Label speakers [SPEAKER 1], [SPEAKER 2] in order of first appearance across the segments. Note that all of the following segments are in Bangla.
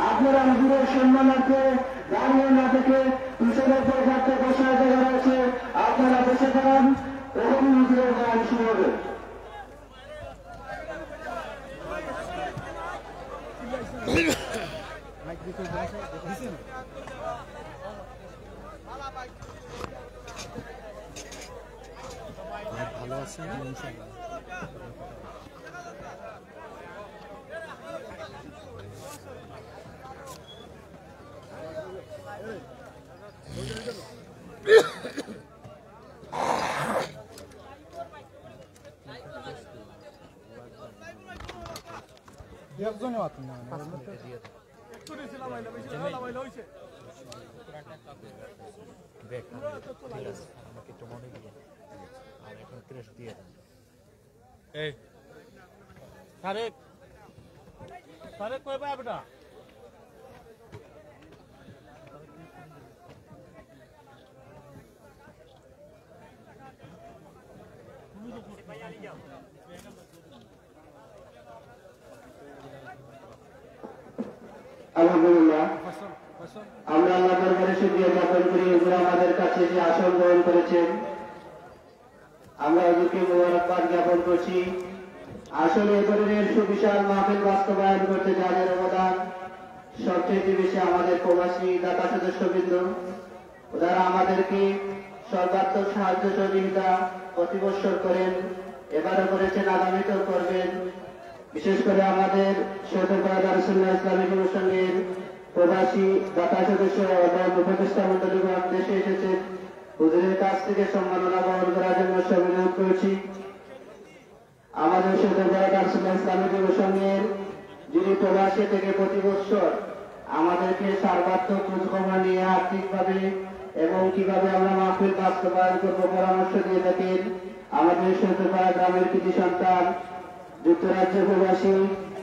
[SPEAKER 1] আপনারা নিজেদের সম্মানার্থে দাঁড়িয়ে না থেকে পিছনের পরিবর্তে বসার জায়গা রয়েছে, আপনারা বসে থাকুন এবং নিজেদের গান শুরু হবে।
[SPEAKER 2] ভালো আছেন ইনশাআল্লাহ। একজনে আছেন না একটু দিছিলাম আইলা বেশি লাভাইলা হইছে দেখ ঠিক আছে আমাকে একটু মনে দিয়ে আর এখন ক্রেশ দিয়ে দেন। এই তারেক তারেক কই ভাই বেটা
[SPEAKER 1] আলহামদুলিল্লাহ আমরা আল্লাহ দরবারে শুকরিয়া জ্ঞাপন করি হুজুর আমাদের কাছে যে আসন গ্রহণ করেছেন, আমরা হুজুরকে মোবারকবাদ জ্ঞাপন করছি। আসলে এ ধরনের সুবিশাল মাহফিল বাস্তবায়ন করতে যাদের অবদান সবচেয়ে বেশি আমাদের প্রবাসী দাতা সদস্যবৃন্দ, ওনারা আমাদেরকে সর্বাত্মক সাহায্য সহযোগিতা প্রতি বৎসর করেন, এবারও করেছেন, আগামীতেও করবেন। বিশেষ করে আমাদের সৈয়দপুরা দারুসুন্নাহ ইসলামিক অনুষ্ঠানের প্রবাসী দাতা সদস্য এবং উপদেষ্টা মন্ডলীগণ দেশে এসেছেন, হুজুরের কাছ থেকে সম্মাননা গ্রহণ করার জন্য অনুরোধ করেছি। আমাদের সৈয়দপুরা দারুসুন্নাহ ইসলামিক অনুষ্ঠানের যিনি প্রবাসী থেকে প্রতি বৎসর আমাদেরকে সর্বাত্মক খোঁজখবর নিয়ে আর্থিকভাবে এবং কিভাবে আমরা মাহফিল বাস্তবায়ন করবো পরামর্শ দিয়ে থাকেন, আমাদের সৈয়দপুরা গ্রামের কৃতি সন্তান যুক্তরাজ্য প্রবাসী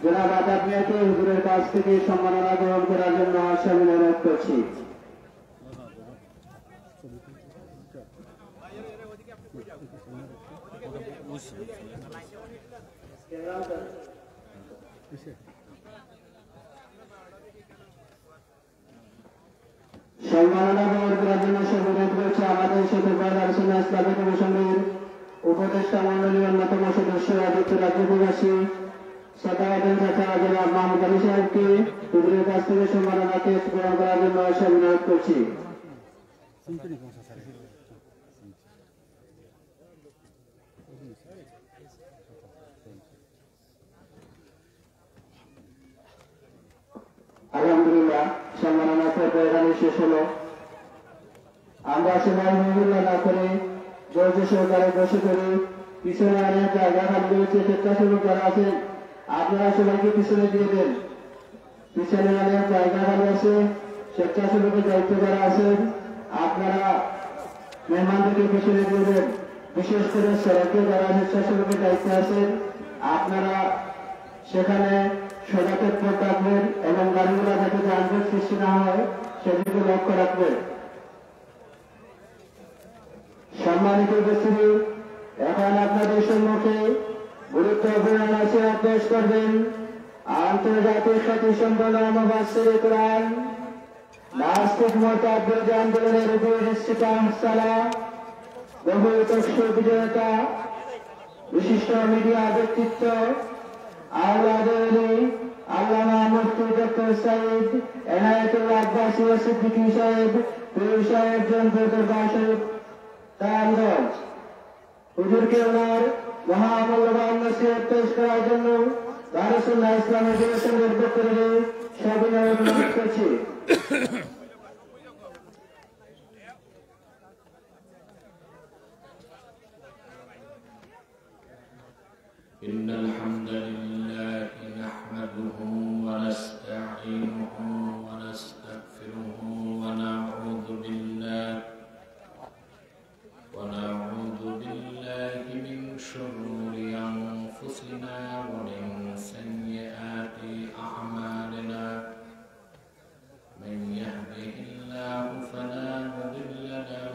[SPEAKER 1] জনাব আতাব মিয়াকে হুজুরের কাছ থেকে সম্মাননা গ্রহণ করার জন্য অনুরোধ করছি। সম্মাননা গ্রহণ করার জন্য অনুরোধ করছি আমাদের সৈয়দপুরা দারুসুন্নাহ ইসলামিক অনুষ্ঠানের উপদেষ্টা মন্ডলীর অন্যতম সদস্য যুক্তরাজ্য প্রবাসী সদাওয়াতের চাচা জনাব মাহমুদ আলী সাহেবকে হুজুরের কাছ থেকে সম্মাননাকে গ্রহণ করার জন্য অনুরোধ করছি। আলহামদুলিল্লাহ, সম্মাননা পর্ব এখানে শেষ হলো। আমরা সবাই মহিলা না করে ধৈর্য সহকারে বসে করে পিছনে অনেক জায়গা খালি রয়েছে, স্বেচ্ছাসেবক যারা আছেন আপনারা সবাইকে পিছনে দিয়ে দেন। পিছনে অনেক জায়গা খালি আছে, স্বেচ্ছাসেবকের দায়িত্ব যারা আছেন আপনারা মেহমানদেরকে পিছনে দিয়ে দেন। বিশেষ করে সড়কে যারা স্বেচ্ছাসেবকের দায়িত্বে আছেন আপনারা সেখানে সজাগের পথ রাখবেন এবং গাড়িগুলো যাতে যানজট সৃষ্টি না হয় সেদিকে লক্ষ্য রাখবেন। সম্মানিত উপস্থিতি, এখন আপনাদের সম্মুখে গুরুত্বপূর্ণ নসিহত পেশ করবেন আন্তর্জাতিক খ্যাতি সম্পন্ন মুফাসসির কোরআন নাস্তিক মুতাব্বিদ আন্দোলনের উপদেষ্টা সালাহ বহু তকসু বিজেতা বিশিষ্ট মিডিয়া ব্যক্তিত্ব আওলাদ-ই আল্লামা মুফতি ডক্টর সৈয়দ এনায়েতুল্লাহ আব্বাসী ও সিদ্দিকী সাহেব, পীর সাহেব, জনপুর দরবার শরীফ তায়ানগঞ্জ, হুজুরকে ওনার মহামূল্যবান নসিহত পেশ করার জন্য দারুসুন্নাহ ইসলামিক অনুষ্ঠানের পক্ষ থেকে সবিনয় অনুরোধ করছি।
[SPEAKER 3] إن الحمد لله نحمده ونستعينه ونستغفره ونعوذ بالله من شرور أنفسنا ومن سيئات أعمالنا من يهده الله فلا مضل له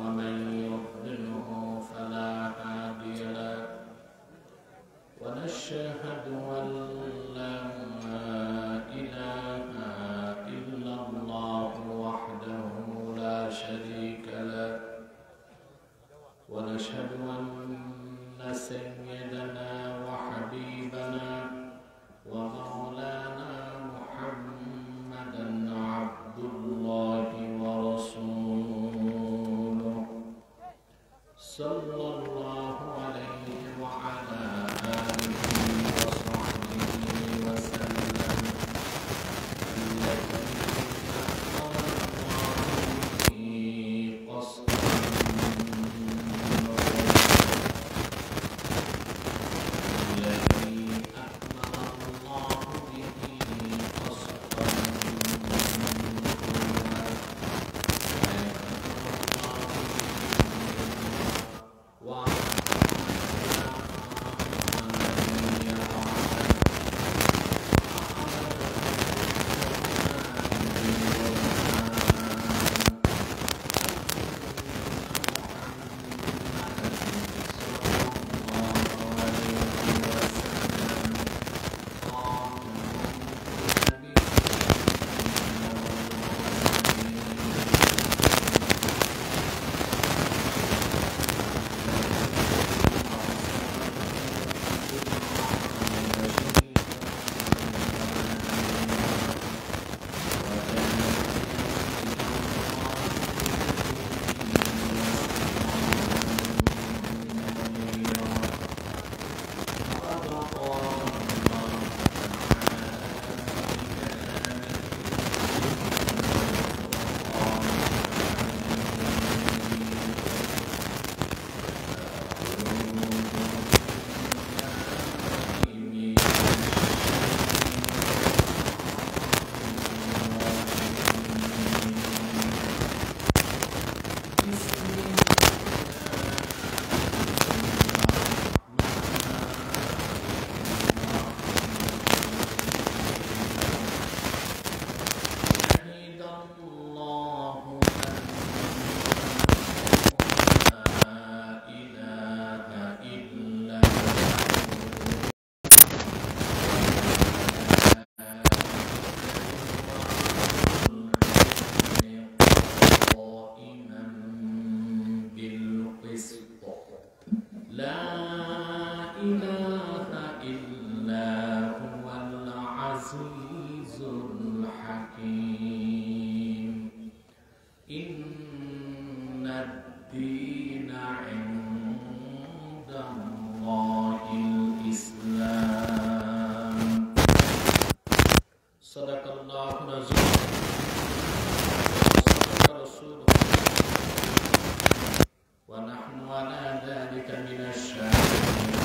[SPEAKER 3] ومن يضلله فلا هادي له ونشهد صدق الله العظيم وصدق رسوله ونحن على ذلك من الشاهدين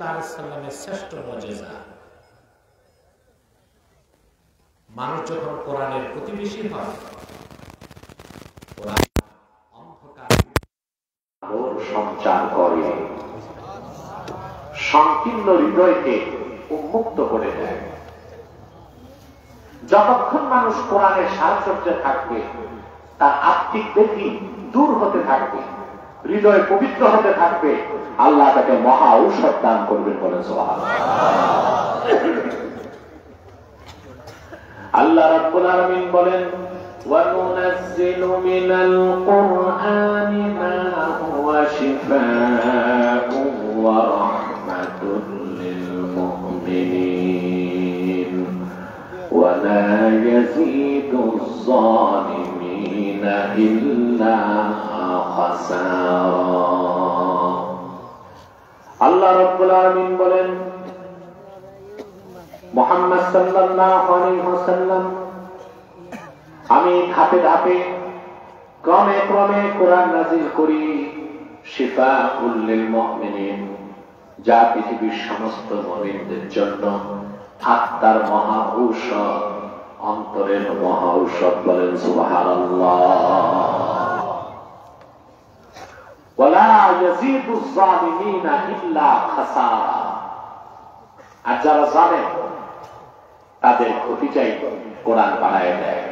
[SPEAKER 3] সাল্লাল্লাহু আলাইহি সাল্লামের শ্রেষ্ঠ মুজিজা। মানুষ যখন কোরআনের প্রতিবেশী হয়, কোরআন অন্ধকার আলোর সঞ্চার করে, সংকীর্ণ হৃদয়কে উন্মুক্ত করে দেয়। যতক্ষণ মানুষ কোরআনের সাহচর্যে থাকবে, তার আত্মিক ব্যাধি দূর হতে থাকবে, হৃদয় পবিত্র হতে থাকবে, আল্লাহ তাকে মহা ঔষধ দান করবেন বলেন সুবহানাল্লাহ। আল্লাহ রাব্বুল আলামিন বলেন, ওয়া নুনাজ্জিলু মিনাল কুরআনি মা হুয়া শিফাa'un ওয়া রাহমাতুন লিল মুমিনিন ওয়া লা ইয়াজিদুজ যালিমিনা ইল্লা খাসারা। আল্লাহ রাব্বুল আলামিন বলেন, মুহাম্মদ সাল্লাল্লাহু আলাইহি ওয়াসাল্লাম, আমি ধাপে ধাপে ক্রমে ক্রমে কোরআন নাযিল করি, শিফাউল লিল মুমিনিন, যা পৃথিবীর সমস্ত মুমিনদের জন্য আত্মার মহা ঔষধ, অন্তরের মহা ঔষধ। বলেন সুবহানাল্লাহ। ওয়ালা ইয়াজিদুজ যালিমিনা ইল্লা খাসারা। আর যারা জানে তাদের ক্ষতি চাই কোরআন বাড়ায় দেয়।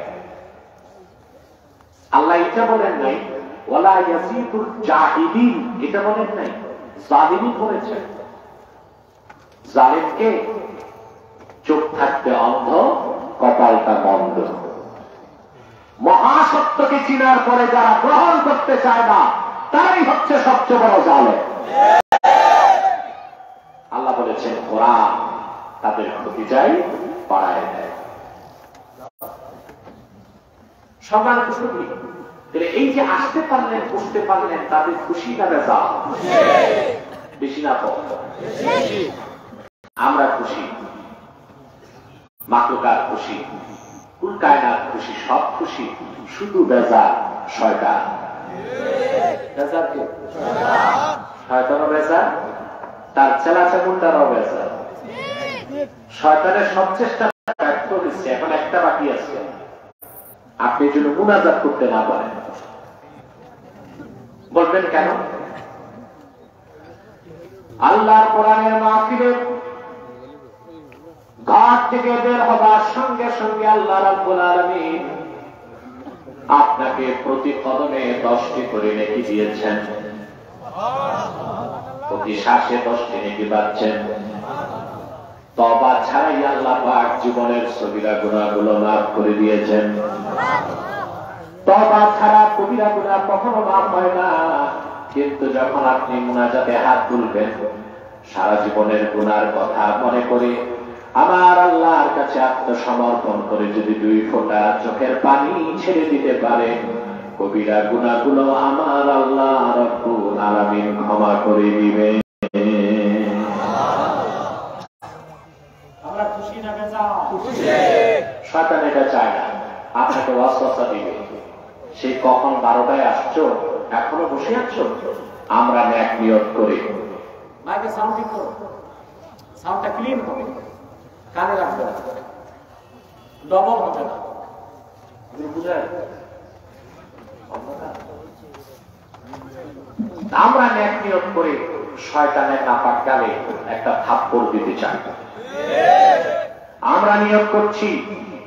[SPEAKER 3] আল্লাহ এটা বলেন নাই ওয়ালা ইয়াজিদুল জাহিলিন, এটা বলেন নাই, জালিমিন বলেছেন। জালিমকে চোখ থাকতে অন্ধ, কপালটা মন্দ। মহাসত্যকে চিনার পরে যারা গ্রহণ করতে চায় না, তারাই হচ্ছে সবচেয়ে বড় জালেম। আল্লাহ বলেছেন কোরআন তাদের ক্ষতি চাই বাড়ায় দেয়। সবার খুশি, এই যে আসতে পারলেন, বুঝতে পারলেন, তাদের খুশি না বেজা? বেশি না কম? আমরা খুশি, মাকলুকাত খুশি, কুল কায়নাত খুশি, সব খুশি, শুধু বেজা শয়তান। বেজার কে? শয়তানও বেজা, তার চেলা চামুন্ডারাও বেজা। শয়তানের সব চেষ্টা ব্যর্থ হয়েছে, এখন একটা বাকি আছে, আপনি যেন মুনাজাত করতে না পারেন। বলবেন কেন? আল্লাহর কোরআনের মাহফিলে ঘর থেকে বের হবার সঙ্গে সঙ্গে আল্লাহ রাব্বুল আলামিন আপনাকে প্রতি কদমে 10টি করে নেকি দিয়েছেন, প্রতি শ্বাসে 10টি নেকি পাচ্ছেন। তওবা ছাড়াই আল্লাহ পাক জীবনের সগীরা গুনাহগুলো মাফ করে দিয়েছেন। তওবা ছাড়া কবিরা গুনাহ কখনো মাফ হয় না, কিন্তু যখন আপনি মুনাজাতে হাত তুলবেন, সারা জীবনের গুনার কথা মনে করে আমার আল্লাহর কাছে আত্মসমর্পণ করে যদি 2 ফোঁটা চোখের পানি ছেড়ে দিতে পারে, কবিরা গুনাহগুলো আমার আল্লাহ রাব্বুল আলামিন ক্ষমা করে দিবেন। আমরা খুশি না বেজা? শয়তান এটা চায় না, আপনাকে ওয়াসওয়াসা দিবে। সেই কখন 12টায় আসছো, এখনো বসে আছো। আমরা নেক নিয়ত করি, মাইকে সাউন্ড করো, সাউন্ডটা ক্লিন হবে, কানে রাখবে না, ডবল হবে না, বুঝায়? আমরা নেক নিয়ত করে শয়তানের নাপাক গালে একটা থাপ্পড় দিতে চাই। আমরা নিয়ত করছি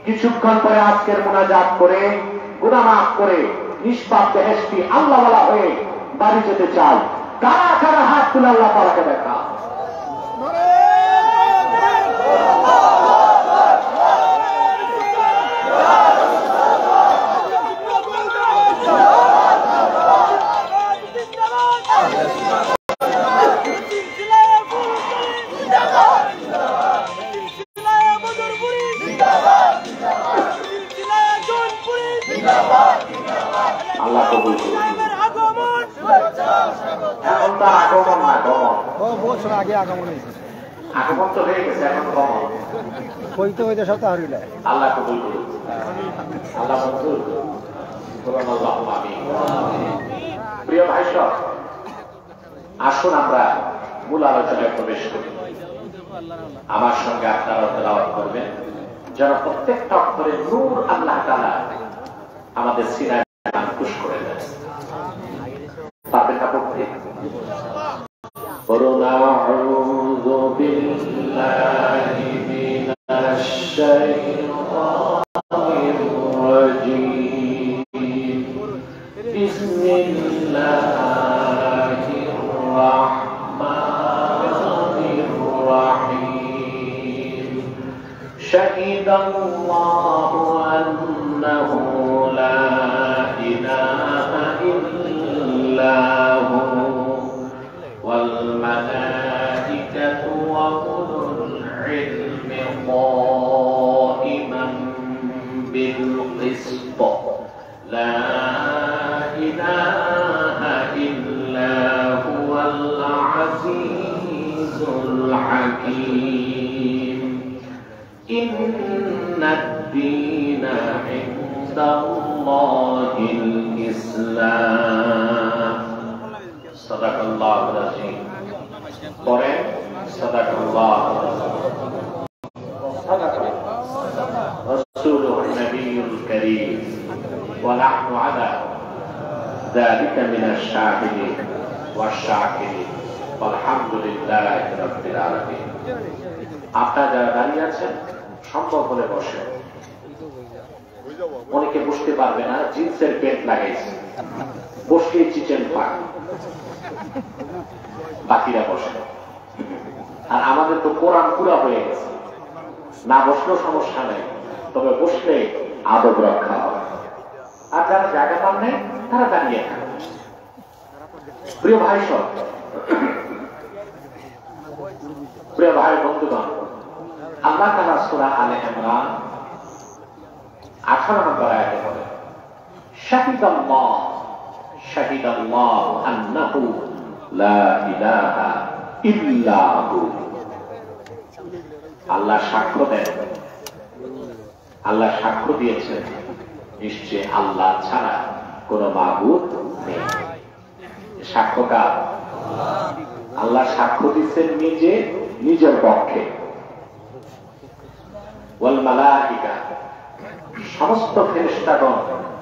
[SPEAKER 3] কিছুক্ষণ পরে আজকের মুনাজাত করে গুনাহ মাফ করে নিষ্পাপ বেহেশতি আল্লাহওয়ালা হয়ে বাড়ি যেতে চাই। কারা কারা হাত তুলে আল্লাহ পাককে দেখা? আল্লাহ কবুল করুন। এখন তো আগমন না, গমন।
[SPEAKER 4] বছর আগে আগমন হয়েছে,
[SPEAKER 3] আগমন তো হয়ে গেছে, এখন গমন
[SPEAKER 4] হইতে হইতে সপ্তাহ হইল।
[SPEAKER 3] আল্লাহ কবুল করুন, আল্লাহ মঞ্জুর করুন। প্রিয় ভাই সব, আসুন আমরা মূল আলোচনায় প্রবেশ করি। আমার সঙ্গে আপনারা তেলাওয়াত করবেন, যারা প্রত্যেকটা অক্ষরে নূর আল্লাহ তাআলা আমাদের সিনায় খুশ করে দেন। পারবেন না পড়তে? আউযু বিল্লাহি মিনাশ শাইতানির রাজীম। বিসমিল্লাহির রাহমানির রাহিম। শাহিদাল্লাহু আন্নাহু লা ইলাহা ইল্লাহু ওয়াল মালাইকাতু ওয়া উলুল ইলমি কাইমান বিল কিসত লা ইলাহা ইল্লা হুয়াল আজিজুল হাকীম। ইন্নাদ-দীনা ইনদাল্লাহিল ইসলাম। সাদাকাল্লাহুল আযীম। পড়েন সাদাকাল্লাহুল আযীম। রাসূলুন নবিয়্যুল কারীম ওয়া নাহনু আলা যালিকা মিনাশ শাহিদিন ওয়াশ শাকিরিন আলহামদুলিল্লাহি রাব্বিল আলামিন। আপনারা যারা দাঁড়িয়ে আছেন সম্ভব হলে বসেন। অনেকে বসতে পারবে না, জিন্সের প্যান্ট লাগাইছে, বসলে চিচেন পাক, বাকিরা বসে। আর আমাদের তো কোরআন পুরা হয়ে গেছে, না বসলেও সমস্যা নেই, তবে বসলে আদব রক্ষা হবে। আর যারা জায়গা পান নেই তারা দাঁড়িয়ে থাকে। প্রিয় ভাই সব, প্রিয় ভাই বন্ধুগণ, আল্লাহ তাআলা সূরা আলে ইমরান 18 নম্বর আয়াতে বলেন, শাহিদাল্লাহু আন্নাহু লা ইলাহা ইল্লা হু। আল্লাহ সাক্ষ্য দেন, আল্লাহ সাক্ষ্য দিয়েছেন নিশ্চয় আল্লাহ ছাড়া কোন মাবুদ নেই। সাক্ষ্য কার? আল্লাহ সাক্ষ্য দিচ্ছেন নিজে, নিজের পক্ষে। ওয়াল মালাইকা, সমস্ত ফেরেশতাগণ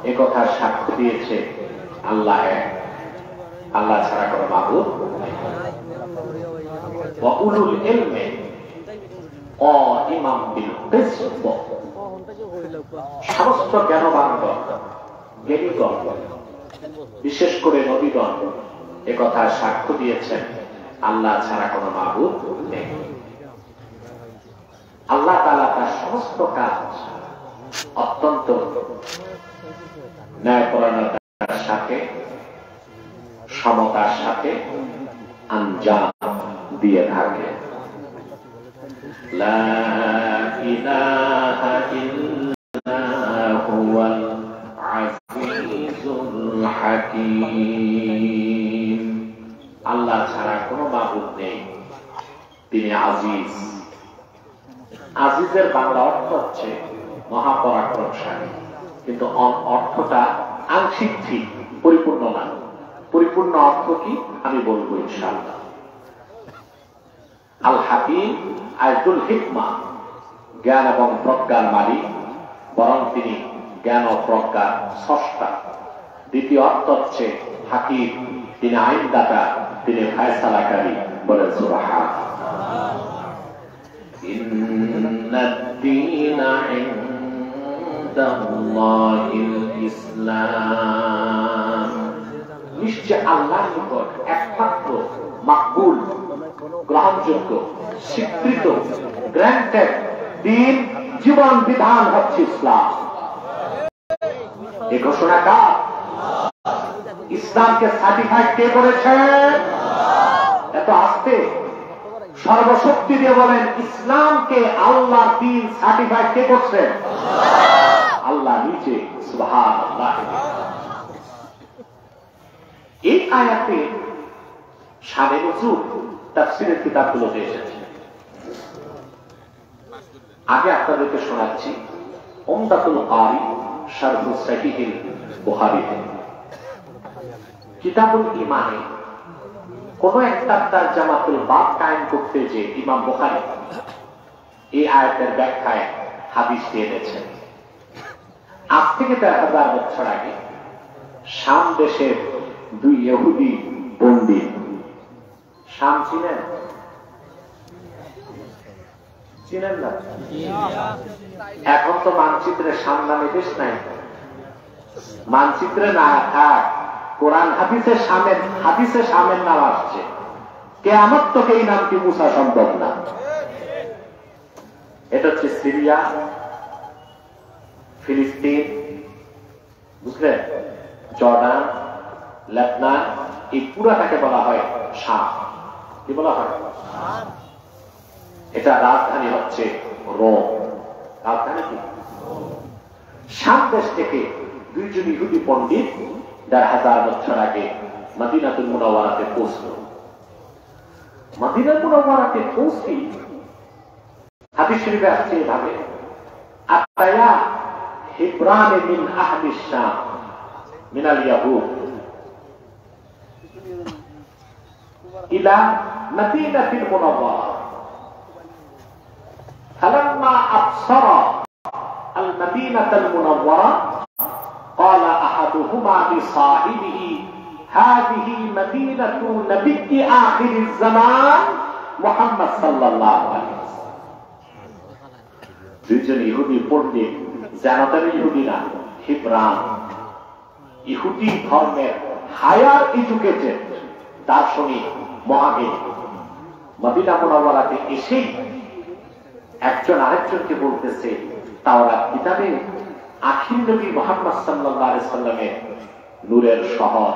[SPEAKER 3] একথা সাক্ষ্য দিয়েছে আল্লাহ এক, আল্লাহ ছাড়া কোন মাবুদ নেই। ওয়া উলুল ইলমি কাইমান বিল কিসত, সমস্ত জ্ঞানবানগণ, জ্ঞানীগণ, বিশেষ করে নবীগণ একথা সাক্ষ্য দিয়েছেন আল্লাহ ছাড়া কোন মাবুদ নেই। আল্লাহ তাআলা তার সমস্ত কাজ অত্যন্ত ন্যায়পরায়ণতার সাথে, সমতার সাথে আঞ্জাম দিয়ে থাকে। লা ইলাহা ইল্লা হুয়াল আজিজুল হাকীম। আল্লাহ ছাড়া কোনো মাবুদ নেই, তিনি আজিজ। আজিজের বাংলা অর্থ হচ্ছে মহাপরাক্রমশালী, কিন্তু অর্থটা আংশিক ঠিক, পরিপূর্ণ না। পরিপূর্ণ অর্থ কি আমি বলবো ইনশাআল্লাহ। আল হাকিম আয়াতুল হিকমা, জ্ঞান এবং প্রজ্ঞার মালিক, বরং তিনি জ্ঞান ও প্রজ্ঞার স্রষ্টা। দ্বিতীয় অর্থ হচ্ছে হাকিম, তিনি আইনদাতা, তিনি ফায়সালাকারী। বলেন সুবহানাল্লাহ। ইন্নাদ-দীনা ইনদাল্লাহিল ইসলাম। নিশ্চয় আল্লাহর নিকট একমাত্র মাকবুল, গ্রহণযোগ্য, স্বীকৃত, গ্র্যান্টেড দিন, জীবন বিধান হচ্ছে ইসলাম। এই ঘোষণা কার? ইসলামকে সার্টিফাইড কে করেছে? এত আস্তে সর্বশক্তি দিয়ে বলেন, ইসলামকে আল্লাহর দিন সার্টিফাইড কে করছে? আল্লাহ নিজে। সুবহানাল্লাহ। এই আয়াতে শানে নুজুল তাফসীরের কিতাবগুলোতে এসেছে। আগে আপনাদেরকে শোনাচ্ছি উমদাতুল কারি শারহু সহিহুল বুখারীতে। কিতাবুল ঈমানে কোন একটা তার জামাতুল বাদ কায়েম করতে যে ইমাম বুখারী এই আয়াতের ব্যাখ্যায় হাদিস দিয়ে দিয়েছেন। আজ থেকে 1000 বছর আগে শাম দেশের দুই ইহুদি পণ্ডিত, শাম ছিলেন না? এখন তো মানচিত্রে শাম নামে দেশ নাই, মানচিত্রে না থাক, কোরআন হাদিসে শামের নাম আসছে, কিয়ামত তোকে এই নামটি মুছা সম্ভব না। এটা হচ্ছে সিরিয়া, ফিলিস্তিন, বুঝলেন, জর্ডান, লেবনান, এই পুরাটাকে বলা হয় শাম। কি বলা হয়? এটা রাজধানী হচ্ছে রোম। রাজধানী কি? শাম দেশ থেকে দুইজন ইহুদি পণ্ডিত 1000 বছর আগে মদিনাতুল মুনাওয়ারাতে পৌঁছল। মদিনাতুল মুনাওয়ারাতে পৌঁছে হাদিস শরীফে আসছে এভাবে, আতায়া হিব্রান মিন আহলি শাম মিনাল ইয়াহুদ ইলা মদিনাতুল মুনাওয়ারা فلما أبصر المدينة المنورة قال أحدهما لصاحبه هذه مدينة نبي آخر الزمان محمد صلى الله عليه وسلم. দুইজন ইহুদি পণ্ডিত, জানাতেন ইহুদি না, হিব্রান, ইহুদি ধর্মের হায়ার এডুকেটেড দার্শনিক মহাবীর, মদিনা মুনাওয়ারাতে এসেই একজন আরেকজনকে বলতেছে, তাওরাত কিতাবে আখির নবী মুহাম্মদ সাল্লাল্লাহু আলাইহি সাল্লামের নূরের শহর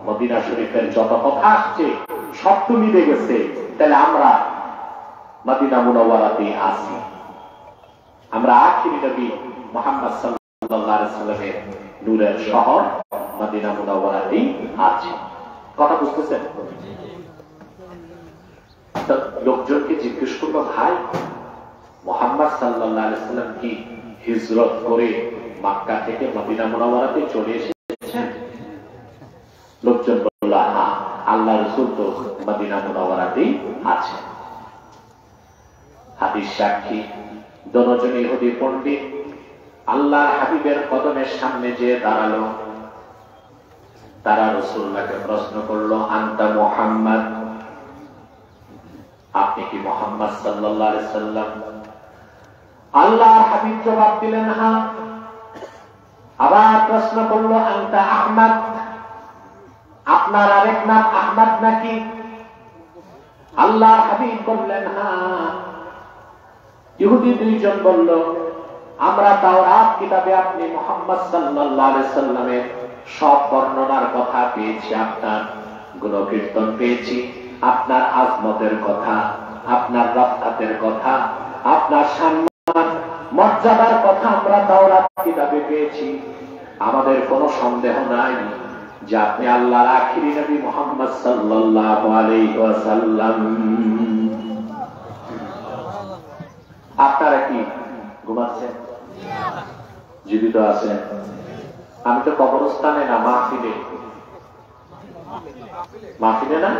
[SPEAKER 3] মদিনা শরীফের যত কথা আসছে সব তো মিলে গেছে, তাহলে আমরা মদিনা মুনাওয়ারাতে আছি, আমরা আখির নবী মুহাম্মদ সাল্লাল্লাহু আলাইহি সাল্লামের নূরের শহর মদিনা মুনাওয়ারাতে আছি। কথা বুঝতেছেন? লোকজনকে জিজ্ঞেস করলো, ভাই মুহাম্মদ সাল্লাল্লাহু আলাইহি সাল্লাম কি হিজরত করে মক্কা থেকে মদিনা মুনাওয়ারাতে চলে এসেছেন? লোকজন বলল, হ্যাঁ, আল্লাহ রাসূল তো মদিনা মুনাওয়ারাতেই আছেন। হাদিস সাক্ষী দুজন ইহুদি পণ্ডিত আল্লাহর হাবিবের কদমের সামনে যে দাঁড়ালো, তারা রাসূলুল্লাহকে প্রশ্ন করলো, আনতা মুহাম্মদ, আপনি কি মুহাম্মদ সাল্লাল্লাহু আলাইহি সাল্লাম? আল্লাহর হাবিব জবাব দিলেন, হ্যাঁ। আবার প্রশ্ন করলো, আনতা আহমদ, আপনার আরেক নাম আহমদ নাকি? আল্লাহর হাবিব বললেন, হ্যাঁ। ইহুদি দুইজন বলল, আমরা তাওরাত কিতাবে আপনি মুহাম্মদ সাল্লাল্লাহু আলাইহি সাল্লামের সব বর্ণনার কথা পেয়েছি, আপনার গুণকীর্তন পেয়েছি, আপনার আজমতের কথা, আপনার রফাতের কথা, আপনার সম্মান মর্যাদার কথা আমরা তাওরাত কিতাবে পেয়েছি। আমাদের কোনো সন্দেহ নাই যে আপনি আল্লাহর আখিরি নবী মুহাম্মদ সাল্লাল্লাহু আলাইহি ওয়াসাল্লাম। আপনারা কি ঘুমাচ্ছেন? জীবিত আছেন? আমি তো কবরস্থানে না, মাহফিলে না,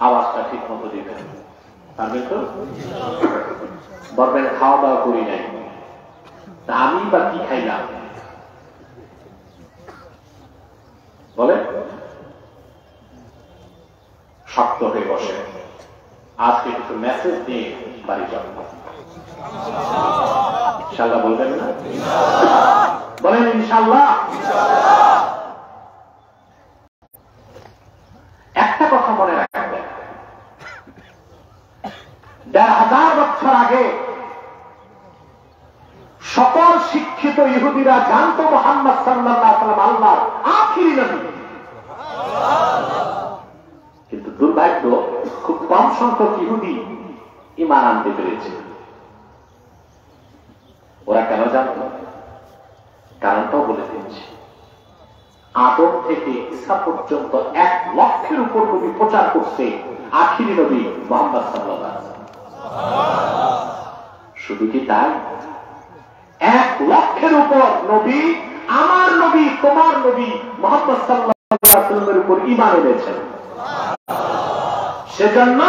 [SPEAKER 3] আওয়াজটা ঠিক মতো দিবেন, পারবেন তো? বলবেন খাওয়া দাওয়া করি নাই, তা আমি বা কি খাইলাম? বলে শক্ত হয়ে বসে। আজকে কিছু মেসেজ দিয়ে বাড়ি যাব, ইনশাআল্লাহ বলবেন না? বলেন ইনশাআল্লাহ। একটা কথা মনে রাখবেন, 1000 বছর আগে সকল শিক্ষিত ইহুদিরা জানতো মুহাম্মদ সাল্লাল্লাহু আলাইহি ওয়াসাল্লাম আল্লাহর আখিরি নবী, কিন্তু দুর্ভাগ্য খুব কম সংখ্যক ইহুদি ঈমান আনতে পেরেছে। ওরা কেন জানত? কারণটাও বলে দিচ্ছি। আদম থেকে ঈসা পর্যন্ত 1 লক্ষের উপর নবী প্রচার করছে আখিরি নবী মুহাম্মদ সাল্লাল্লাহু আলাইহি ওয়াসাল্লাম। শুধু কি তাই? 1 লক্ষের উপর নবী, আমার নবী, তোমার নবী মুহাম্মদ সাল্লাল্লাহু আলাইহি ওয়াসাল্লামের উপর ঈমান এনেছেন। সেজন্য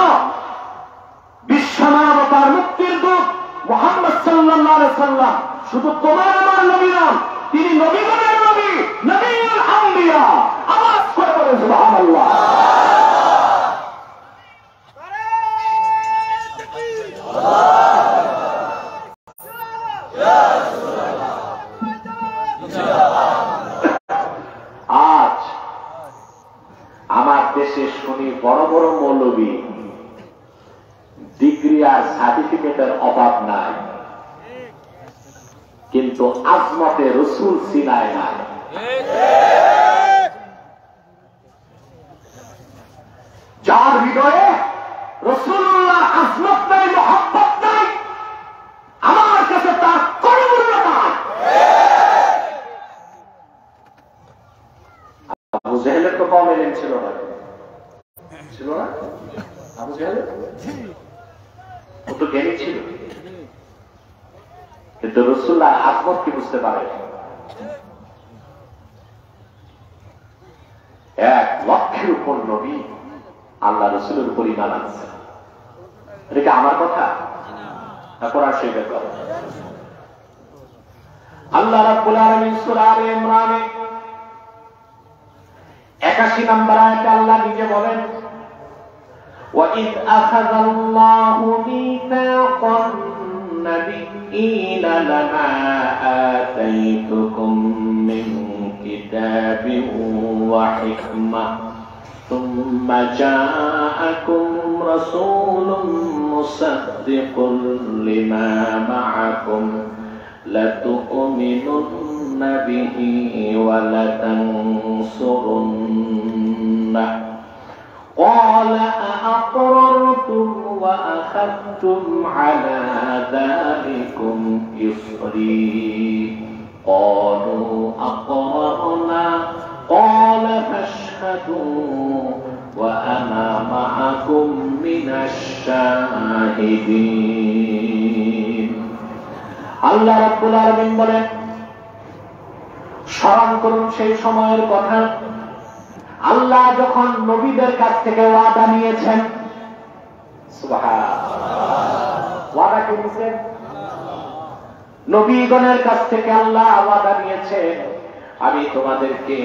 [SPEAKER 3] বিশ্বমানবতার মুক্তির দূত মুহাম্মদ সাল্লাল্লাহু আলাইহি সাল্লাম শুধু তোমার আমার নবী নন, তিনি নবীগণের নবী, নবীউল আম্বিয়া। আওয়াজ করে বলেন সুবহানাল্লাহ। আজ আমার দেশে শুনি বড় বড় মৌলবী, ডিগ্রি আর সার্টিফিকেটের অভাব নাই, কিন্তু আজমতে রসুল সিনায় নাই। যার হৃদয়ে রসুল্লাহ আজমত নাই, মহব্বত নাই, আমার কাছে তার কোন মূল্য নাই। আবু জেহেলের তো কম এলেন ছিল না, ছিল না? আবু জেহেলের ও তো জ্ঞানী ছিল, কিন্তু রসুল্লাহ আজমত কি বুঝতে পারে? 1 লক্ষের উপর নবী আল্লাহ রসুলের উপর ঈমান আনছে। এটা কি আমার কথা? কোরআন শরীফের কথা। আল্লাহ রাব্বুল আলামিন সূরা আলে ইমরানে 81 নম্বর আয়াতে আল্লাহ নিজে বলেন, وَإِذْ أَخَذَ اللَّهُ مِيثَاقَ النَّبِيِّينَ لَمَا آتَيْتُكُم مِّن كِتَابٍ وَحِكْمَةٍ ثُمَّ جَاءَكُمْ رَسُولٌ مُصَدِّقٌ لِّمَا مَعَكُمْ لَتُؤْمِنُنَّ بِهِ وَلَتَنصُرُنَّهُ قال أأقررتم وأخذتم على ذلكم إصري قالوا أقررنا قال فاشهدوا وأنا معكم من الشاهدين আল্লাহ রাব্বুল আলামিন বলেন, স্মরণ করুন সেই সময়ের কথা আল্লাহ যখন নবীদের কাছ থেকে ওয়াদা নিয়েছেন। সুবহানাল্লাহ। ওয়াদা কি নিয়েছেন? নবীগণের কাছ থেকে আল্লাহ ওয়াদা নিয়েছেন, আমি তোমাদেরকে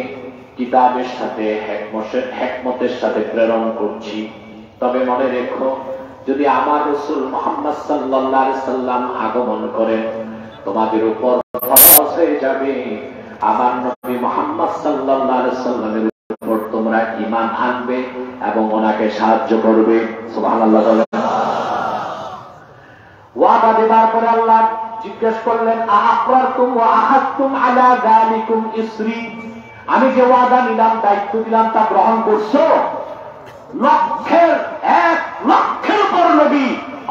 [SPEAKER 3] কিতাবের সাথে হিকমতের সাথে প্রেরণ করছি, তবে মনে রেখো যদি আমার রাসূল মুহাম্মদ সাল্লাল্লাহু আলাইহি সাল্লাম আগমন করেন তোমাদের উপর ফরজ হয়ে যাবে আমার নবী মুহাম্মদ সাল্লাল্লাহু আলাইহি সাল্লামের উপর তোমরা ঈমান আনবে এবং ওনাকে সাহায্য করবে। সুবহানাল্লাহ। ওয়াদা দেওয়ার পরে আল্লাহ জিজ্ঞেস করলেন, আআকরারতুম ওয়া আখাযতুম আলা যালিকুম ইসরি, আমি যে ওয়াদা নিলাম, দায়িত্ব দিলাম, তা গ্রহণ করছো? 1 লক্ষের উপর নবী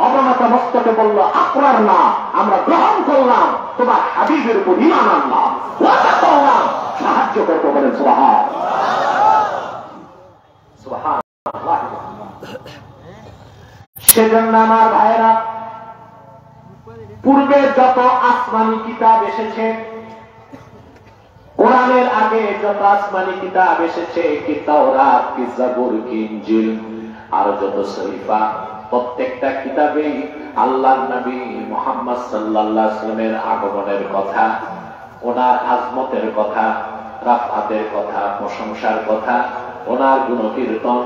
[SPEAKER 3] অবনত মস্তকে বলল, আকরার না, আমরা গ্রহণ করলাম, তোমার হাবিবের উপর ঈমান আনলাম, ওয়াদা করলাম, সাহায্য করতে বলেন সুবহানাল্লাহ। সেজন্য আমার ভাইয়েরা, পূর্বে যত আসমানি কিতাব এসেছে, কোরআনের আগে যত আসমানি কিতাব এসেছে, কি তাওরাত, কি জাবুর, কি ইনজিল, আর যত সহিফা, প্রত্যেকটা কিতাবে আল্লাহর নবী মুহাম্মদ সাল্লাল্লাহু আলাইহি ওয়াসাল্লামের আগমনের কথা, ওনার আজমতের কথা, রাফাতের কথা, প্রশংসার কথা, ওনার গুণকীর্তন,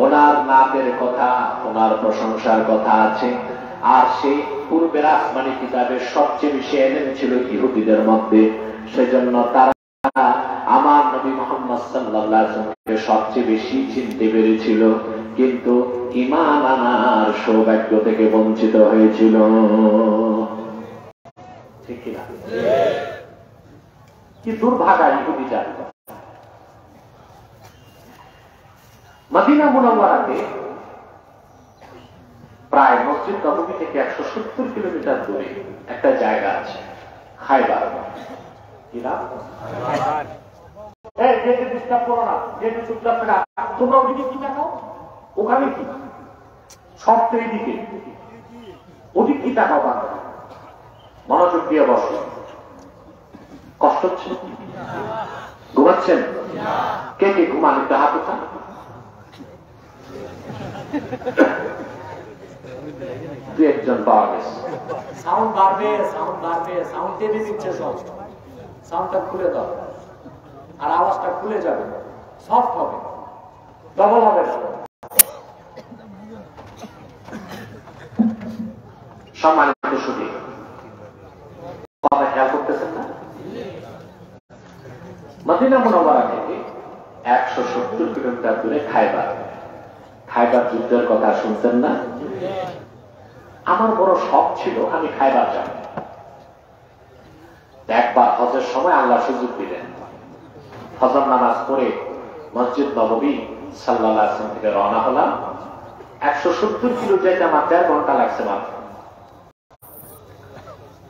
[SPEAKER 3] ওনার নাতের কথা, ওনার প্রশংসার কথা আছে। আর সেই পূর্বের আসমানি কিতাবের সবচেয়ে বেশি এলেম ছিল ইহুদিদের মধ্যে, সেজন্য তারা আমার নবী মুহাম্মদ সাল্লাল্লাহু আলাইহি ওয়াসাল্লামকে সবচেয়ে বেশি চিনতে পেরেছিল, কিন্তু ঈমান আনার সৌভাগ্য থেকে বঞ্চিত হয়েছিল। ঠিক কিনা? কি দুর্ভাগা ইহুদি জাতি। মদিনা মুনাওয়ারাতে প্রায় মসজিদ নববী থেকে 170 কিলোমিটার দূরে একটা জায়গা আছে, খায়বার। কি নাম? খায়বার। এই যে ডিস্টার্ব করো না, যে চুপচাপ থাকা, তোমরা ওদিকে কি দেখাও, ওখানে কি সবচেয়ে দিকে ওদিক কি দেখাও, মনোযোগ দিয়ে বসো। কষ্ট হচ্ছে? ঘুমাচ্ছেন? কে কে ঘুমান? একটু হাত উঠান। দু একজন পাওয়া গেছে।
[SPEAKER 5] সাউন্ড বাড়বে, সাউন্ড টেনে দিচ্ছে সব। সাউন্ডটা খুলে দাও, আর আওয়াজটা খুলে যাবে, সফট হবে, ডবল হবে না।
[SPEAKER 3] সম্মানিত সুধী, কথা খেয়াল করতেছেন না? মদিনা মুনাওয়ারা থেকে 170 কিলোমিটার দূরে খাইবার যুদ্ধের কথা শুনছেন না? আমার বড় শখ ছিল আমি খাইবার যাব। একবার হজের সময় আল্লাহ সুযোগ দিলেন। ফজর নামাজ পড়ে মসজিদ নববী সাল্লাল্লাহু আলাইহি ওয়াসাল্লাম থেকে রওনা হলাম। 170 কিলো যেতে আমার 1.5 ঘন্টা লাগছে মাত্র।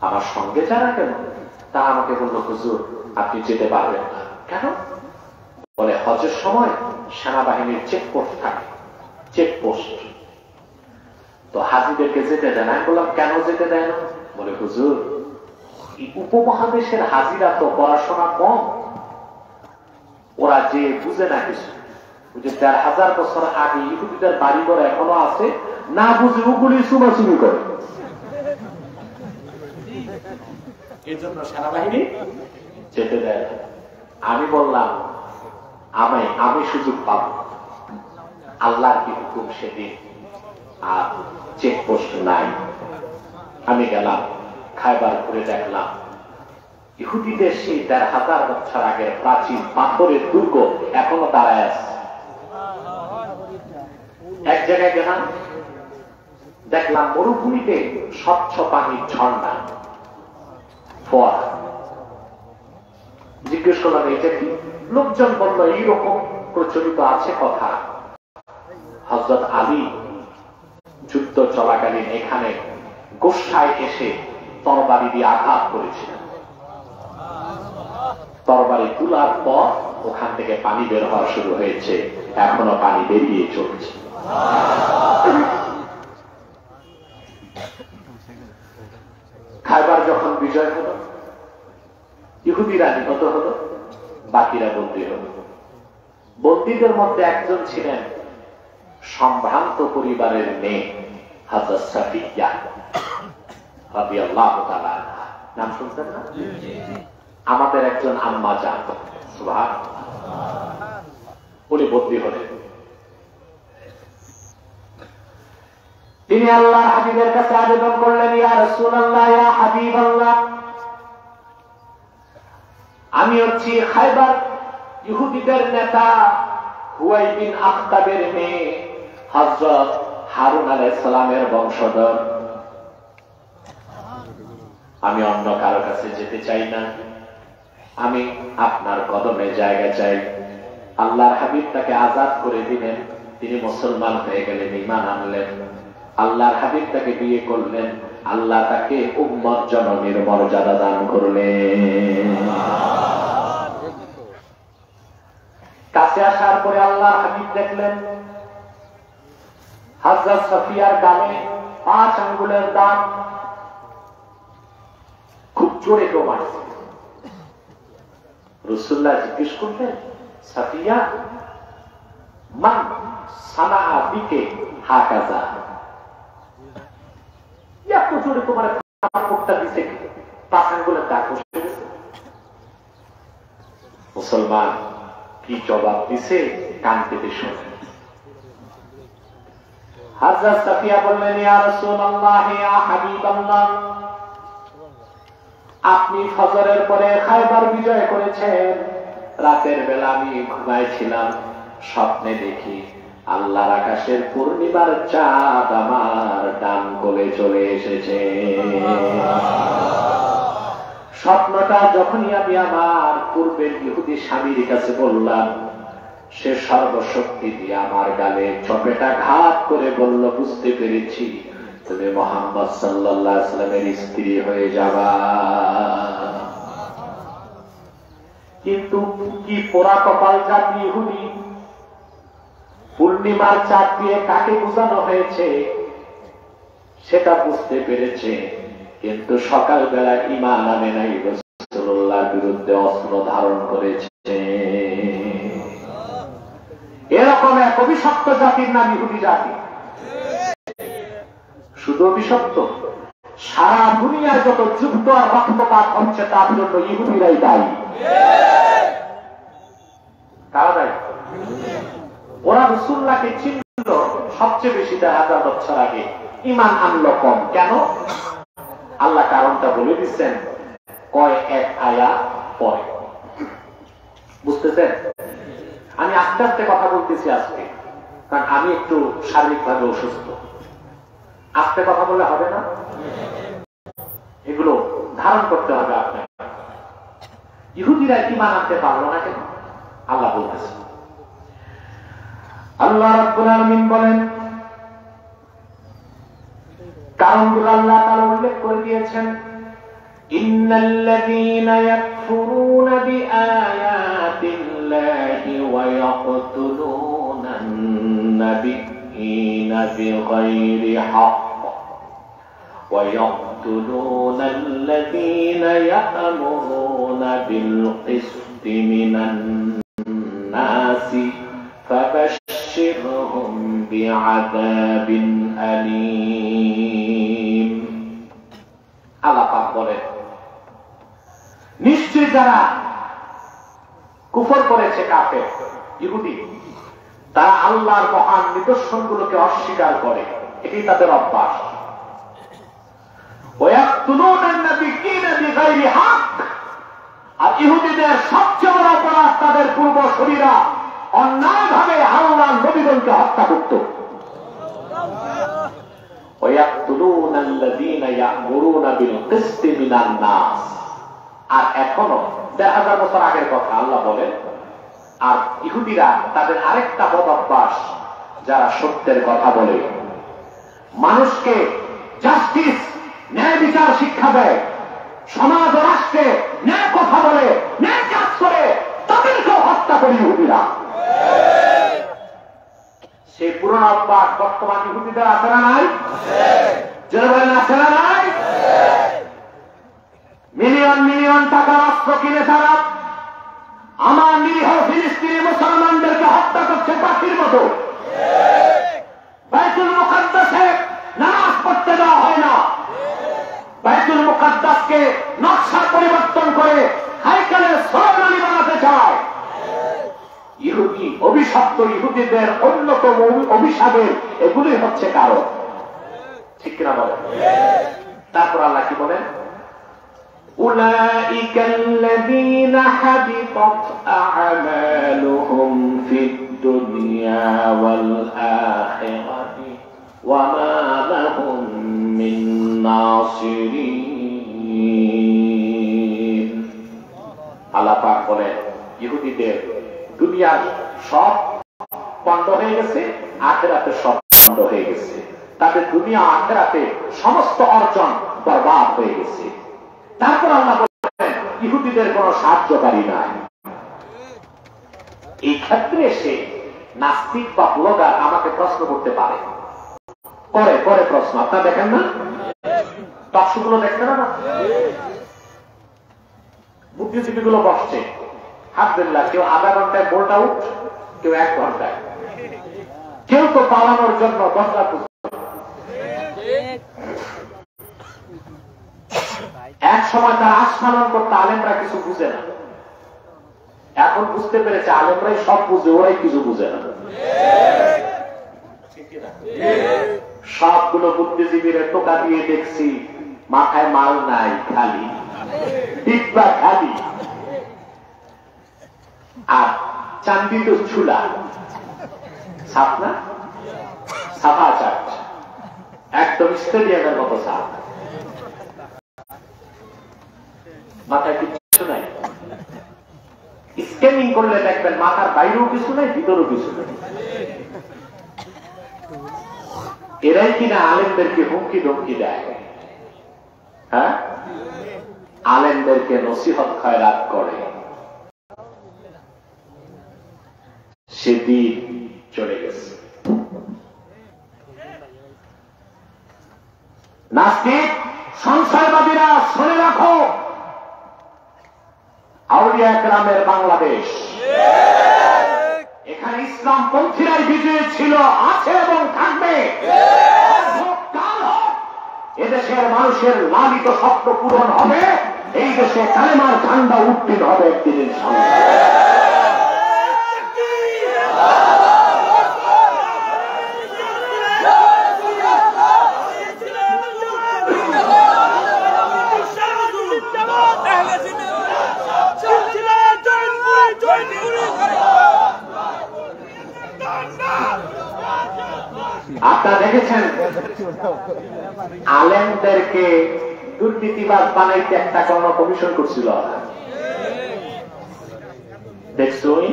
[SPEAKER 3] আমার সঙ্গে যারা কেন তারা আমাকে বলল, হুজুর আপনি যেতে পারবেন না। কেন? বলে হজের সময় সেনাবাহিনীর চেকপোস্ট থাকে, চেকপোস্ট, তো হাজিদেরকে যেতে দেয় না। আমি বললাম কেন যেতে দেয় না? বলে হুজুর উপমহাদেশের হাজিরা তো পড়াশোনা কম, ওরা যে বুঝে না কিছু, 1000 বছর আগে ইহুদিদের বাড়ি ঘর এখনো আছে, না বুঝে ওগুলি চুমাচুমি করে,
[SPEAKER 5] এই জন্য সেনাবাহিনী
[SPEAKER 3] যেতে দেয়। আমি বললাম আমি সুযোগ পাব, আল্লাহর কি হুকুম সেদিন, আর চেকপোস্ট নাই। আমি গেলাম, খাইবার ঘুরে দেখলাম ইহুদিদের সেই 1000 বছর আগের প্রাচীন পাথরের দুর্গ এখনো দাঁড়ায় আছে। এক জায়গায় গেলাম, দেখলাম মরুভূমিতে স্বচ্ছ পানির ঝর্ণা, ফোয়ারা। জিজ্ঞেস করলাম এটা কি? লোকজন বলল এইরকম প্রচলিত আছে কথা, হযরত আলী যুদ্ধ চলাকালীন এখানে গোসায় এসে তরবারি দিয়ে আঘাত করেছিলেন। তরবারি তোলার পর ওখান থেকে পানি বের হওয়া শুরু হয়েছে, এখনো পানি বেরিয়ে চলছে। খাইবার যখন বিজয় হলো, ইহুদিরা নিহত হলো, বাকিরা বন্দী হলো। বন্দীদের মধ্যে একজন ছিলেন সম্ভ্রান্ত পরিবারের মেয়ে হযরত সাফিয়া রাদিয়াল্লাহু তাআলা। নাম শুনছেন না? আমাদের একজন আম্মা জান, সুবহানাল্লাহ, উনি বন্দী হলেন। তিনি আল্লাহর হাবিবের কাছে আবেদন করলেন, ইয়া রাসূলুল্লাহ, ইয়া হাবিবাল্লাহ, আমি হচ্ছি খাইবার ইহুদিদের নেতা হুয়াই বিন আখতাবের মেয়ে হযরত হারুন আলাইহিস সালামের বংশধর। আমি অন্য কারো কাছে যেতে চাই না, আমি আপনার কদমে জায়গা চাই। আল্লাহর হাবিব তাকে আজাদ করে দিলেন, তিনি মুসলমান হয়ে গেলেন, ঈমান আনলেন। আল্লাহর হাবিব তাকে বিয়ে করলেন, আল্লাহ তাকে উম্মত জননীর মর্যাদা দান করলেন। কাছে আসার পরে আল্লাহর হাবিব দেখলেন হযরত সাফিয়ার গালে 5 আঙ্গুলের দাগ, খুব জোরে কেউ মারছে। রাসূলুল্লাহ জিজ্ঞেস করলেন, সাফিয়া মান সানাআ বিকে হাকাযা, এত জোরে তোমার থাপ্পড়টা দিছে, 5 আঙ্গুলের দাগ বসে গেছে। মুসলমান কি জবাব দিছে কান পেতে শোনেন। হযরত সাফিয়া বললেন, ইয়া রাসূলুল্লাহ, ইয়া হাবিবাল্লাহ, আপনি ফজরের পরে খাইবার বিজয় করেছেন। রাতের বেলা আমি ঘুমাইছিলাম, স্বপ্নে দেখি আল্লাহর আকাশের পূর্ণিমার চাঁদ আমার ডান কোলে চলে এসেছে। স্বপ্নটা যখনই আমি আমার পূর্বের ইহুদি স্বামীর কাছে বললাম, সে সর্বশক্তি দিয়ে আমার গালে চপেটা ঘাত করে বলল, বুঝতে পেরেছি তুমি মুহাম্মদ সাল্লাল্লাহু আলাইহি ওয়াসাল্লামের স্ত্রী হয়ে যাবা। কিন্তু কি পোড়া কপাল জাতি ইহুদি, পূর্ণিমার চাঁদ দিয়ে কাকে বোঝানো হয়েছে সেটা বুঝতে পেরেছে, কিন্তু সকালবেলা ঈমান আনে নাই, রাসূলুল্লাহর বিরুদ্ধে অস্ত্র ধারণ করেছে। এরকম এক অভিশপ্ত জাতির নাম ইহুদি জাতি। শুধু অভিশপ্ত, সারা দুনিয়ার যত যুদ্ধ আর রক্তপাত হচ্ছে তার জন্য ইহুদিরাই দায়ী। কারা দায়ী? ওরা রাসূলুল্লাহকে চিনল সবচেয়ে বেশি 1000 বছর আগে, ঈমান আনলো কম। কেন? আল্লাহ কারণটা বলে দিচ্ছেন কয় এক আয়াত পরে। বুঝতেছেন? আমি আস্তে আস্তে কথা বলতেছি আজকে, কারণ আমি একটু শারীরিকভাবে অসুস্থ। আস্তে কথা বললে হবে না, এগুলো ধারণ করতে হবে আপনাকে। ইহুদিরা ঈমান আনতে পারলো না কেন? আল্লাহ বলতেছে, আল্লাহ রাব্বুল আলামিন বলেন, কারণগুলো আল্লাহ তাআলা উল্লেখ করে দিয়েছেন। ইন্নাল্লাযীনা ইয়াকফুরুনা বিআয়াতিল্লাহি ওয়া ইয়াকতুলুনান নাবিয়্যিনা বিগাইরি হক ওয়া ইয়াকতুলুনাল্লাযীনা ইয়া'মুরুনা বিল কিসতি মিনান নাসি ফাবাশশিরহুম বিআযাবিন আলীম। আল্লাহ পাক বলেন, নিশ্চয় যারা কুফর করেছে, কাফের ইহুদি, তারা আল্লাহর মহান নিদর্শনগুলোকে অস্বীকার করে, এটাই তাদের অভ্যাস। ওয়ায়াকতুলুনান নাবিয়্যিনা বিগাইরি হক, আর ইহুদিদের সবচেয়ে বড় অপরাধ তাদের পূর্বসূরীরা অন্যায়ভাবে আল্লাহর নবীগণকে হত্যা করত। ওয়ায়াকতুলুনাল্লাযীনা ইয়া'মুরুনা বিল কিসতি মিনান নাস। আর এখনো 1000 বছর আগের কথা আল্লাহ বলেন, আর ইহুদিরা তাদের আরেকটা বদ অভ্যাস, যারা সত্যের কথা বলে, মানুষকে জাস্টিস, ন্যায় বিচার শিক্ষা দেয়, সমাজ ও রাষ্ট্রে ন্যায় কথা বলে, ন্যায় কাজ করে, তাদেরকেও হত্যা করে ইহুদিরা। সেই পুরনো অভ্যাস বর্তমান ইহুদিদের আছে না নাই? যারা বলেন আছে না নাই? মিলিয়ন মিলিয়ন টাকার অস্ত্র কিনে তারা আমার নিরীহ ফিলিস্তিনি মুসলমানদেরকে হত্যা করছে পাখির মতো। বাইতুল মুকাদ্দাসে নামাজ পড়তে দেওয়া হয় না, বাইতুল মুকাদ্দাসকে নকশা পরিবর্তন করে হাইকালের সোনালি বানাতে চায়। ইহুদি অভিশপ্ত, ইহুদিদের অন্যতম অভিশাপের এগুলি হচ্ছে কারণ। ঠিক কিনা বলেন? তারপর আল্লাহ কি বলেন? أولئك الذين حبطت أعمالهم في الدنيا والآخرة وما لهم من ناصرين। আল্লাহ পাক বলেন, ইহুদিদের দুনিয়ার সব বন্ধ হয়ে গেছে, আখিরাতে সব বন্ধ হয়ে গেছে। তাদের দুনিয়া আখিরাতে সমস্ত অর্জন বরবাদ হয়ে গেছে। তারপর আল্লাহ বলেন, ইহুদিদের কোন সাহায্যকারী নাই। এই ক্ষেত্রে এসে নাস্তিক বা ব্লগার আমাকে প্রশ্ন করতে পারে, করে প্রশ্ন। আপনারা দেখেন না টকশোগুলো? দেখছেন না? বুদ্ধিজীবীগুলো বসছে, আলহামদুলিল্লাহ, কেউ আধা ঘন্টায় বোল্ট আউট, কেউ 1 ঘন্টায়, কেউ তো পালানোর জন্য 10টা পুস্তক। এক সময় তারা আস্ফালন করতে আলেমরা কিছু বুঝে না, এখন বুঝতে পেরেছে আলেমরাই সব বুঝে, ওরাই কিছু বুঝে না। সবগুলো বুদ্ধিজীবীরা টোকা দিয়ে দেখছি, মাথায় মাল নাই, খালি ডিব্বা খালি, আর চান্দি তো ছুলা, সাপ না, সাফা চাট, একদম স্টেডিয়ামের মতো সাপ, মাথায় কিছু নাই। স্ক্যানিং করলে দেখবেন মাথার বাইরেও কিছু নাই, ভিতরেও কিছু নাই। এরাই কিনা আলেমদেরকে হুমকি ধমকি দেয়, হ্যাঁ, আলেমদেরকে নসিহত খয়রাত করে। সেদিন চলে গেছে। নাস্তিক সংশয়বাদীরা শুনে রাখো, আউলিয়া কেরামের বাংলাদেশ, এখানে ইসলাম পন্থীরাই বিজয়ী ছিল, আছে এবং থাকবে। কাল হোক এদেশের মানুষের লালিত স্বপ্ন পূরণ হবে, এই দেশে কালেমার ঝান্ডা উত্তীর্ণ হবে একদিনের সামনে। আপনারা দেখেছেন আলেমদেরকে দুর্নীতিবাজ বানাইতে একটা কোন কমিশন করছিল, দেখছই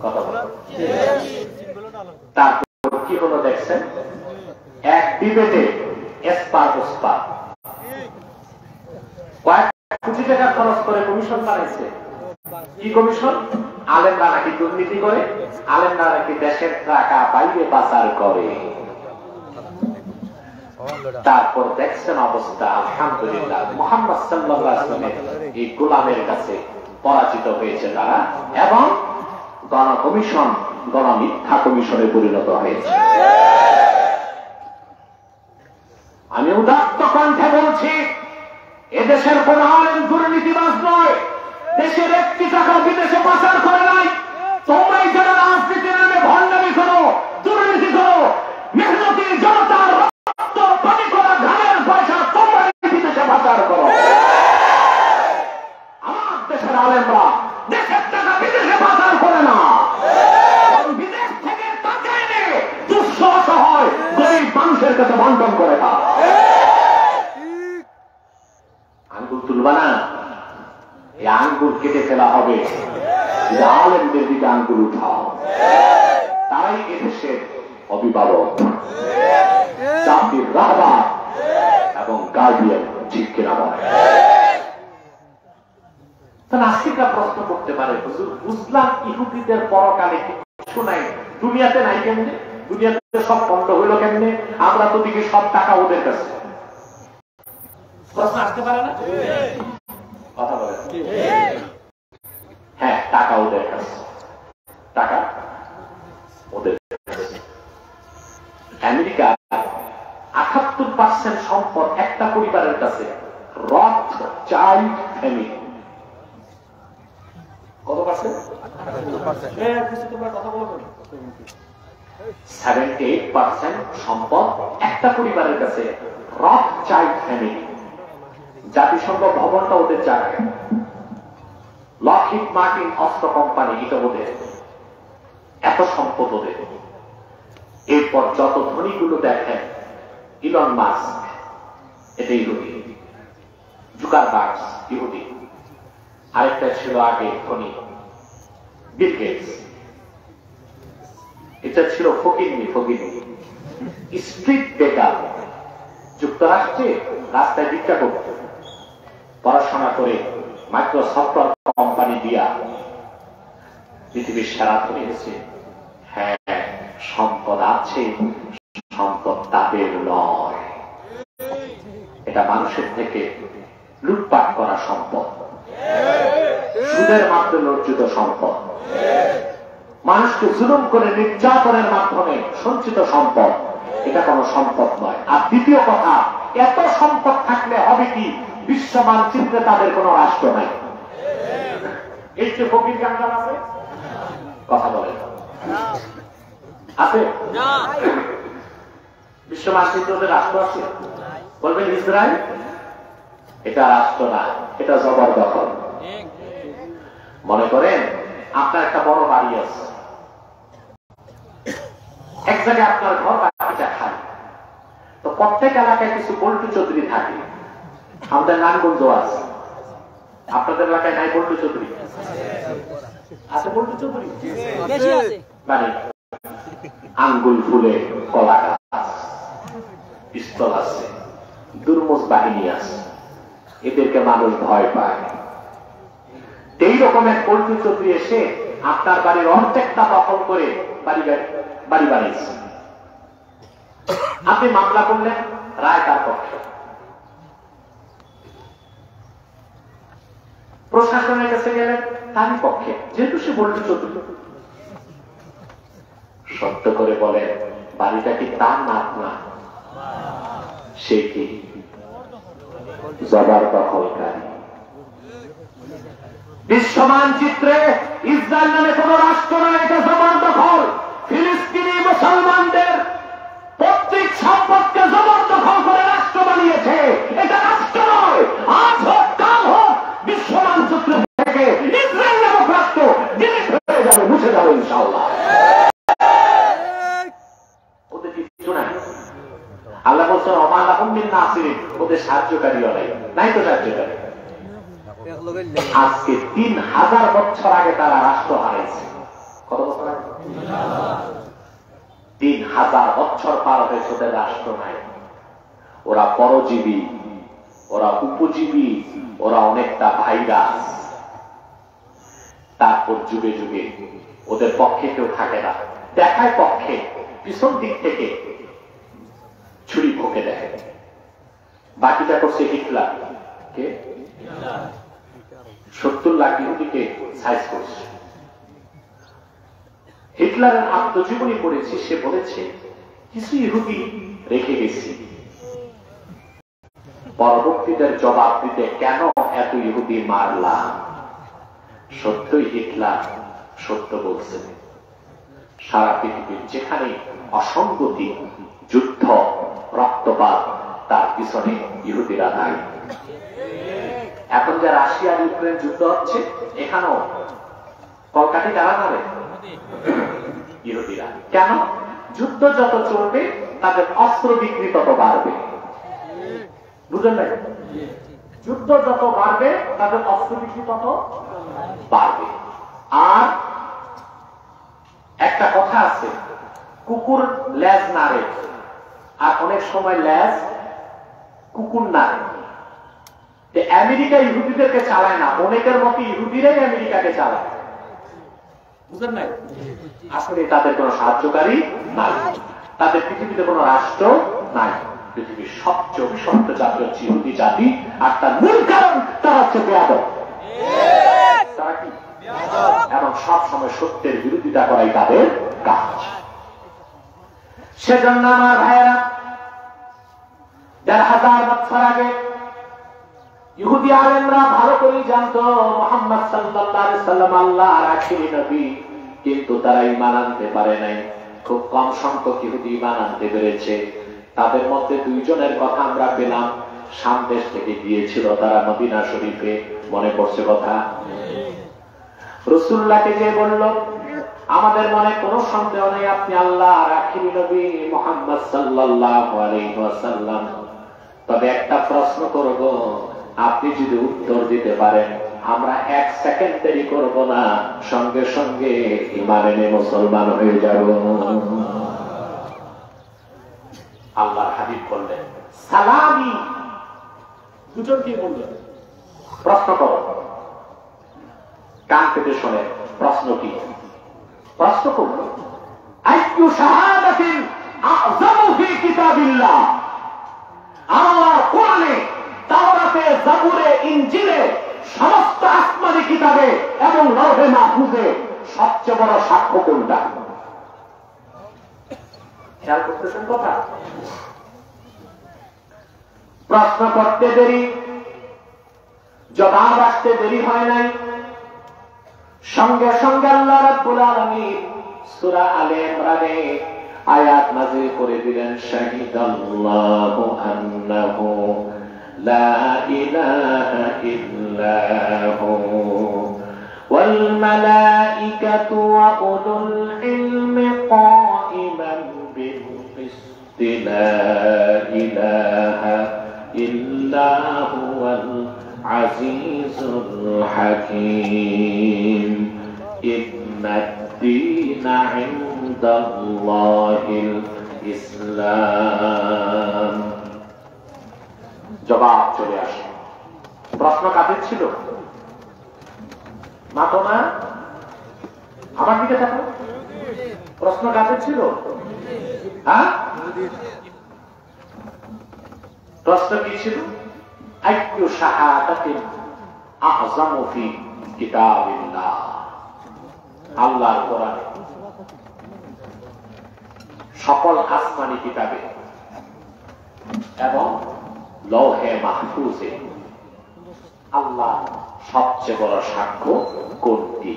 [SPEAKER 3] কথা বল। তারপর কি হলো দেখছেন, এক ডিবেটে কয়েক কোটি টাকা খরচ করে কমিশন বানাইছে। কি কমিশন? আলেমরা নাকি দুর্নীতি করে, আলেমরা নাকি দেশের টাকা বাইরে পাচার করে। তারপর দেখছেন অবস্থা, আলহামদুলিল্লাহ মুহাম্মদ সাল্লাল্লাহু আলাইহি ওয়াসাল্লামের এই গোলামের কাছে পরাজিত হয়েছে তারা, এবং গণকমিশন গণমিথ্যা কমিশনে পরিণত হয়েছে। আমি উদাত্ত কণ্ঠে বলছি, এদেশের কোন আলেম দুর্নীতিবাজ নয়, দেশের একটি টাকা বিদেশে পাচার করে নাই। তোমরাই যারা রাজনীতির নামে ভণ্ডামি করো, দুর্নীতি করো, মেহনতি জনতার রক্ত পানি করা ধানের পয়সা তোমরাই বিদেশে পাচার করো। আমার দেশের আলেমরা দেশের টাকা বিদেশে পাচার করে না, বিদেশ থেকে টাকা এনে দুঃস্থ অসহায় গরিব মানুষের কাছে বন্টন করে না। আঙ্গুল তুলবা না, এই আঙ্গুল কেটে ফেলা হবে, আলেমদের দিকে আঙ্গুল উঠাও। তারাই এদেশের অভিভাবক, জাতির রাহবার এবং গার্ডিয়ান, ঠিক কিনা বলে? নাস্তিকরা প্রশ্ন করতে পারে, হুজুর বুঝলাম ইহুদিদের পরকালে কিছু নাই, দুনিয়াতে নাই কেমনে? দুনিয়াতে সব বন্ধ হইল কেমনে? আমরা তো দিকে সব টাকা ওদের কাছে। প্রশ্ন আসতে পারে না? কথা বলে হ্যাঁ, টাকা ওদের কাছে, টাকা ওদের কাছে। আমেরিকা 78% সম্পদ একটা পরিবারের কাছে, রথ চাইল্ড ফ্যামিলি। কত পার্সেন্ট? 78% সম্পদ একটা পরিবারের কাছে, রথ চাইল্ড ফ্যামিলি। জাতিসংঘ ভবনটা ওদের জায়গায়, লকহিড মার্টিন অস্ত্র কোম্পানি এটা ওদের, এত সম্পদ ওদের। এরপর যত ধনীগুলো দেখেন, ইলন মাস্ক এটা ইহুদি, জুকারবার্গ ইহুদি, আরেকটা ছিল আগে ধনী বিল গেটস, এটা ছিল ফকিন্নি স্ট্রিট বেকার, যুক্তরাষ্ট্রে রাস্তায় ভিক্ষা করত, পড়াশোনা করে মাইক্রোসফট কোম্পানি দিয়া পৃথিবীর সেরা ধনী হয়েছে। হ্যাঁ, সম্পদ আছে, সম্পদ তাদের নয়, এটা মানুষের থেকে লুটপাট করা সম্পদ, সুদের মাধ্যমে অর্জিত সম্পদ, মানুষকে জুলুম করে নির্যাতনের মাধ্যমে সঞ্চিত সম্পদ, এটা কোনো সম্পদ নয়। আর দ্বিতীয় কথা, এত সম্পদ থাকলে হবে কি, বিশ্ব মানচিত্রে তাদের কোন রাষ্ট্র নাই। এই যে ফকির গাঙ্গাল আছে, কথা বলে আছে, বিশ্ব মানচিত্রে ওদের রাষ্ট্র আছে? বলবেন ইসরায়েল, এটা রাষ্ট্র না, এটা জবরদখল। মনে করেন আপনার একটা বড় বাড়ি আছে, এক জায়গায় আপনার ঘর বাকিটা খায়, তো প্রত্যেক এলাকায় কিছু বল্টু চৌধুরী থাকে। আমাদের নারায়ণগঞ্জ আছে, আপনাদের এলাকায় নাই বল্টু চৌধুরী? আছে বল্টু চৌধুরী? মানে আঙ্গুল ফুলে কলা গাছ, পিস্তল আছে, দুর্মুজ বাহিনী আছে, এদেরকে মানুষ ভয় পায়। এই রকম এক বল্টু চৌধুরী এসে আপনার বাড়ির অর্ধেকটা দখল করে বাড়ি বানিয়েছে। আপনি মামলা করলেন, রায় তার পক্ষে, প্রশাসনের কাছে গেলেন, তারই পক্ষে, যেহেতু সে বল্টু চৌধুরী। সত্য করে বলেন, বাড়িটা কি তার না আপনার? সে কি জবরদখলকারী। বিশ্ব মানচিত্রে ইসরায়েল নামে কোন রাষ্ট্র নয়, এটা জবরদখল। ফিলিস্তিনি মুসলমানদের পৈতৃক সম্পদকে জবরদখল করে রাষ্ট্র বানিয়েছে, এটা রাষ্ট্র নয়। আজ হোক কাল হোক বিশ্ব মানচিত্র থেকে ইসরায়েল নামক রাষ্ট্র ডিলিট হয়ে যাবে, মুছে যাবে ইনশাআল্লাহ। ওদের কিছু নাই। আল্লাহ বলছেন ওমা লাহুম মিন নাসিরিন, ওদের সাহায্যকারীও নাই, নাই তো সাহায্যকারী। আজকে 3000 বছর আগে তারা রাষ্ট্র হারাইছে। কত বছর আগে? 3000 বছর পার হয়েছে, ওদের রাষ্ট্র নাই। ওরা পরজীবী, ওরা উপজীবী, ওরা অনেকটা ভাইরাস। তারপর যুগে যুগে ওদের পক্ষে কেউ থাকে না, দেখায় পক্ষে পিছন দিক থেকে ছুরি ভোকে দেয়। বাকিটা করছে হিটলার, কে 70 লাখ ইহুদিকে সাইজ করছে। হিটলারের আত্মজীবনী পড়েছি, সে বলেছে কিছু ইহুদি রেখে গেছি, পরবর্তীদের জবাব দিতে কেন এত ইহুদি মারলাম। সত্যই হিটলার সত্য বলছে। সারা পৃথিবীর যেখানে অসঙ্গতি, যুদ্ধ, রক্তপাত, তার পিছনে ইহুদিরা দায়ী। এখন যে রাশিয়া ইউক্রেন যুদ্ধ হচ্ছে, এখানেও কলকাঠি কারা মারে? ইহুদিরা। কেন? যুদ্ধ যত চলবে তাদের অস্ত্র বিক্রি তত বাড়বে। বুঝলেন না? যুদ্ধ যত বাড়বে তাদের অস্ত্র বিক্রি তত বাড়বে। আর একটা কথা আছে, কুকুর লেজ নাড়ে, আর অনেক সময় লেজ কুকুর নাড়ে। আমেরিকা ইহুদিদেরকে চালায় না, অনেকের মতো ইহুদিরাই আমেরিকাকে চালায়। বুঝলেন না? আসলে তাদের কোন সাহায্যকারী নাই, তাদের পৃথিবীতে কোন রাষ্ট্র নাই। পৃথিবীর সবচেয়ে অভিশপ্ত জাতি হচ্ছে ইহুদি জাতি, আর তার মূল কারণ তারা হচ্ছে বেয়াদব। তারা কি? এবং সবসময় সত্যের বিরোধিতা করাই তাদের কাজ। সেজন্য আমার ভাইয়েরা, 1500 বছর আগে ইহুদি আলেমরা ভালো করে জানতো মুহাম্মদ সাল্লাল্লাহু আলাইহি সাল্লাম আল্লাহর আখিরি নবী, কিন্তু তারা ঈমান আনতে পারে নাই। খুব কম সংখ্যক ইহুদি ঈমান আনতে পেরেছে। তাদের মধ্যে 2 জনের কথা আমরা পেলাম, শাম দেশ থেকে গিয়েছিল তারা মদিনা শরীফে। মনে পড়ছে কথা? রাসূলুল্লাহকে যে বলল, আমাদের মনে কোনো সন্দেহ নেই আপনি আল্লাহর আখিরি নবী মুহাম্মদ সাল্লাল্লাহু আলাইহি ওয়াসাল্লাম। তবে একটা প্রশ্ন করব, আপনি যদি উত্তর দিতে পারেন আমরা 1 সেকেন্ড দেরি করব না, সঙ্গে সঙ্গে ঈমান এনে মুসলমান হয়ে যাব। আল্লাহর হাবিব বললেন সালামি। দুজন কি বললেন? প্রশ্ন করো, কান পেতে শোনে। প্রশ্ন কি? প্রশ্ন করল আইয়ু শাহাদাতিন আযমু ফি কিতাবিল্লাহ। আল্লাহর কোরআনে, তাওরাতে, জাবুরে, ইনজিলে, সমস্ত আসমানি কিতাবে এবং লৌহে মাহফুজে সবচেয়ে বড় সাক্ষ্য কোনটা? খেয়াল করতেছেন কথা? প্রশ্ন করতে দেরি, জবাব আসতে দেরি হয় নাই। সঙ্গে সঙ্গে আল্লাহ রাব্বুল আলামিন সূরা আলে ইমরানে আয়াত নাযিল করে দিলেন, শাহিদাল্লাহু আন্নাহু লা ইলাহা ইল্লা হু ওয়াল মালাইকাতু ওয়া উলুল ইলমি কাইমান বিল কিসতি লা ইলাহা ইল্লা হুয়াল আজিজুল হাকীম ইন্নাদ-দীনা ইনদাল্লাহিল ইসলাম। জবাব চলে আসে। প্রশ্ন কাদের ছিল? মাতো না, আমার দিকে থাকো। প্রশ্ন কাদের ছিল? হ্যাঁ, প্রশ্ন কি ছিল? আইয়ু শাহাদাতিন আযমু ফি কিতাবিল্লাহ। আল্লাহর কোরআনে, সকল আসমানি কিতাবে এবং লৌহে মাহফুজে আল্লাহ সবচেয়ে বড় সাক্ষ্য কোনটি?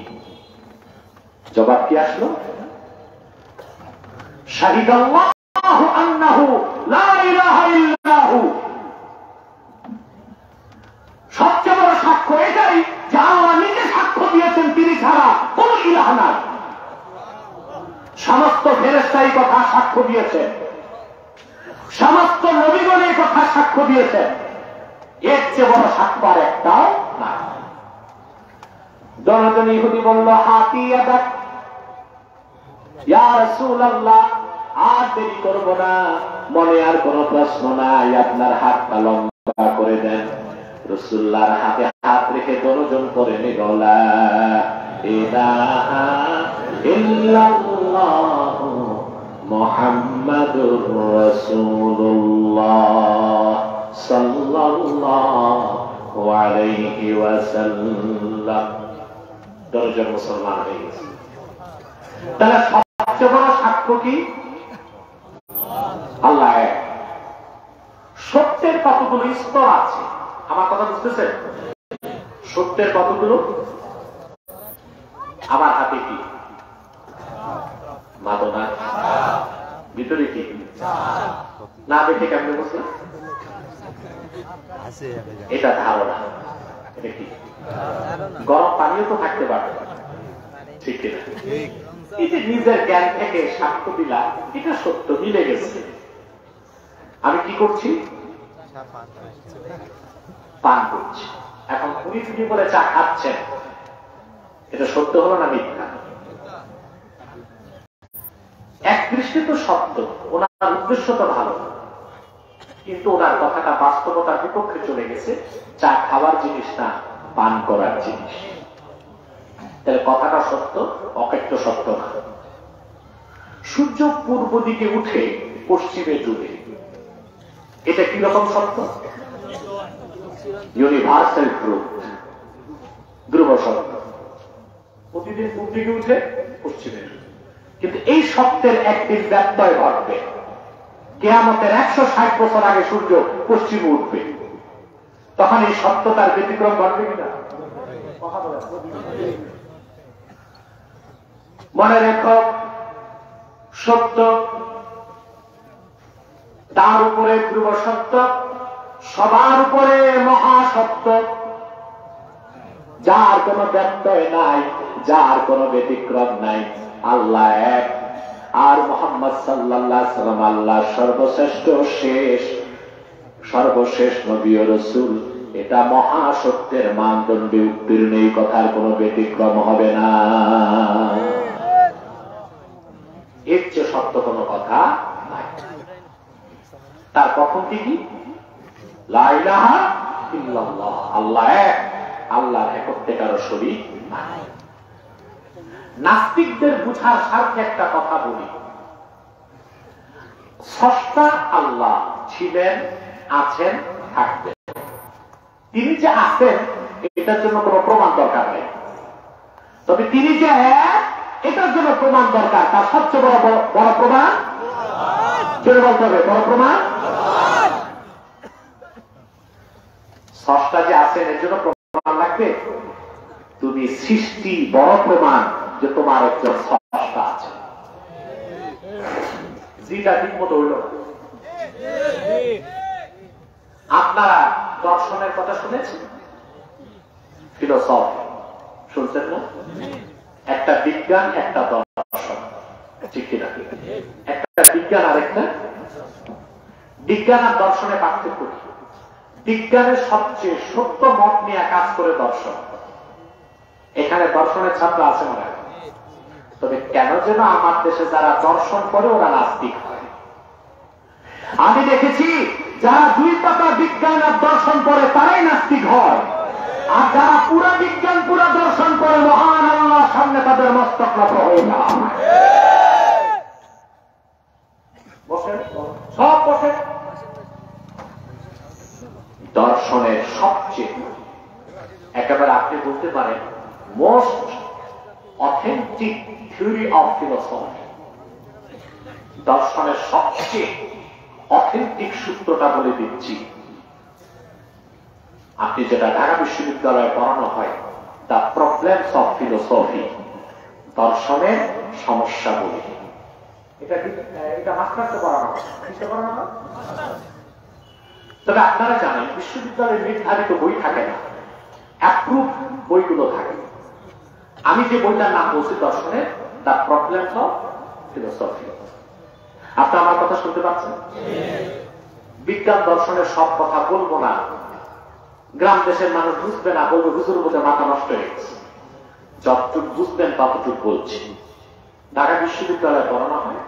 [SPEAKER 3] জবাব কি আসলো? শাহিদাল্লাহু আন্নাহু লা ইলাহা ইল্লাহু। সবচেয়ে বড় সাক্ষ্য এটাই যে আল্লাহ নিজে সাক্ষ্য দিয়েছেন তিনি ছাড়া কোন ইলাহ নাই। সমস্ত ফেরেশতাই কথা সাক্ষ্য দিয়েছে, সমস্ত নবীগণ এই কথা সাক্ষ্য দিয়েছে। এর চেয়ে বড় সাক্ষ্য আর একটাও না। দনজন ইহুদি বলল, হাতি আদাক ইয়া রাসূলুল্লাহ, আর দেরি করব না, মনে আর কোনো প্রশ্ন নাই, আপনার হাতটা লম্বা করে দেন। রাসূলুল্লাহর হাতে হাত রেখে দনজন করে নিল, লা ইলাহা ইল্লাল্লাহ মুহাম্মাদুর রাসূলুল্লাহ সাল্লাল্লাহু আলাইহি ওয়াসাল্লাম। দনজন মুসলমান হয়ে গেছে। তাহলে সবচেয়ে বড় সাক্ষ্য কি? আল্লাহ এক। সত্যের কতগুলো স্তর আছে, আমার কথা বুঝতেছেন? সত্যের কতগুলো? আমার হাতে কি মাদনা, ভিতরে কি না দেখে কেমন বুঝলাম? এটা ধারণা। এটা কি? গরম পানিও তো থাকতে পারে, ঠিক কিনা? এই যে নিজের জ্ঞান থেকে সাক্ষ্য দিলাম, এটা সত্য, মিলে গেছে। আমি কি করছি? পান করছি। এখন পুরি ফুটি বলে চা খাচ্ছেন, এটা সত্য হলো না মিথ্যা? এক দৃষ্টি তো সত্য, ওনার উদ্দেশ্য তো ভালো, কিন্তু ওনার কথাটা বাস্তবতার বিপক্ষে চলে গেছে। চা খাওয়ার জিনিস না, পান করার জিনিস। তাহলে কথাটা সত্য, অকেক্ত সত্য না। সূর্য পূর্ব দিকে উঠে পশ্চিমে ডুবে, এটা কিরকম সত্য? ইউনিভার্সাল ট্রুথ, ধ্রুব সত্য। প্রতিদিন পূর্ব দিকে উঠে পশ্চিমে ডুবে। কিন্তু এই সত্যের একদিন ব্যত্যয় ঘটবে। কিয়ামতের 160 বছর আগে সূর্য পশ্চিমে উঠবে, তখন এই সত্যতার ব্যতিক্রম ঘটবে কিনা? মনে রেখো, সত্য, তার উপরে ধ্রুব সত্য, সবার উপরে মহাসত্য, যার কোন ব্যত্যয় নাই, যার কোন ব্যতিক্রম নাই। আল্লাহ এক, আর মুহাম্মদ সাল্লাল্লাহু আলাইহি সাল্লাম আল্লাহ সর্বশ্রেষ্ঠ, সর্বশেষ নবী ও রাসূল। এটা মহাসত্যের মানদণ্ডে উত্তীর্ণ, এই কথার কোন ব্যতিক্রম হবে না। এর চেয়ে সত্য কোন কথা নাই। তার প্রথমটি কি? লা ইলাহা ইল্লাল্লাহ, আল্লাহ এক, আল্লাহর একত্বে কারো শরীক নাই। নাস্তিকদের বুঝার স্বার্থে একটা কথা বলি, স্রষ্টা আল্লাহ ছিলেন, আছেন, থাকবেন। তিনি যে আছেন এটার জন্য কোনো প্রমাণ দরকার নেই, তবে তিনি যে এক এটার জন্য প্রমাণ দরকার। তার সবচেয়ে বড় প্রমাণ কে বলতে হবে? বড় প্রমাণ স্রষ্টা যে আছেন এর জন্য প্রমাণ লাগবে। তুমি সৃষ্টি বড় প্রমাণ যে তোমার একজন স্রষ্টা আছে। যেটা ঠিক মতো হইল না। আপনারা দর্শনের কথা শুনেছেন? ফিলোসফি শুনছেন না? একটা বিজ্ঞান, একটা দর্শন, ঠিক কিনা? একটা বিজ্ঞান আর একটা বিজ্ঞান আর দর্শনে পার্থক্য কি? বিজ্ঞানের সবচেয়ে সত্য মত নিয়ে কাজ করে দর্শন। এখানে দর্শনের ছাত্র আছে মনে হয়, তবে কেন যেন আমার দেশে যারা দর্শন করে ওরা নাস্তিক হয়। আমি দেখেছি যারা 2 পাতা বিজ্ঞান আর দর্শন পড়ে তারাই নাস্তিক হয়, আর যারা পুরা বিজ্ঞান পুরা দর্শন করে মহান আল্লাহর সামনে তাদের মস্তক নত হয়ে যায়। বসেন, সব বসেন। দর্শনের সবচেয়ে একেবারে আপনি বলতে পারেন most authentic theory of philosophy, দর্শনের সবচেয়ে অথেন্টিক সূত্রটা বলে দিচ্ছি। আপনি যেটা ঢাকা বিশ্ববিদ্যালয়ে পড়ানো হয়, দ্য প্রবলেমস অফ ফিলোসফি, দর্শনের সমস্যাগুলি, এটা মাস্টার্সে পড়ানো হয়। কিসে পড়ানো হয়? তবে আপনারা জানেন বিশ্ববিদ্যালয়ের নির্ধারিত বই থাকে না, অ্যাপ্রুভ বইগুলো থাকে। আমি যে বইটার নাম বলছি দর্শনের দ্য প্রবলেমস অফ ফিলোসফি, আপনি আমার কথা শুনতে পাচ্ছেন? বিজ্ঞান দর্শনের সব কথা বলবো না, গ্রাম দেশের মানুষ বুঝবে না, বলবে হুজুর মধ্যে মাথা নষ্ট হয়ে গেছে। যতটুকু বুঝবেন ততটুকু বলছি। ঢাকা বিশ্ববিদ্যালয়ে পড়ানো হয়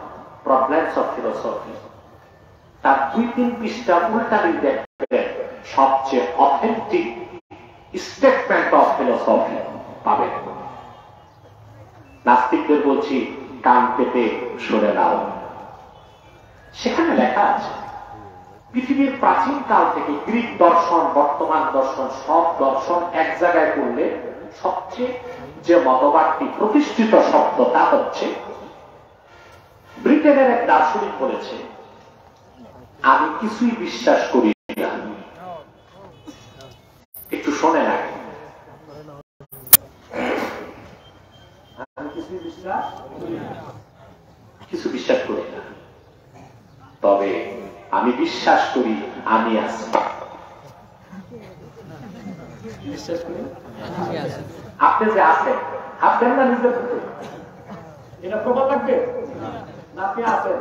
[SPEAKER 3] প্রবলেমস অফ ফিলোসফি, তার 2-3 পৃষ্ঠা উল্টালি দেখবেন সবচেয়ে অথেন্টিক স্টেটমেন্ট অফ ফিলোসফি পাবেন। নাস্তিকদের বলছি কান পেতে সরে নাও। সেখানে লেখা আছে পৃথিবীর প্রাচীন কাল থেকে গ্রিক দর্শন, বর্তমান দর্শন, সব দর্শন এক জায়গায় করলে সবচেয়ে যে মতবাদটি প্রতিষ্ঠিত শব্দ তা হচ্ছে, ব্রিটেনের এক দার্শনিক বলেছে আমি কিছুই বিশ্বাস করি না। একটু শোনে না, আমি কিছু বিশ্বাস করি না, তবে আমি বিশ্বাস করি আমি আছি। বিশ্বাস করি আপনি যে আছেন, ভাববেন না নিজের প্রতি, এটা প্রমাণ লাগবে না আপনি আছেন।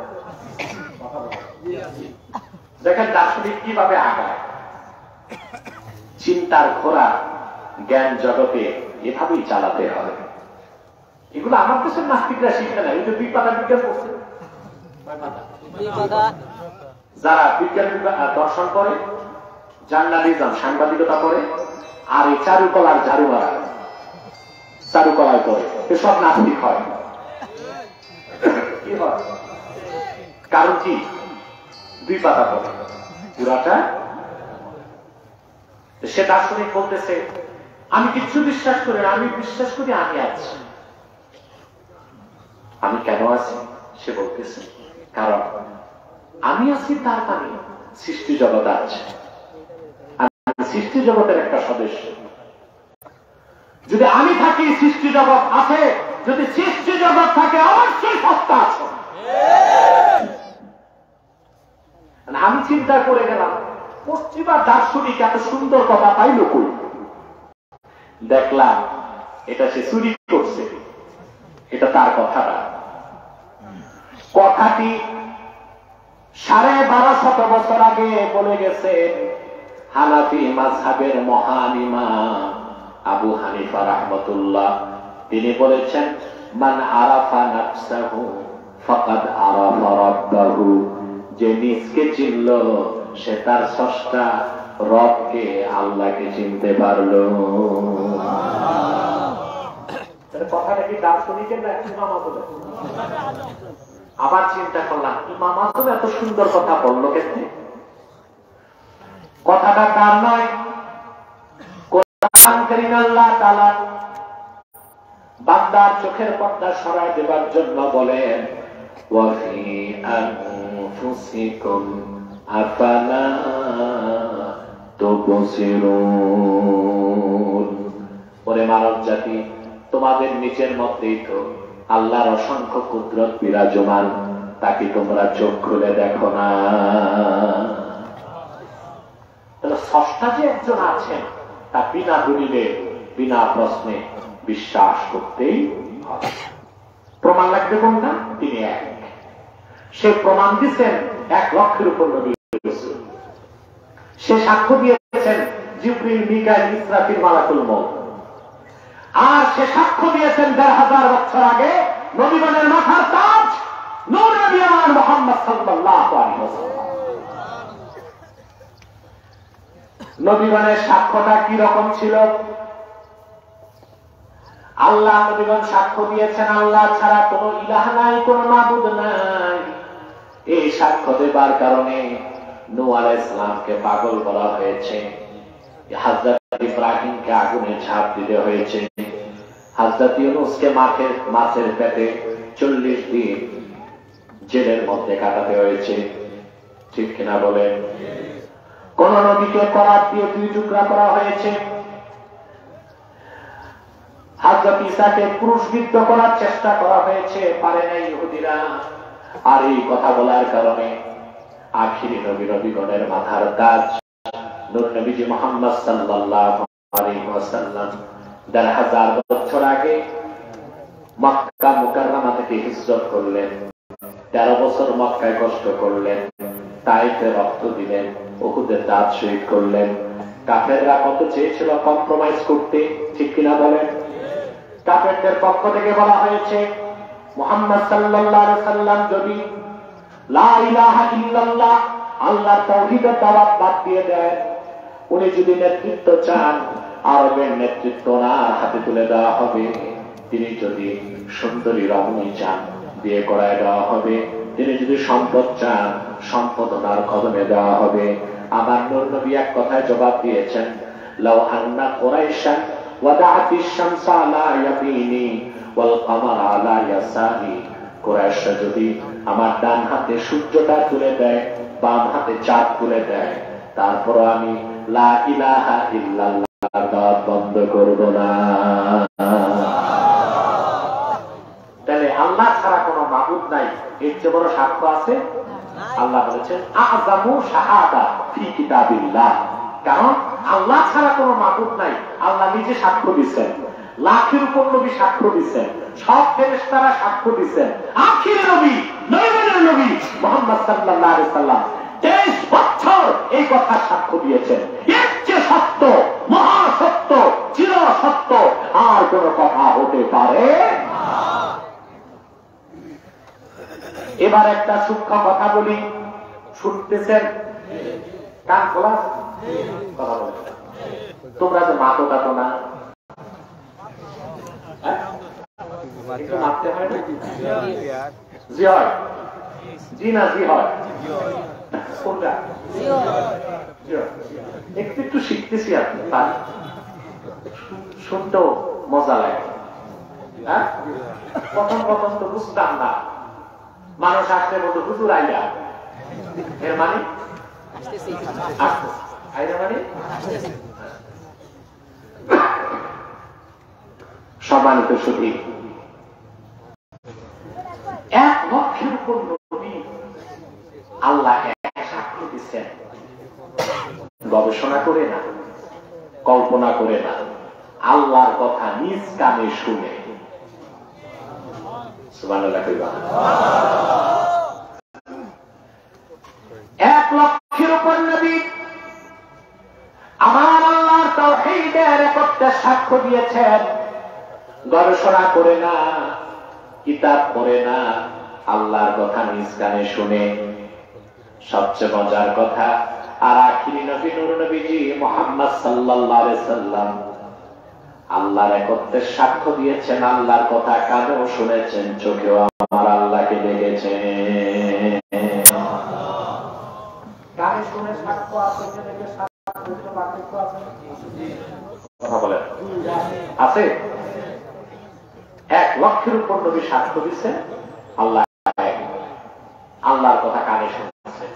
[SPEAKER 3] দেখেন দার্শনিক কিভাবে আগায়, চিন্তার ঘোড়া জ্ঞান জগতে এভাবেই চালাতে হবে। এগুলো আমার দেশের নাস্তিকরা শিখে না, এই যে 2 পাতা বিজ্ঞান পড়ছে, যারা বিজ্ঞান দর্শন করে, জার্নালিজম সাংবাদিকতা করে, আর এই চারুকলার ঝাড়ুমারা চারুকলায় করে, এসব নাস্তিক হয়। কি হয়? কারণ কি? 2 পাতা পড়ে পুরাটা। সে দার্শনিক বলতেছে আমি কিচ্ছু বিশ্বাস করি না, আমি বিশ্বাস করি আমি আছি। আমি কেন আছি? সে বলতেছে কারণ আমি আছি, তার মানে সৃষ্টি জগৎ আছে, সৃষ্টি জগতের একটা সদস্য। যদি আমি থাকি সৃষ্টি জগৎ আছে, যদি সৃষ্টি জগৎ থাকে অবশ্যই সত্তা আছে। আমি চিন্তা করে গেলাম পশ্চিমা দার্শনিক এত সুন্দর কথা পাইল কই? দেখলাম এটা সে চুরি করছে, এটা তার কথাটা। কথাটি 1250 বছর আগে বলে গেছে হানাফি মাযহাবের মহান ইমাম আবু হানিফা রাহমাতুল্লাহ। তিনি বলেছেন মান আরাফা নাফসাহু ফাকাদ আরাফা রাব্বাহু, যে নিজকে চিনল সে তার স্রষ্টা রবকে, আল্লাহকে চিনতে পারলো। কথাটা কি দার্শনিকের না ইমাম আজম? আবার চিন্তা করলাম ইমাম আজম এত সুন্দর কথা বললো কেন? কথাটা কার নয়, কোরআন কারীম আল্লাহ তাআলা বান্দার চোখের পর্দা সরায় দেবার জন্য বলেন ওয়া ফি আনফুসিকুম আফালা তুবসিরুন। ওরে মানব জাতি, তোমাদের নিচের মধ্যেই তো আল্লাহর অসংখ্য কুদরত বিরাজমান, তাকে তোমরা চোখ খুলে দেখো না? তাহলে স্রষ্টা যে একজন আছেন তা বিনা দলিলে বিনা প্রশ্নে বিশ্বাস করতেই হবে। প্রমাণ লাগবে কোনটা? তিনি এক। সে প্রমাণ দিচ্ছেন 1 লক্ষের উপর নবী রাসূল। সে সাক্ষ্য দিয়েছেন জিবরিল, মিকাইল, ইসরাফিল, মালাকুল মউত। আর সে সাক্ষ্য দিয়েছেন 1500 বছর আগে নবীগণের মাথার তাজ নূর নবী আমার মুহাম্মদ সাল্লাল্লাহু আলাইহি ওয়াসাল্লাম। নবীগণের সাক্ষ্যটা কি রকম ছিল? আল্লাহ নবীগণ সাক্ষ্য দিয়েছেন আল্লাহ ছাড়া কোনো ইলাহ নাই, কোনো মাবুদ নাই। এই সাক্ষ্য দেবার কারণে নূহ আলাইহিস সালামকে পাগল বলা হয়েছে, হযরত ইব্রাহিমকে আগুনে ঝাঁপ দিতে হয়েছে, হযরত ইউনূসকে মাছের পেটে 40 দিন জেলের মধ্যে কাটাতে হয়েছে, ঠিক কিনা বলেন? কোন নবীকে করাত দিয়ে 2 টুকরা করা হয়েছে। হযরত ঈসাকে ক্রুশবিদ্ধ করার চেষ্টা করা হয়েছে, পারে নাই ইহুদিরা। আর এই কথা বলার কারণে আখিরি নবীগণের মাথার তাজ নূর নবীজি মুহাম্মদ সাল্লাল্লাহু আলাইহি ওয়াসাল্লাম 1000 বছর আগে মক্কা মুকাররমা থেকে হিজরত করলেন। 13 বছর মক্কায় কষ্ট করলেন, তাইফে রক্ত দিলেন, উহুদের দাঁত শহীদ করলেন। কাফেররা কত চেয়েছিল কম্প্রোমাইজ করতে, ঠিক কিনা বলেন? কাফেরদের পক্ষ থেকে বলা হয়েছে মুহাম্মদ সাল্লাল্লাহু আলাইহি ওয়াসাল্লাম যদি লা ইলাহা ইল্লাল্লাহ আল্লাহর তাওহীদের দাওয়াত বাদ দিয়ে দেন, উনি যদি নেতৃত্ব চান আরবের নেতৃত্ব ওনার হাতে তুলে দেওয়া হবে। তিনি যদি সুন্দরী রমণী চান বিয়ে করায় দেওয়া হবে। তিনি যদি সম্পদ চান সম্পদ ওনার কদমে দেওয়া হবে। আমার নূর নবী এক কথায় জবাব দিয়েছেন, লাউ আন্না কুরাইশান ওয়াদাআতিশ শামসা আলা ইয়ামিনি ওয়াল কামারা আলা ইয়াসারি, কুরাইশরা যদি আমার ডান হাতে সূর্যটা তুলে দেয়, বাম হাতে চাঁদ তুলে দেয়, তারপর আমি লা ইলাহা ইল্লাল্লাহ দাওয়াত বন্ধ করব না। তাহলে আল্লাহ ছাড়া কোনো মাবুদ নাই, এর চেয়ে বড় সাক্ষ্য আছে? আল্লাহ বলেছেন আযামু শাহাদা ফি কিতাবিল্লাহ। কারণ আল্লাহ ছাড়া কোনো মাবুদ নাই, আল্লাহ নিজে সাক্ষ্য দিচ্ছেন, লাখের উপর নবী সাক্ষ্য দিচ্ছেন, সব ফেরেশতারা সাক্ষ্য দিচ্ছেন, আখির নবী নবীদের নবী মুহাম্মদ সাল্লাল্লাহু আলাইহি ওয়াসাল্লাম 23 বছর এই কথা সাক্ষ্য দিয়েছেন। এর চেয়ে সত্য, মহা সত্য, চির সত্য আর কোন কথা হতে পারে না। এবার একটা সূক্ষ্ম কথা বলি, শুনতেছেন? কান খোলা কথা বলেন। তোমরা যে মাতো কাটো না, একটু মারতে হয় না? জি হয়, জি না জি হয়, কোনটা? একটু একটু শিখতেছি, আপনি শুনতেও মজা লাগে। প্রথম প্রথম তো বুঝতাম না, মানুষ আসলে বলতো হুজুর আইয়া, এর মানে মানে সম্মানিত সুধী, 1 লক্ষের উপর নবী আল্লাহ সাক্ষ্য দিচ্ছেন, গবেষণা করে না, কল্পনা করে না, আল্লাহর কথা নিজ কানে শুনে। সুবহানাল্লাহ। 1 লক্ষের উপর নবী আমার আল্লাহর তাওহীদের একত্রে সাক্ষ্য দিয়েছেন, গবেষণা করে না, কিতাব পড়ে না, আল্লাহর কথা নিজ কানে শুনে। সবচেয়ে মজার কথা, আর আখিরি নবী নূর নবীজি মুহাম্মদ সাল্লাল্লাহু আলাইহি সাল্লাম আল্লাহর একত্রে সাক্ষ্য দিয়েছেন, আল্লাহর কথা কানেও শুনেছেন, চোখেও আমার আল্লাহকে দেখেছেন। কানে শুনে সাক্ষ্য আছে, দেখে সাক্ষ্য পার্থক্য আছে? কথা বলেন, আছে? 1 লক্ষের উপর নবী সাক্ষ্য দিচ্ছেন, আল্লাহ আল্লাহর কথা কানে শুনেছেন।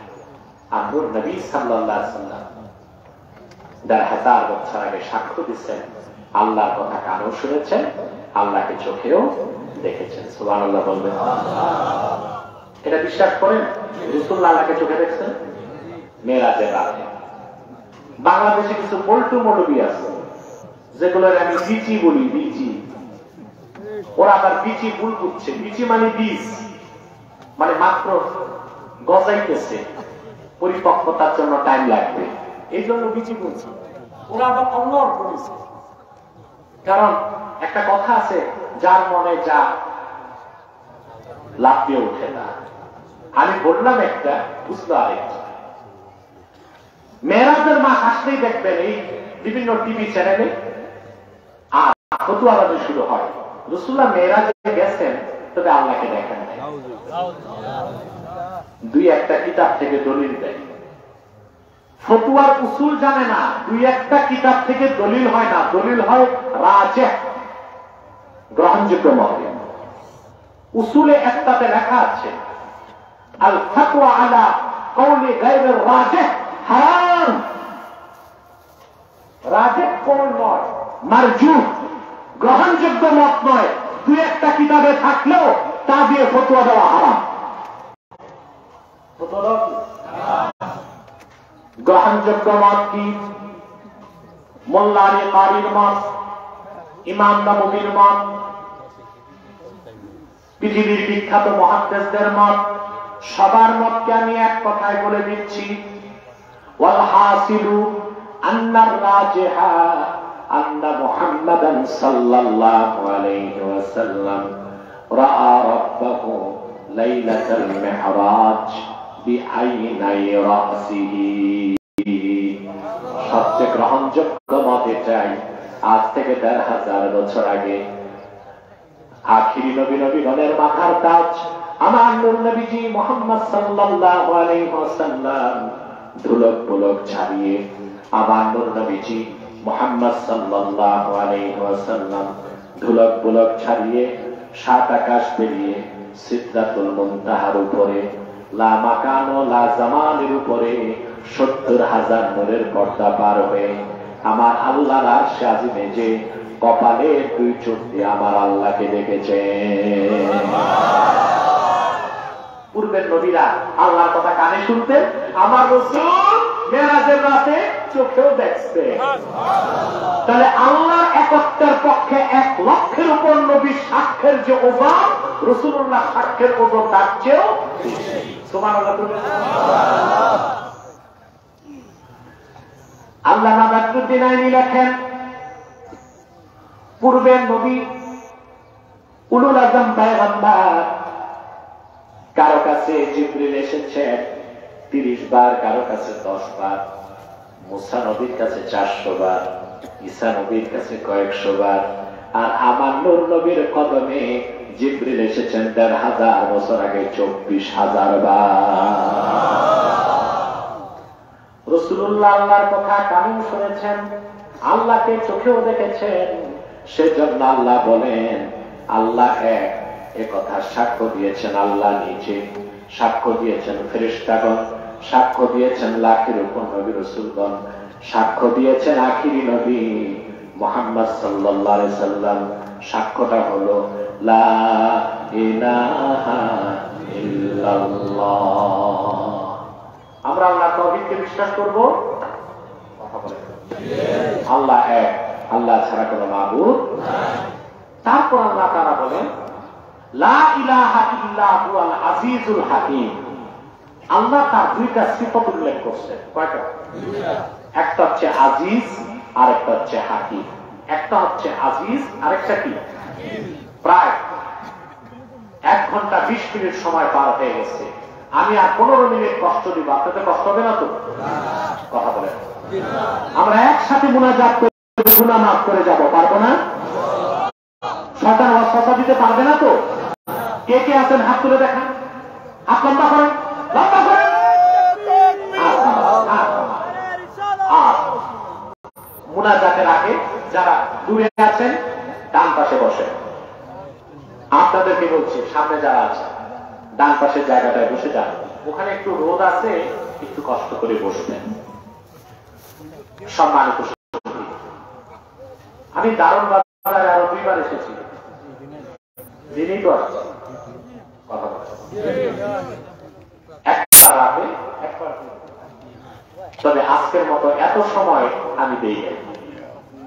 [SPEAKER 3] আর নূর নবী সাল্লাল্লাহু আলাইহি সাল্লাম 1000 বছর আগে সাক্ষ্য দিচ্ছেন, আল্লাহর কথা কানেও শুনেছেন, আল্লাহকে চোখেও দেখেছেন। সুবহানাল্লাহ বলবেন। এটা বিশ্বাস করেন? রাসূলুল্লাহ আল্লাহকে চোখে দেখছেন মেরাজের রাতে। বাংলাদেশে কিছু পল্টু মৌলবী আছে যেগুলোর আমি বিচি বলি, বিচি। ওরা আবার বিচি ভুল বুঝছে, বিচি মানে বীজ, মানে মাত্র গজাইতেছে, পরিপক্কতার জন্য টাইম লাগবে, এই জন্য বিচি বলছে। ওরা আবার অন্য অর্থ দিচ্ছে। কারণ একটা কথা আছে, যার মনে যা লাভ দিয়ে উঠে না। আমি বললাম একটা, বুঝলো আরেকটা। মেরাজের মাস আসলেই দেখবেন এই বিভিন্ন টিভি চ্যানেলে আর ফতুয়াবাজি শুরু হয়, রাসূলুল্লাহ মেরাজে গেছেন তবে আল্লাহকে দেখেন নাই। 2-1টা কিতাব থেকে দলিল দেয়। ফতুয়ার উসুল জানে না, 2-1টা কিতাব থেকে দলিল হয় না, দলিল হয় রাজিহ, গ্রহণযোগ্য মতে। উসুলে একটাতে লেখা আছে আল ফাতওয়া আলা কওলি গায়রুর রাজিহ হারাম। রাজিহ কোন নয়, মারজু গ্রহণযোগ্য মত নয়, দুই একটা কিতাবে থাকলেও তা দিয়ে ফতোয়া দেওয়া হারাম। গ্রহণযোগ্য মত কি? মোল্লা আলী কারির মত, ইমাম নববীর মত, পৃথিবীর বিখ্যাত মুহাদ্দিসদের মত, সবার মতকে আমি এক কথায় বলে দিচ্ছি। ওয়াল হাসিলু আন্নার রাজিহা আন্না মুহাম্মাদান সাল্লাল্লাহু আলাইহি ওয়াসাল্লাম রাআ রাব্বাহু লাইলাতাল মিহরাজ বিআইনাই রাসিহি। সবচেয়ে গ্রহণযোগ্য মত এটাই, আজ থেকে ১৫০০ বছর আগে আখিরি নবী নবীগণের মাথার তাজ আমার নূর নবীজি মুহাম্মদ সাল্লাল্লাহু আলাইহি ওয়াসাল্লাম ধুলক পুলক ছাড়িয়ে আমার নূর নবীজি মুহাম্মদ সাল্লাল্লাহু আলাইহি ওয়াসাল্লাম ধুলক পুলক ছাড়িয়ে ৭ আকাশ পেরিয়ে সিদরাতুল মুনতাহার উপরে লা মাকান ও লা জামানের উপরে ৭০,০০০ নূরের পর্দা পার হয়ে আমার আল্লাহর আরশে আজিমে যে কপালে ২ চোখ দিয়ে আমার আল্লাহকে দেখেছে। পূর্বের নবীরা আল্লাহর কথা কানে শুনতেন, আমার রাসূল মেরাজের রাতে চোখেও দেখছে। তাহলে আল্লাহর একত্বের পক্ষে ১ লক্ষের উপর নবীর সাক্ষ্যের যে ওজন, রাসূলুল্লাহ সাক্ষ্যের ওজন তার চেয়েও বেশি। সুবহানাল্লাহ। আল্লামা বদরুদ্দীন আইনি লেখেন, পূর্বের নবী উলুল আযম পয়গম্বর কারো কাছে জিবরিল এসেছেন ৩০ বার, কারো কাছে ১০ বার, মুসা নবীর কাছে ৪০০ বার, ঈসা নবীর কাছে কয়েকশো বার, আর আমার নূর নবীর কদমে জিবরিল এসেছেন ১৫০০ বছর আগে ২৪,০০০ বার। রাসূলুল্লাহ আল্লাহর কথা কানেও শুনেছেন, আল্লাহকে চোখেও দেখেছেন। সেজন্য আল্লাহ বলেন আল্লাহ এক, এ কথা সাক্ষ্য দিয়েছেন আল্লাহ নিজে, সাক্ষ্য দিয়েছেন ফেরেশতাগণ, সাক্ষ্য দিয়েছেন লাখের উপর নবী রাসূলগণ, সাক্ষ্য দিয়েছেন আখিরি নবী মুহাম্মদ সাল্লাল্লাহু আলাইহি সাল্লাম। সাক্ষ্যটা হলো লা ইলাহা ইল্লাল্লাহ। আমরা আল্লাহ তাওহীদকে বিশ্বাস করব, কথা বলেন আল্লাহ এক, আল্লাহ ছাড়া কোনো মাবুদ নাই। তারপর আল্লাহ তাআলা বলেন লা ইলাহা ইল্লা হুয়াল আজিজুল হাকীম। আল্লাহ তার ২টা সিফত উল্লেখ করছেন। কয়টা? একটা হচ্ছে আজিজ আর একটা হচ্ছে হাকীম। একটা হচ্ছে আজিজ আর একটা কি? প্রায় ১ ঘন্টা ২০ মিনিট সময় পার হয়ে গেছে। আমি আর ১৫ মিনিট কষ্ট দিব, আপনাদের কষ্ট হবে না তো? কথা বলেন। আমরা একসাথে মুনাজাত করে গুনাহ মাফ করে যাব, পারবো না? শয়তান ওয়াসওয়াসা দিতে পারবে না তো? কে কে আছেন হাত তুলে দেখান, হাত লম্বা করেন, লম্বা করেন। মুনাজাতের আগে যারা দূরে আছেন ডান পাশে বসে। আপনাদেরকে বলছি, সামনে যারা আছে ডান পাশের জায়গাটায় বসে যান। ওখানে একটু রোদ আছে, একটু কষ্ট করে বসবেন। সম্মানিত, আমি দারুণ বাজারে আরো ২ বার এসেছি, দিনই তো আসছে, কথা বলছি একটা রাতে একবার। তবে আজকের মতো এত সময় আমি দেই নাই।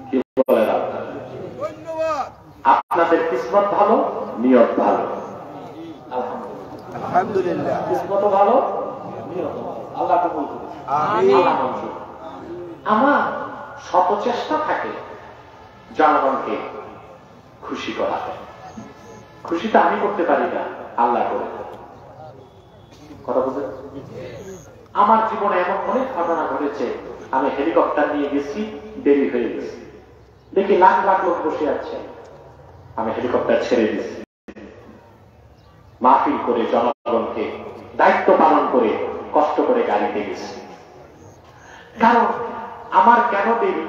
[SPEAKER 3] কি বলেন আপনারা? আপনাদের কিসমত ভালো, নিয়ত ভালো। আলহামদুলিল্লাহ, কিসমত ভালো, নিয়ত ভালো। আল্লাহ কবুল করুন। আমিন। আমার শত চেষ্টা থাকে জনগণকে খুশি করা। খুশিটা আমি করতে পারি না, আল্লাহ করে। কথা বুঝলেন? আমার জীবনে এমন অনেক ঘটনা ঘটেছে, আমি হেলিকপ্টার নিয়ে গেছি, দেরি হয়ে গেছে, দেখি লাখ লাখ লোক বসে আছে, আমি হেলিকপ্টার ছেড়ে দিচ্ছি, মাহফিল করে জনগণকে দায়িত্ব পালন করে কষ্ট করে গাড়িতে গেছি। কারণ আমার কেন দেরি,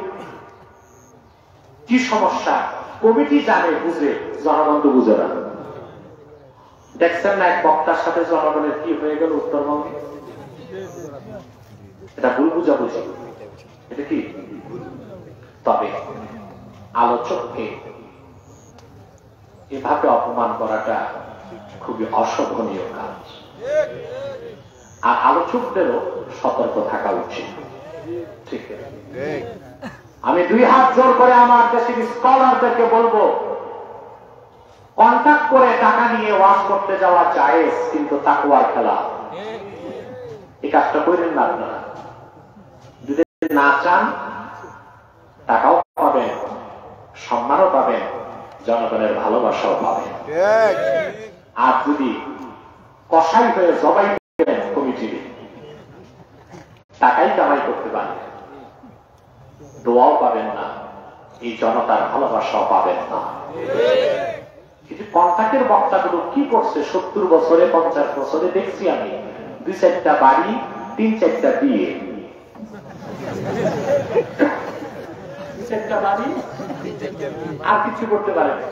[SPEAKER 3] কি সমস্যা কমিটি জানে, বুঝে, জনগণ তো বুঝে না। দেখছেন না এক বক্তার সাথে জনগণের কি হয়ে গেল উত্তরবঙ্গে? এটা ভুল বুঝাবুঝি, এটা কি? তবে আলোচককে এভাবে অপমান করাটা খুবই অশোভনীয় কাজ, আর আলোচকদেরও সতর্ক থাকা উচিত। ঠিক আছে, আমি 2 হাত জোর করে আমার দেশের স্কলারদেরকে বলবো, কন্ট্যাক্ট করে টাকা নিয়ে ওয়াজ করতে যাওয়া জায়েজ, কিন্তু তাকওয়ার খেলা। এই কাজটা করেন না আপনারা। যদি না চান, টাকাও পাবেন, সম্মানও পাবেন, জনগণের ভালোবাসাও পাবেন। আর যদি কসাই হয়ে জবাই দেন কমিটি, টাকাই কামাই করতে পারেন, দোয়াও পাবেন না, এই জনতার ভালোবাসাও পাবেন না। কিন্তু কন্ট্যাক্টের বক্তাগুলো কি করছে 70 বছরে 50 বছরে দেখছি আমি, 2-4টা বাড়ি, 3-4টা বিয়ে, 2-4টা বাড়ি, আর কিছু করতে পারে না।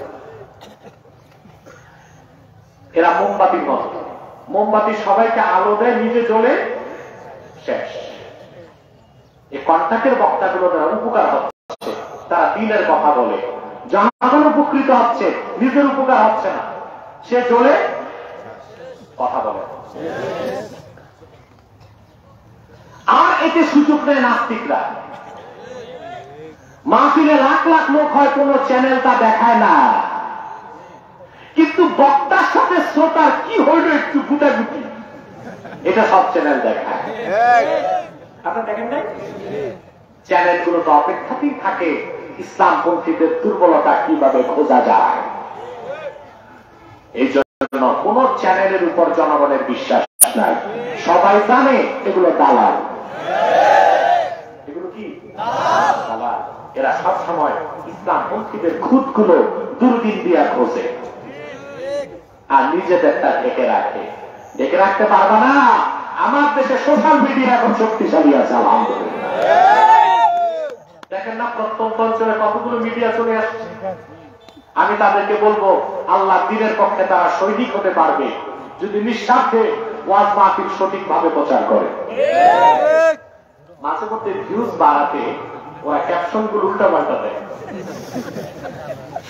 [SPEAKER 3] এরা মোমবাতির মতো, মোমবাতি সবাইকে আলো দেয়, নিজে জ্বলে শেষ। এই কন্ট্যাক্টের বক্তাগুলো দ্বারা উপকার হচ্ছে, তারা দিনের কথা বলে, জনগণ উপকৃত হচ্ছে, নিজের উপকার হচ্ছে না, সে জ্বলে কথা বলে। আর এতে সুযোগ নেয় নাস্তিকরা। মাহফিলে লাখ লাখ লোক হয়, কোন চ্যানেল তা দেখায় না, কিন্তু বক্তার সাথে শ্রোতার কি হইল একটু গুটাগুটি, এটা সব চ্যানেল দেখায়। আপনারা দেখেন নাই? চ্যানেলগুলো তো অপেক্ষাতেই থাকে ইসলামপন্থীদের দুর্বলতা কিভাবে খোঁজা যায়। এই জন্য কোন চ্যানেলের উপর জনগণের বিশ্বাস নাই, সবাই জানে এগুলো দালাল। এগুলো কি দালাল? এরা সবসময় ইসলামপন্থীদের খুঁতগুলো দূরবীন দিয়া খোঁজে, আর নিজেদেরটা ঢেকে রাখে। ঢেকে রাখতে পারবে না। আমার দেশে সোশ্যাল মিডিয়া এখন শক্তিশালী আছে, আলহামদুলিল্লাহ। দেখেন না প্রত্যন্ত অঞ্চলে কতগুলো মিডিয়া চলে আসছে। আমি তাদেরকে বলবো, আল্লাহ দ্বীনের পক্ষে তারা সৈনিক হতে পারবে যদি নিঃস্বার্থে ওয়াজ মাহফিল সঠিকভাবে প্রচার করে। মাঝে মধ্যে ভিউজ বাড়াতে ওরা ক্যাপশন গুলো উল্টাপাল্টা দেয়।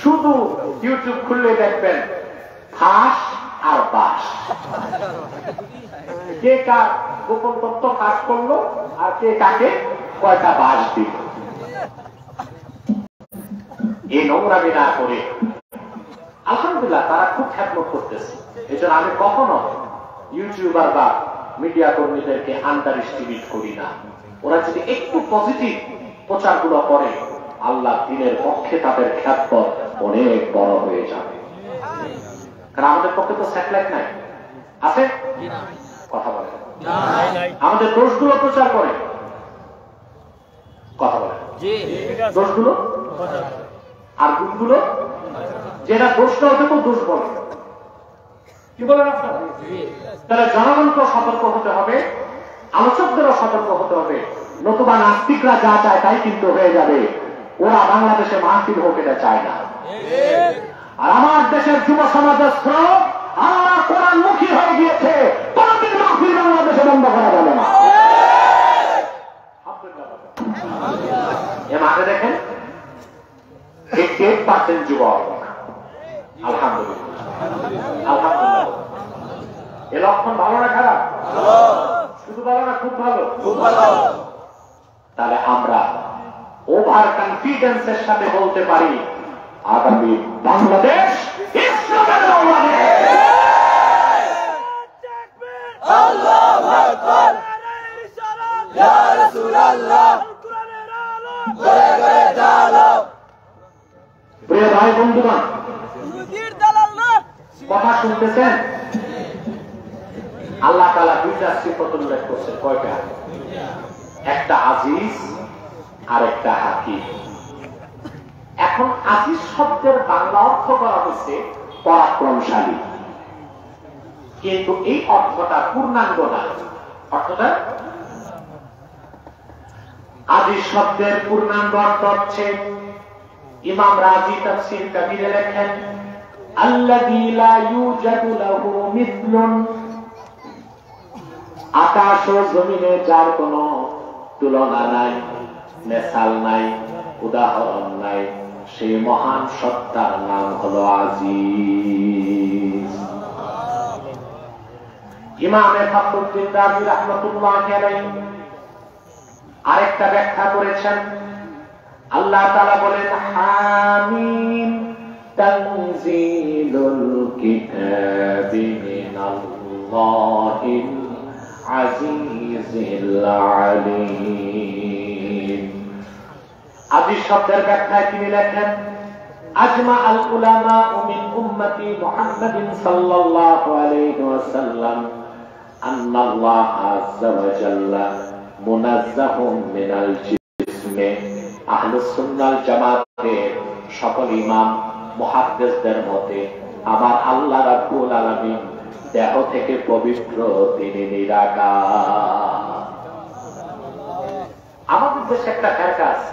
[SPEAKER 3] শুধু ইউটিউব খুললে দেখবেন ফাঁস আর বাস, কে কার গোপন তথ্য কাজ করলো আর কে কাকে কয়টা বাস দিল। এই নোংরামি না করে আলহামদুলিল্লাহ তারা খুব খ্যাতমত করতেছে। এজন্য আমি কখনো ইউটিউবার বা মিডিয়া কর্মীদেরকে আন্ডার এস্টিমেট করি না। ওরা যদি একটু পজিটিভ প্রচারগুলো করে, আল্লাহ দ্বীনের পক্ষে তাদের খ্যাতমত অনেক বড় হয়ে যাবে। কারণ আমাদের পক্ষে তো স্যাটেলাইট নাই, আছে কথা বলে, আমাদের দোষগুলো প্রচার করে, কথা বলে দোষগুলো আর গুণগুলো, যেটা দোষটা হতে তো দোষ বলে। কি বলেন আপনারা? তাহলে জনগণকেও সতর্ক হতে হবে, আলোচকদেরও সতর্ক হতে হবে, নতুবা নাস্তিকরা যা চায় তাই কিন্তু হয়ে যাবে। ওরা বাংলাদেশে মাহফিল হোক এটা চায় না। আর আমার দেশের যুব সমাজের স্রোত আল্লাহ কোরআনমুখী হয়ে গিয়েছে, কোনদিন মাহফিল বাংলাদেশে বন্ধ করা যাবে না। এ মাঠে দেখেন 88% যুবক, আলহামদুলিল্লাহ আলহামদুলিল্লাহ। এ লক্ষণ ভালো না খারাপ? শুধু ভালো না খুব ভালো? খুব ভালো। তাহলে আমরা ওভার কনফিডেন্সের সাথে বলতে পারি আগামী বাংলাদেশ ইসলামের বাংলাদেশ। আল্লাহু আকবার, ইয়া রাসূলুল্লাহ, ঘরে ঘরে জ্বালো। প্রিয় ভাই বন্ধুগণ, কথা শুনতেছেন? আল্লাহ তাআলা দুইটা সিফত উল্লেখ করছেন। কয়টা? একটা আজিজ আর একটা হাকিম। এখন আজিজ শব্দের বাংলা অর্থ করা হয়েছে পরাক্রমশালী, কিন্তু এই অর্থটা পূর্ণাঙ্গ না। অর্থটা আজিজ শব্দের পূর্ণাঙ্গ অর্থ হচ্ছে, ইমাম রাজি তাফসীর কাবীরে লেখেন, আল্লাযী লা ইউজাদু লাহু মিথলুন, আকাশ ও জমিনে যার কোনো তুলনা নাই, মেসাল নাই, উদাহরণ নাই, সেই মহান সত্তার নাম হলো আজিজ। ইমামে ফখরুদ্দিন রাজি রাহমাতুল্লাহি আলাইহি আরেকটা ব্যাখ্যা করেছেন। আল্লাহ তাআলা বলেন, হামিম তানজিলুল কিতাবি মিনাল্লাহিল আজিজিল আলীম। আজিজ শব্দের ব্যাখ্যায় তিনি লেখেন, আজমা আল উলামা মিন উম্মতি মুহাম্মাদিন সাল্লাল্লাহু আলাইহি ওয়াসাল্লাম আন্নাল্লাহ আযজা ওয়া জাল্লা মুনাজ্জাহুম মিনাল জিসমি। আহলুস সুন্নাহ জামাতের সকল ইমাম মুহাদ্দিসদের মতে আমার আল্লাহ রাব্বুল আলামিন দেহ থেকে পবিত্র, তিনি নিরাকার। আমাদের দেশে একটা ফেরকা আছে,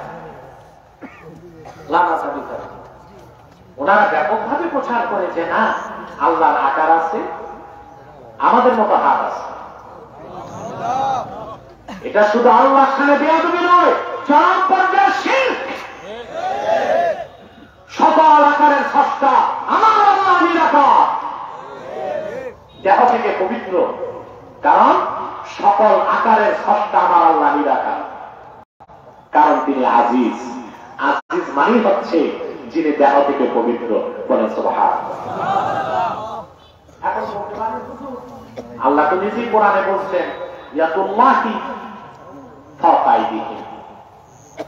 [SPEAKER 3] ওনারা ব্যাপকভাবে প্রচার করে যে না, আল্লাহর আকার আছে, আমাদের মতো হাত আছে। এটা শুধু আল্লাহর সামনে বেয়াদবি নয়, চরম পর্যায়ের শিরক। সকল আকারের স্রষ্টা আমার আল্লাহ নিরাকার, দেহ থেকে পবিত্র, কারণ সকল আকারের স্রষ্টা আমার আল্লাহ নিরাকার, কারণ তিনি আজিজ। আজিজ মানে হচ্ছে যিনি দেহ থেকে পবিত্র। বলেন সুবহানাল্লাহ। এখন আল্লাহ তো নিজেই কোরআনে বলছেন, ইয়াতুল্লাহি ফাওকা আইদিহিম,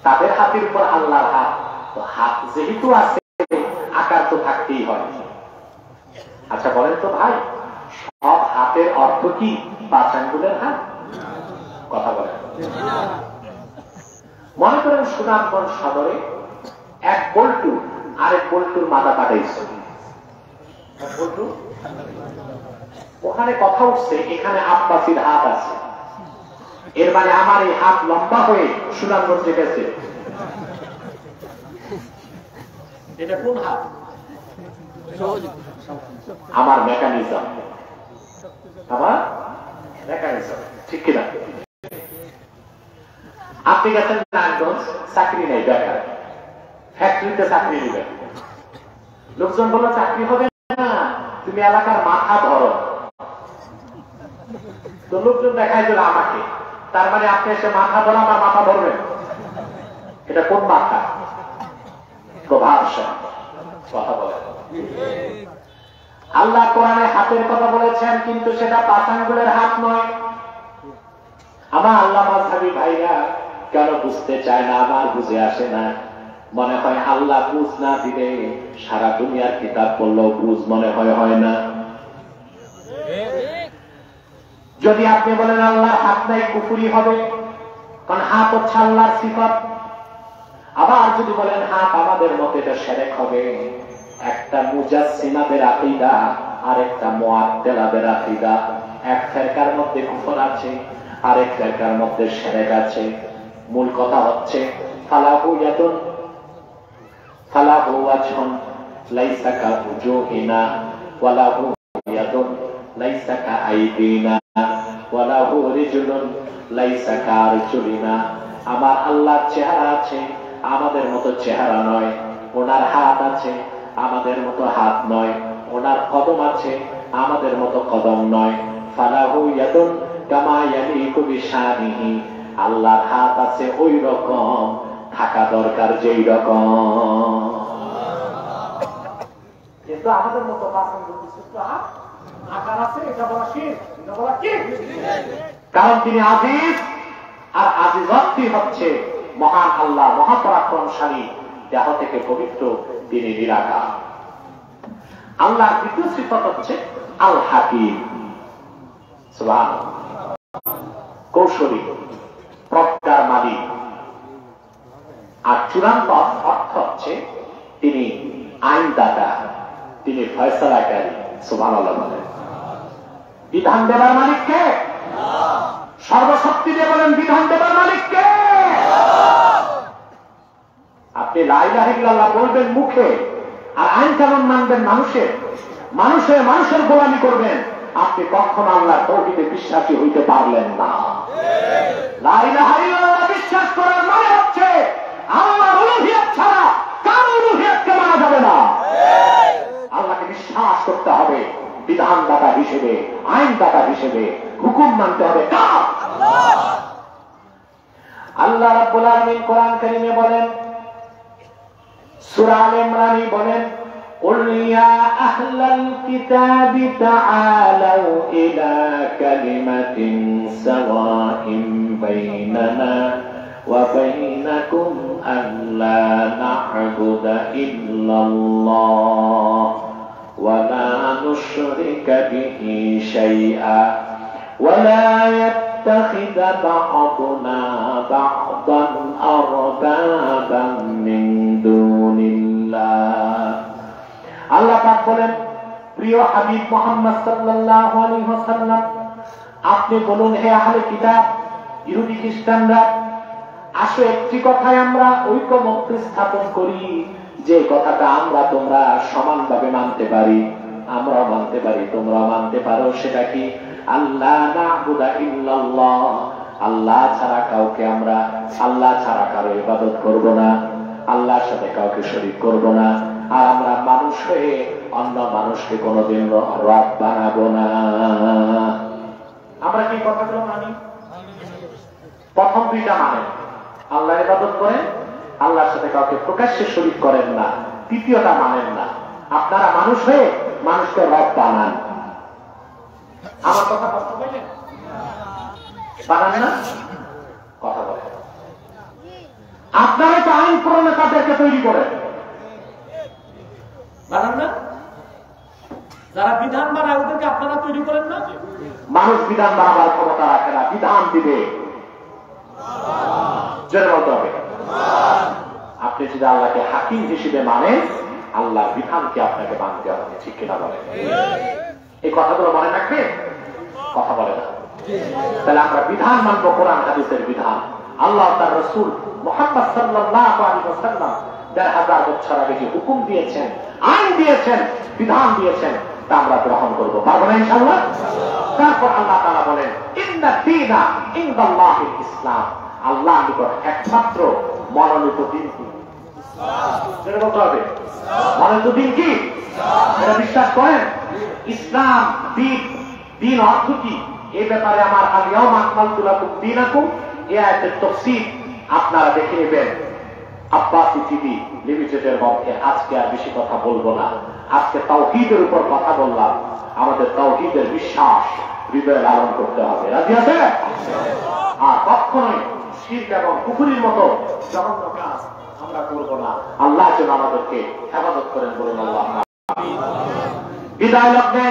[SPEAKER 3] তাদের হাতের উপর আল্লাহর হাত। তো হাত যেহেতু আছে, আকার তো থাকতেই হয়। আচ্ছা বলেন তো ভাই, সব হাতের অর্থ কি 5 আঙ্গুলের হাত? কথা বলেন। মনে করেন সুনামগঞ্জ সদরে এক বল্টু আরেক বল্টুর মাথা কাটাইছে, ওখানে কথা উঠছে, এখানে আব্বাসির হাত আছে, এর মানে আমার এই হাত লম্বা হয়ে সুনামগঞ্জে গেছে। এটা কোন হাত? আমার মেকানিজম, আমার মেকানিজম, ঠিক কিনা? আপনি গেছেন নারায়ণগঞ্জ, চাকরি নেই, বেকার, ফ্যাক্টরিতে চাকরি নেবেন। লোকজন বলল চাকরি হবে না, তুমি এলাকার মাথা ধরো। তো লোকজন দেখাই দিল আমাকে, তার মানে আপনি এসে মাথা ধরো, আমার মাথা ধরবেন। এটা কোন মাথা? প্রভাবশালী। কথা বলে আল্লাহ কোরআনে হাতের কথা বলেছেন, কিন্তু সেটা 5 আঙ্গুলের হাত নয়। আমার আল্লাহ মাযহাবী ভাইরা কেন বুঝতে চায় না? আমার বুঝে আসে না। মনে হয় আল্লাহ বুঝ না দিলে সারা দুনিয়ার কিতাব পড়লেও বুঝ মনে হয় না। যদি আপনি বলেন আল্লাহর হাত নাই, কুফরি হবে, কারণ হাত হচ্ছে আল্লাহর সিফাত। আবার যদি বলেন হাত আমাদের মতে, এটা শিরক হবে। একটা মুজাসসিমাদের আকীদা আর একটা মুআত্তিলাদের আকীদা, এক ফিরকার মধ্যে কুফর আছে, আরেক ফিরকার মধ্যে শিরক আছে। মূল কথা হচ্ছে ফালাহু ইয়াদুন ফালাহু ওয়াজহুন লাইসা কা উজুহিনা ওয়ালাহু ইয়াদুন লাইসা কা আইদিনা ওয়ালাহু রিজলুন লাইসা কা আরজুলিনা। আমার আল্লাহর চেহারা আছে, আমাদের মতো চেহারা নয়। ওনার হাত আছে, আমাদের মতো হাত নয়। ওনার কদম আছে, আমাদের মতো কদম নয়। ফালাহু ইয়াদুন কামা ইয়ালিকু বিশানিহি, আল্লাহর হাত আছে ওই রকম থাকা দরকার যেই রকম। কিন্তু আমাদের মতো আকার আছে, এটা বলা শিরক, এটা বলা কি? কারণ তিনি আজিজ, আর আজিজত্বই হচ্ছে মহান আল্লাহ, মহাপরাক্রমশালী, দেহ থেকে পবিত্র, তিনি নিরাকার। আল্লাহর দ্বিতীয় সিফাত হচ্ছে আল হাকিম, সুবহানাল্লাহ, কৌশলী, প্রজ্ঞার মালিক। আর চূড়ান্ত অর্থ হচ্ছে তিনি আইনদাতা, তিনি ফয়সালাকারী। সুবহানাল্লাহ বলেন। বিধান দেবার মালিক কে? সর্বশক্তি দিয়ে বলেন, বিধান দেবার মালিক কে? আপনি লা ইলাহা ইল্লাল্লাহ বলবেন মুখে, আর আইন কানুন মানবেন মানুষের গোলামি করবেন, আপনি কখনো আল্লাহর তৌহিদে বিশ্বাসী হইতে পারলেন না। লা ইলাহা ইল্লাল্লাহ বিশ্বাস করার মানে হচ্ছে আল্লাহর উলুহিয়ত ছাড়া কারো উলুহিয়তকে মানা যাবে না। আল্লাহকে বিশ্বাস করতে হবে বিধানদাতা হিসেবে, আইনদাতা হিসেবে, হুকুম মানতে হবে কার? আল্লাহ রাব্বুল আলামিন কোরআন কারীমে বলেন, সূরা আলে ইমরানে বলেন, قل يا أهل الكتاب تعالوا إلى كلمة سواء بيننا وبينكم ألا نعبد إلا الله ولا نشرك به شيئا ولا يتخذ بعضنا بعضا أربابا من دون الله। আল্লাহ পাক বলেন, প্রিয় হাবিব মুহাম্মদ সাল্লাল্লাহু আলাইহি ওয়াসাল্লাম, আপনি বলুন, হে আহলে কিতাব, ইহুদি খ্রিস্টানরা, আসো একটি কথায় আমরা ঐকমত্য স্থাপন করি, যে কথাটা আমরা তোমরা সমানভাবে মানতে পারি, আমরাও মানতে পারি, তোমরাও মানতে পারো। সেটা কি? আল্লাহ না'বুদা ইল্লাল্লাহ, আল্লাহ ছাড়া কাউকে আমরা, আল্লাহ ছাড়া কারো ইবাদত করব না, আল্লাহর সাথে কাউকে শরীক করব না, আর আমরা মানুষ হয়ে অন্য মানুষকে কোনোদিন রব বানাবো না। আমরা কি কথাগুলো মানি? প্রথম দুইটা মানেন, আল্লাহর ইবাদত করেন, আল্লাহর সাথে কাউকে প্রকাশ্যে শরীক করেন না। তৃতীয়টা মানেন না, আপনারা মানুষ হয়ে মানুষকে রব বানান। আমার কথা কষ্ট পাইলেন? বানান না? কথা বলেন। আপনারা তো আইন প্রণেতাদেরকে তৈরি করেন, বানান না? যারা বিধান বানায় ওদেরকে আপনারা তৈরি করেন না? মানুষ বিধান বানাবার ক্ষমতা রাখে না, বিধান দিবে জেনে বলতে হবে। আপনি যদি আল্লাহকে হাকিম হিসেবে মানেন, আল্লাহর বিধানকে আপনাকে মানতে হবে, ঠিক কিনা বলেন? এই কথাগুলো মনে রাখবে? কথা বলে না। তাহলে আমরা বিধান মানবো, কোরআন হাদিসের বিধান। আল্লাহ তার রাসূল মুহাম্মদ সাল্লাল্লাহু আলাইহি ওয়াসাল্লাম ১৫০০ বছর আগে যে হুকুম দিয়েছেন, আইন দিয়েছেন, বিধান দিয়েছেন, তা আমরা গ্রহণ করবো, পারবো না ইনশাআল্লাহ? তারপর আল্লাহ তাআলা বলেন, ইন্না দীনা ইনদাল্লাহিল ইসলাম, আল্লাহর নিকট একমাত্র মনোনীত দিন কি? ইসলাম। বলতে হবে মনোনীত দিন কি? এটা বিশ্বাস করেন? ইসলাম দিন, দিন অর্থ কি? এই ব্যাপারে আমার আল-ইয়াওমা আকমালতু লাকুম দীনাকুম এই আয়াতের তাফসীর আপনারা দেখে নেবেন আব্বাসী টিভি লিমিটেডের মধ্যে। আজকে আর বেশি কথা বলবো না, আজকে তাওহীদের উপর কথা বললাম। আমাদের তাওহীদের বিশ্বাস হৃদয়ে লালন করতে হবে, রাজি আছে? আর কখনোই শিরক এবং কুফরির মতো জঘন্য কাজ আমরা করব না। আল্লাহ যেন আমাদেরকে হেফাজত করেন, বলুন আল্লাহ। বিদায় লগ্নে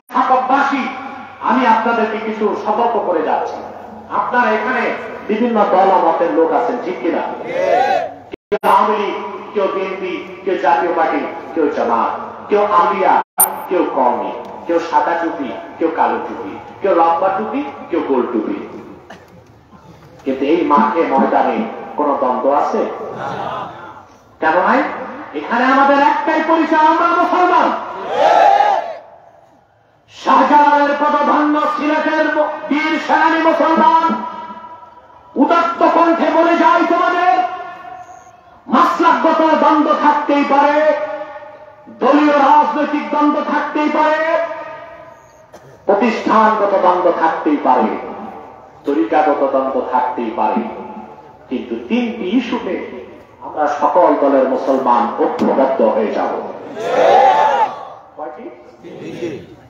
[SPEAKER 3] স্থাপকবাসী, আমি আপনাদেরকে কিছু সতর্ক করে যাচ্ছি। আপনারা এখানে বিভিন্ন দল মতের লোক আছেন, ঠিক কিনা? কেউ আওয়ামী লীগ, কেউ বিএনপি, কেউ জাতীয় পার্টি, কেউ জামাত, কেউ আলিয়া, কেউ কওমি, কেউ সাদা টুপি, কেউ কালো টুপি, কেউ লম্বা টুপি, কেউ গোল টুপি। কিন্তু এই মাঠে ময়দানে কোন দ্বন্দ্ব আছে? কেন নাই? এখানে আমাদের একটাই পরিচয়, আমরা মুসলমান। শাহজালালের পদধন্য সিলেটের বীর সেনানী মুসলমান উদাত্ত কণ্ঠে বলে যায়, তোমাদের মাসলাকগত দ্বন্দ্ব থাকতেই পারে, দলীয় রাজনৈতিক দ্বন্দ্ব থাকতেই পারে, প্রতিষ্ঠানগত দ্বন্দ্ব থাকতেই পারে, তরিকাগত দ্বন্দ্ব থাকতেই পারে, কিন্তু তিনটি ইস্যুতে আমরা সকল দলের মুসলমান ঐক্যবদ্ধ হয়ে যাব।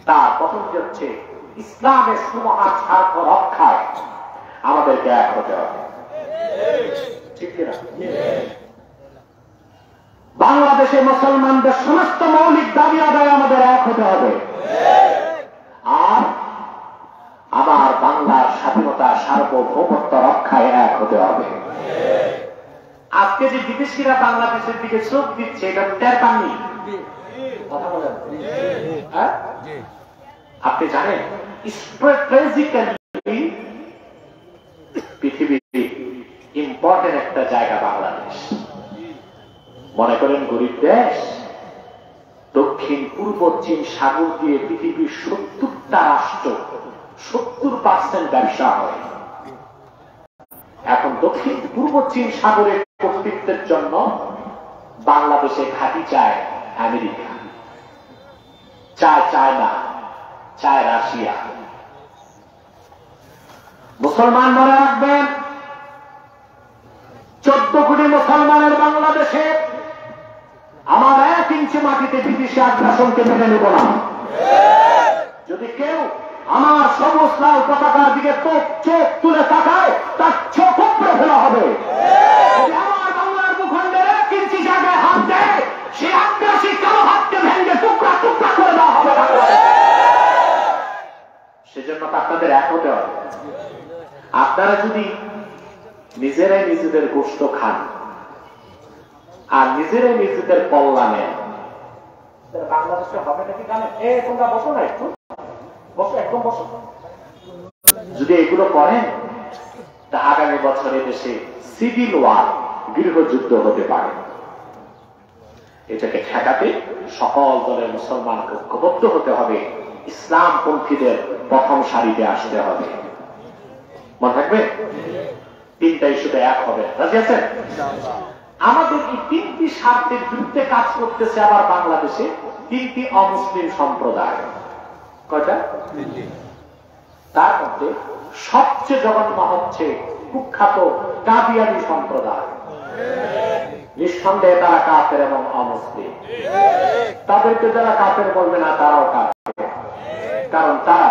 [SPEAKER 3] তার প্রথমটি হচ্ছে ইসলামের সুমহান স্বার্থ রক্ষায় আমাদেরকে এক হতে হবে, ঠিক কিনা? বাংলাদেশে মুসলমানদের সমস্ত মৌলিক দাবি আদায় আমাদের এক হতে হবে। আর আমার বাংলার স্বাধীনতা সার্বভৌমত্ব রক্ষায় এক হতে হবে। আজকে যে বিদেশিরা বাংলাদেশের দিকে চোখ দিচ্ছে, এটা টের পাননি? কথা বলেন। আপনি জানেন স্ট্র্যাটেজিক্যালি পৃথিবীতে ইম্পর্টেন্ট একটা জায়গা বাংলাদেশ। মনে করেন গরিব দেশ, দক্ষিণ পূর্ব চীন সাগর দিয়ে পৃথিবীর 70টা রাষ্ট্র 70% ব্যবসা হয়। এখন দক্ষিণ পূর্ব চীন সাগরের কর্তৃত্বের জন্য বাংলাদেশে ঘাঁটি চায় আমেরিকা, চায় চায়না, চায় রাশিয়া। মুসলমান মনে রাখবেন, 14 কোটি মুসলমানের বাংলাদেশে আমার 1 ইঞ্চি মাটিতে বিদেশি আগ্রাসনকে মেনে নেব না। যদি কেউ আমার সবুজ লাল পতাকার দিকে চোখ তুলে তাকায়, তার চোখ উপড়ে ফেলা হবে। যদি আমার বাংলার ভূখণ্ডে 1 ইঞ্চি জায়গায় হাত দেয়, সে আগ্রাসী কালো হাতকে ভেঙে টুকরা টুকরা করে দেওয়া হবে। সেজন্য আপনাদের এক হতে হবে। আপনারা যদি নিজেরাই নিজেদের গোশত খান আর নিজেরাই নিজেদের পল্লা নেন, বাংলাদেশে হবে নাকি জানেন? তোমরা বসো না, একটু বসো, একদম বসো। যদি এগুলো করেন, তা আগামী বছরে দেশে সিভিল ওয়ার, গৃহযুদ্ধ হতে পারে। এটাকে ঠেকাতে সকল দলের মুসলমানকে ঐক্যবদ্ধ হতে হবে, ইসলামপন্থীদের প্রথম সারিতে আসতে হবে। মনে থাকবে? 3টা ইস্যুতে এক হবে। রাজি আছেন? আমাদের এই 3টি স্বার্থের বিরুদ্ধে কাজ করতেছে আবার বাংলাদেশে 3টি অমুসলিম সম্প্রদায়। কয়টা? তার মধ্যে সবচেয়ে জঘন্য হচ্ছে কুখ্যাত কাদিয়ানী সম্প্রদায়। নিঃসন্দেহে তারা কাফের এবং অমুসলিম। তাদেরকে যারা কাফের বলবে না, তারাও কাফের। কারণ তারা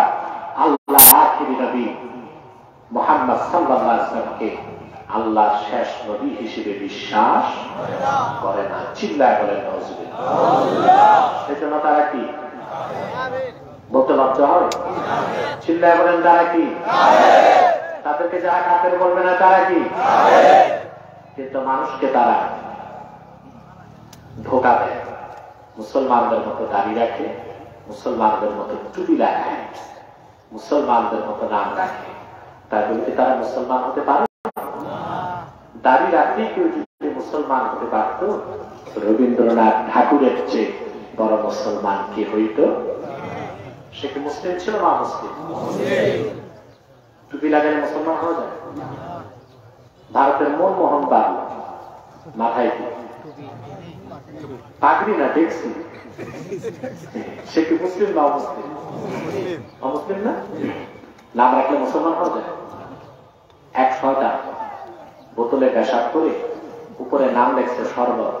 [SPEAKER 3] আল্লাহ আখিরি নবী মুহাম্মদ সাল্লাল্লাহু আলাইহি ওয়াসাল্লামকে আল্লাহর শেষ নবী হিসেবে বিশ্বাস করে না। চিল্লায় বলেন নাউজুবিল্লাহ। সেজন্য তারা কি বলতে লজ্জা হয়? চিল্লায় বলেন তারা কি? তাদেরকে যারা কাফের বলবে না, তারা কি? কিন্তু মানুষকে তারা ধোঁকা দেয়। মুসলমানদের মতো দাড়ি রাখে, মুসলমানদের মতো টুপি লাগায়, মুসলমানদের মতো নাম রাখে। তাই বলতে তারা মুসলমান হতে পারে? দাড়ি রাখলেই কেউ যদি মুসলমান হতে পারত, রবীন্দ্রনাথ ঠাকুরের চেয়ে বড় মুসলমান কে হইত? সে কি মুসলিম ছিল না মুসলিম? টুপি লাগালে মুসলমান হওয়া যায়? ভারতের মনমোহন বাবু মাথায় কি পাগড়ি না দেখছি, সে কি মুসলিম না অমুসলিম? অমুসলিম না? নাম রাখলে মুসলমান হওয়া যায়? 1 শয়তান বোতলে পেশাব করে উপরে নাম লেখছে শরবত,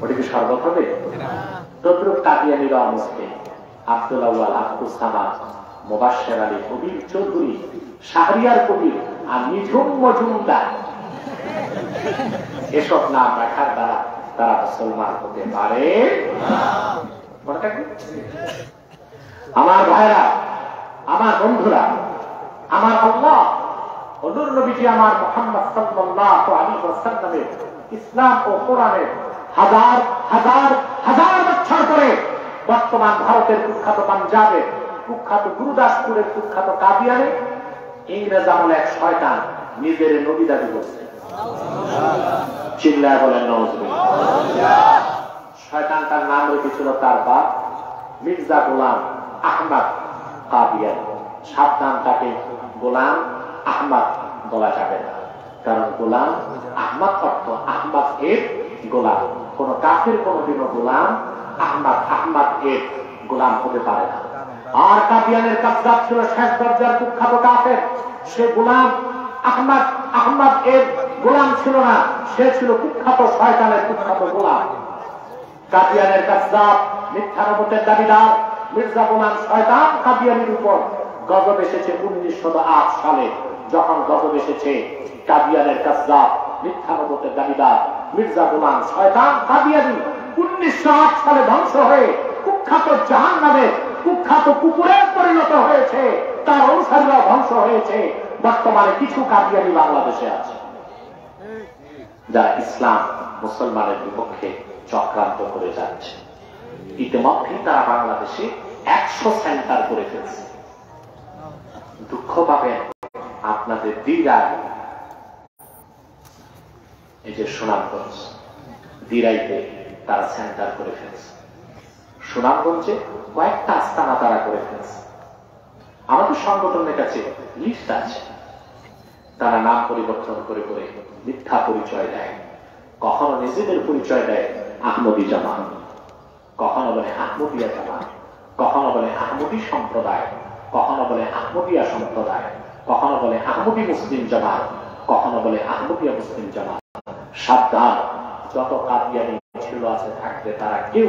[SPEAKER 3] ওটা কি শরবত হবে? তদ্রুপ কাদিয়ানীরা অমুসলিম। আব্দুল আউয়াল, আব্দুল সামাদ, মুবাশশির আলী, কবির চৌধুরী, শাহরিয়ার কবির আর নিঝুম মজুমদার, এসব নাম রাখার দ্বারা তারা মুসলমান হতে পারে না। আমার ভাইরা, আমার বন্ধুরা, আমার আল্লাহ হুজুর নবীজি আমার মুহাম্মদ সাল্লাল্লাহু আলাইহি ওয়াসাল্লামের ইসলাম ও কোরআনের হাজার হাজার হাজার বছর পরে বর্তমান ভারতের কুখ্যাত পাঞ্জাবের কুখ্যাত গুরুদাসপুরের কুখ্যাত কাদিয়ানে ইংরেজ আমলে এক শয়তান নিজের নবী দাবি করছে। চিল্লায় বলেন নাউজুবিল্লাহ। শয়তানটার নাম রেখেছিল তার বাপ মির্জা গোলাম আহমদ কাদিয়ানী। সাবধান, তাকে গোলাম আহমদ বলা যাবে না, কারণ গোলাম আহমদ অর্থ আহমদ এর গোলাম। কোন কাফের কোনদিনও গোলাম আহমদ এর গোলাম হতে পারে না। আর কাদিয়ানের কাযযাব ছিল শেষ দরজার কুখ্যাত কাফের। সে গোলাম আহমদ এর গোলাম ছিল না, সে ছিল কুখ্যাত শয়তানের কুখ্যাত গোলাম। কাদিয়ানের কাযযাব, মিথ্যা নবুয়তের দাবিদার মির্জা গোলাম শয়তান কাদিয়ানির উপর গজব এসেছে 1908 সালে। যখন গজব এসেছে, কাদিয়ানের কাযযাব, মিথ্যা নবুয়তের দাবিদার মির্জা গোলাম শয়তান কাদিয়ানি 1908 সালে ধ্বংস হয়ে কুখ্যাত জাহান্নামে কুখ্যাত কুকুরের পরিণত হয়েছে। তার অনুসারীরা ধ্বংস হয়েছে। বর্তমানে কিছু কাদিয়ানি বাংলাদেশে আছে, যারা ইসলাম মুসলমানের বিপক্ষে চক্রান্ত করে যাচ্ছে। ইতিমধ্যে তারা বাংলাদেশে 100 সেন্টার করে ফেলছে। দুঃখ পাবেন আপনাদের দিরাই, এই যে সুনামগঞ্জ দিরাইতে তারা সেন্টার করে ফেলছে। সুনামগঞ্জে কয়েকটা আস্তানা তারা করে ফেলেছে। আমাদের সংগঠনের কাছে লিস্ট আছে। তারা নাম পরিবর্তন করে করে মিথ্যা পরিচয় দেয়। কখনো নিজেদের পরিচয় দেয় আহমদী জামাত, কখনো বলে আহমদিয়া জামাত, কখনো বলে আহমদী সম্প্রদায়, কখনো বলে আহমদিয়া সম্প্রদায়, কখনো বলে আহমদী মুসলিম জামাত, কখনো বলে আহমদিয়া মুসলিম জামাত। সাবধান, যত কাদিয়ানি ছিল আছে থাকবে তারা কেউ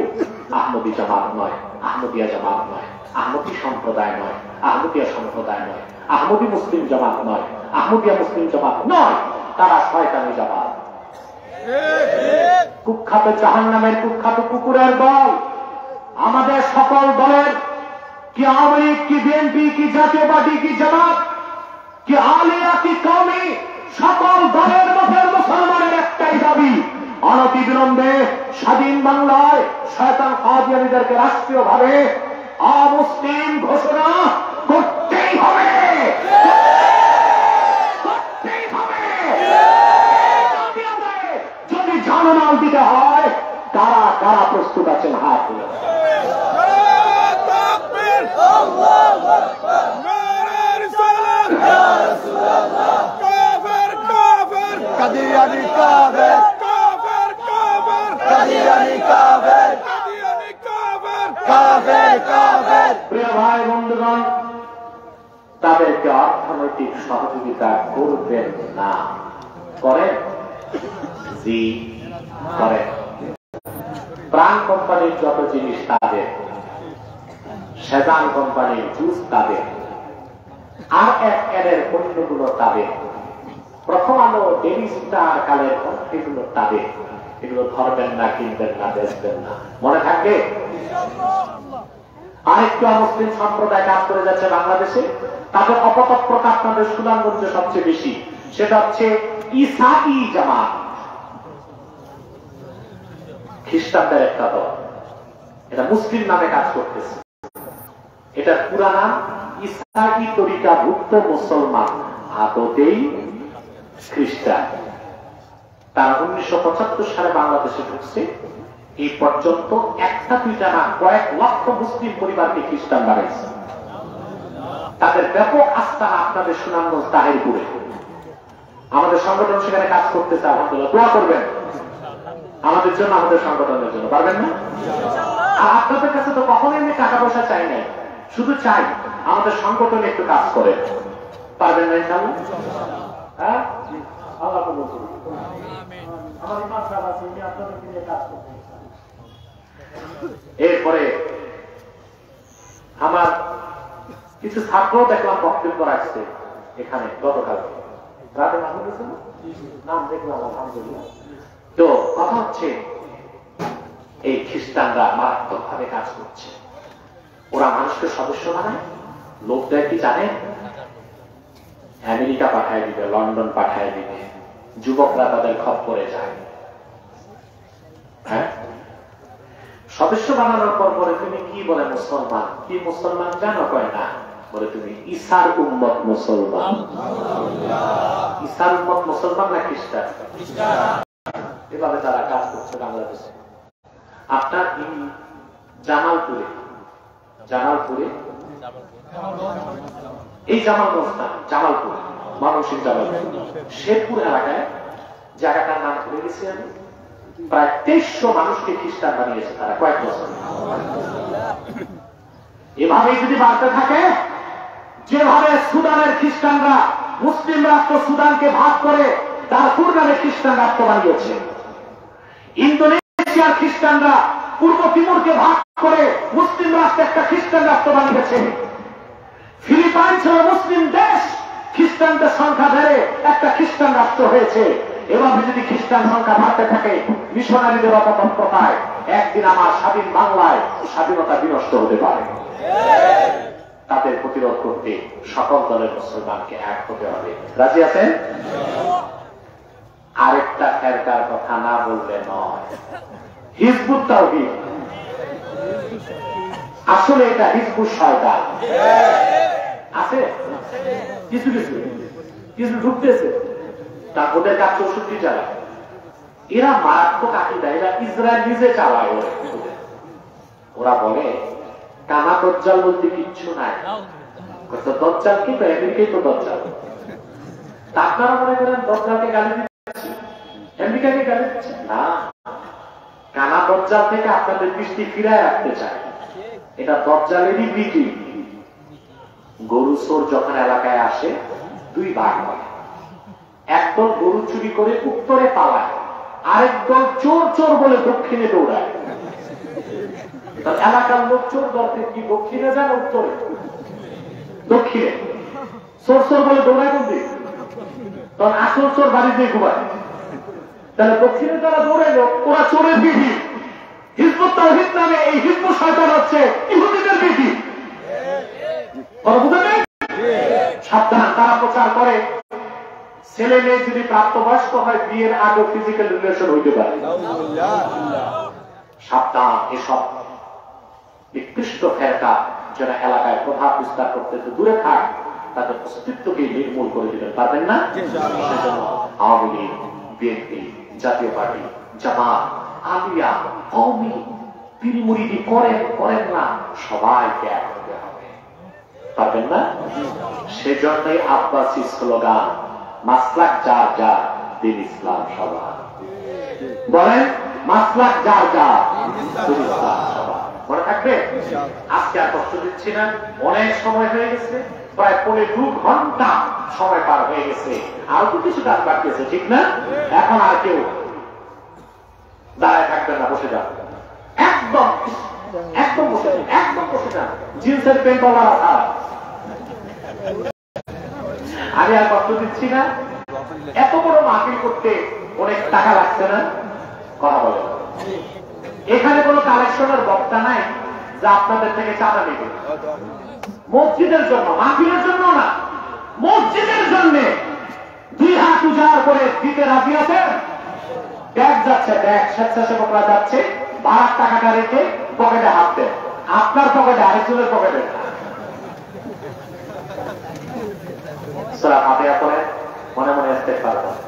[SPEAKER 3] আহমদী জামাত নয়, আহমদিয়া জামাত নয়, আহমদী সম্প্রদায় নয়, আহমদিয়া সম্প্রদায় নয়, আহমদী মুসলিম জামাত নয়, আহমদিয়া মুসলিম জামাত নয়, তারা শয়তানি জামাত। কুখ্যাত জাহান্নামের কুখ্যাত কুকুরের দল। আমাদের সকল দলের, কি আওয়ামী লীগ, কি বিএনপি, কি জাতীয় পার্টি, কি জামাত, কি আলিয়া, কি কওমি, সকল দলের মধ্যে মুসলমানের একটাই দাবি, অনতিবিলম্বে স্বাধীন বাংলায় শয়তান কাদিয়ানীদেরকে রাষ্ট্রীয়ভাবে অমুসলিম ঘোষণা করতেই হবে। যদি জানমাল দিতে হয়, কারা কারা প্রস্তুত আছেন হাত তুলে?
[SPEAKER 4] কাদিয়ানি কাফের, কাদিয়ানি কাফের, কাফের কাফের।
[SPEAKER 3] প্রিয় ভাই বন্ধুগণ, তাদেরকে অর্থনৈতিক সহযোগিতা করবেন না। করেন? জি করেন। প্রাণ কোম্পানির যত জিনিস তাদের, সেজান কোম্পানির জুস তাদের, আর এর পণ্যগুলো তাদের, প্রথম আলো, ডেইলি স্টার, কালের এগুলো তাদের। এগুলো ধরবেন না, কিনবেন না, বেচবেন না। মনে থাকবে? আরেকটু মুসলিম সম্প্রদায় কাজ করে যাচ্ছে বাংলাদেশে। তাদের অপতৎপরতা আপনাদের সুনামগঞ্জে সবচেয়ে বেশি। সেটা হচ্ছে ইসাই জামাত, খ্রিস্টানদের একটা দল। এটা মুসলিম নামে কাজ করতেছে। এটার পুরা নাম ইসাই তরিকাভুক্ত মুসলমান, আদতেই খ্রিস্টান। তারা 1975 সালে বাংলাদেশে ঢুকছে। এই পর্যন্ত একটা দুইটা না, কয়েক লক্ষ মুসলিম পরিবারকে খ্রিস্টান বানাইছে। তাদের ব্যাপক আস্থানা আপনাদের সুনামগঞ্জ তাহিরপুরে। আমাদের সংগঠন সেখানে কাজ করতেছে। আলহামদুলিল্লাহ, দোয়া করবেন আমাদের জন্য, আমাদের সংগঠনের জন্য। পারবেন না? আর আপনাদের কাছে তো কখনোই আমি টাকা পয়সা চাই নাই, শুধু চাই আমাদের সংগঠনে একটু কাজ করে। পারবেন না ইনশাআল্লাহ? হ্যাঁ, আল্লাহ কবুল করুন। আমার ইমাম সাহেব আছে, উনি আপনাদেরকে নিয়ে কাজ করবেন। এরপরে আমার কিছু ছাত্র দেখলাম বক্তব্য রাখছে এখানে গতকাল রাতে, নাম দেখলাম আলহামদুলিল্লাহ। তো কথা হচ্ছে, এই খ্রিস্টানরা মারাত্মক ভাবে কাজ করছে। ওরা মানুষকে সদস্য বানায়। লোক দেয় কি জানেন? আমেরিকা পাঠায় দিবে, লন্ডন পাঠায় দিবে, যুবকরা তাদের খপ্পরে যায়। হ্যাঁ, সদস্য বানানোর পর বলে তুমি কি বলে মুসলমান? কি মুসলমান জানো? কয় না। বলে তুমি ঈসার উম্মত মুসলমান। ঈসার উম্মত মুসলমান না খ্রিস্টান? এভাবে তারা কাজ করছে বাংলাদেশে। আপনার জামালপুরে, এই জামালগঞ্জ না, জামালপুর, ময়মনসিংহ জামালপুর, শেরপুর এলাকায়, জায়গাটার নাম ভুলে গেছি আমি, প্রায় 2300 মানুষকে খ্রিস্টান বানিয়েছে তারা কয়েক বছর। এভাবেই যদি বাড়তে থাকে, যেভাবে সুদানের খ্রিস্টানরা মুসলিম রাষ্ট্র সুদানকে ভাগ করে দারফুর নামে খ্রিস্টান রাষ্ট্র বানিয়েছে, ইন্দোনেশিয়ার খ্রিস্টানরা পূর্ব তিমুরকে ভাগ করে মুসলিম রাষ্ট্র একটা খ্রিস্টান রাষ্ট্র বানিয়েছে, ফিলিপাইন ছিল মুসলিম দেশ, খ্রিস্টানদের সংখ্যা বেড়ে একটা খ্রিস্টান রাষ্ট্র হয়েছে। এভাবে যদি খ্রিস্টান সংখ্যা বাড়তে থাকে, মিশনারিদের অপতৎপরতায় একদিন আমার স্বাধীন বাংলায় স্বাধীনতা বিনষ্ট হতে পারে। তাদের প্রতিরোধ করতে সকল দলের মুসলমানকে এক হতে হবে। রাজি আছেন? আরেকটা ফেরকার কথা না বললে নয়, হিজবুত তাওহীদ। আসলে এটা হিজবুত শয়তান আছে, কিছু কিছু কিছু ঢুকতেছে। তা ওদের কাজ 64 চালায়। এরা মারাত্মক আকীদা, এরা ইসরায়েল নিজে চালায়। ওরা বলে কানা দজ্জাল বলতে কিচ্ছু নাই, দজ্জাল কি তো আমেরিকাই তো দজ্জাল। আপনারা মনে করেন দজ্জালকে গালি দিচ্ছে, আমেরিকাকে গালি দিচ্ছে না, কানা দজ্জাল থেকে আপনাদের দৃষ্টি ফিরায় রাখতে চায়। এটা দজ্জালেরই বিধি। গরু চোর যখন এলাকায় আসে দুই ভাগ হয়, একদল গরু চুরি করে উত্তরে পালায়, আরেক দল চোর চোর বলে দক্ষিণে দৌড়ায়। এলাকার লোক চোর দলকে কি দক্ষিণে যায় উত্তরে? দক্ষিণে। চোর চোর বলে দৌড়ায় কোন দিক? তখন আসল চোর বাড়িতে ঘুমায়। তাহলে দক্ষিণে যারা দৌড়াইল ওরা চোরের বিধি। হিজবুত তাওহীদ নামে এই হিজবুত শয়তান হচ্ছে ইহুদিদের বিধি। সাবধান, তারা প্রচার করে ছেলে মেয়ে যদি প্রাপ্তবয়স্ক হয় বিয়ের আগে ফিজিক্যাল রিলেশন হইতে পারে। সাবধান, এসব নিকৃষ্ট ফেরকা যারা এলাকায় প্রভাব বিস্তার করতে দূরে থাক, তাদের অস্তিত্বকে নির্মূল করে দিতে পারবেন না। সেজন্য আওয়ামী লীগ, বিএনপি, জাতীয় পার্টি, জামাত, আলিয়া, কওমি, পীর-মুরিদি করেন না, সবাইকে এক হতে হবে। পারবেন না? সেজন্যই আব্বাসী স্লোগান মাসলাক যার যার দিন ইসলাম সবার। বলেন মাসলাক যার যার দিন ইসলাম সবার। মনে থাকবে? আজকে আর কষ্ট দিচ্ছি না, অনেক সময় হয়ে গেছে, প্রায় 2.5 ঘন্টা সময় পার হয়ে গেছে, আরো তো কিছু কাজ বাকি আছে, ঠিক না? এখন আর কেউ দাঁড়ায় থাকবে না, বসে যান, একদম একদম বসে যান, একদম বসে যান, জিন্সের প্যান্ট ওলা রাখা। আমি আর কষ্ট দিচ্ছি না, এত বড় মাহফিল করতে অনেক টাকা লাগছে না? কথা বলে এখানে কোনো কালেকশনের বক্তা নাই যা আপনাদের থেকে চাঁদা নেবে। মসজিদের জন্য, মাহফিলের জন্য না, মসজিদের জন্য 2 হাত উজাড় করে দিতে রাজি আছেন? ব্যাগ যাচ্ছে, ব্যাগ স্বেচ্ছাসেবকরা যাচ্ছে, ভাড়ার টাকাটা রেখে পকেটে হাত দেন, আপনার পকেটে আরেকজনের পকেটে। সূরা ফাতিহা পড়ে মনে মনে ইস্তেগফার করেন।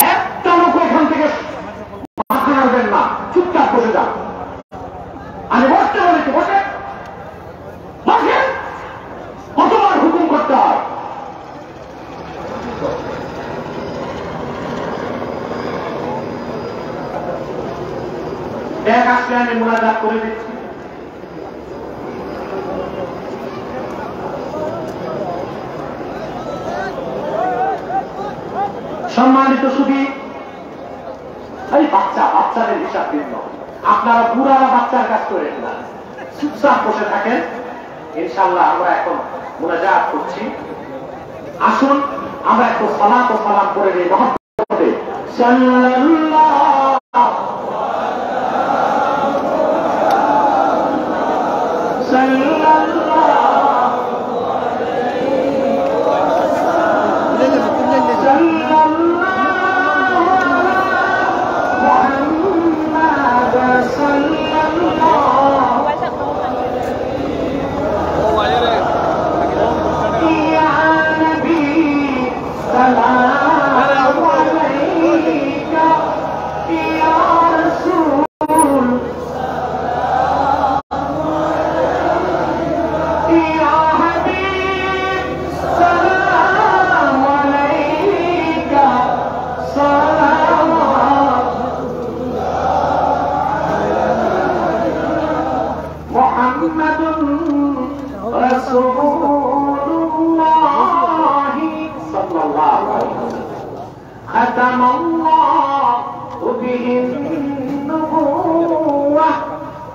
[SPEAKER 3] একটা লোক এখান থেকে মাথা নাড়বেন না, চুপচাপ বসে যান। আমি বসতে বলেছি, বসে বসেন, কতবার হুকুম করতে হয়? এক আসলে আমি মোনাজাত করে দিচ্ছি। সম্মানিত সুধী, এই বাচ্চাদের হিসাব ভিন্ন, আপনারা বুড়ারা বাচ্চার কাজ করেন না, চুপচাপ বসে থাকেন। ইনশাআল্লাহ আমরা এখন মুনাজাত করছি। আসুন আমরা একটু সালাত ও সালাম করে নিই মহব্বতে। মুহাম্মাদুর রাসূলুল্লাহ সাল্লাল্লাহু আলাইহি ওয়াসাল্লাম খাতামাল্লাহু বিহি النبوة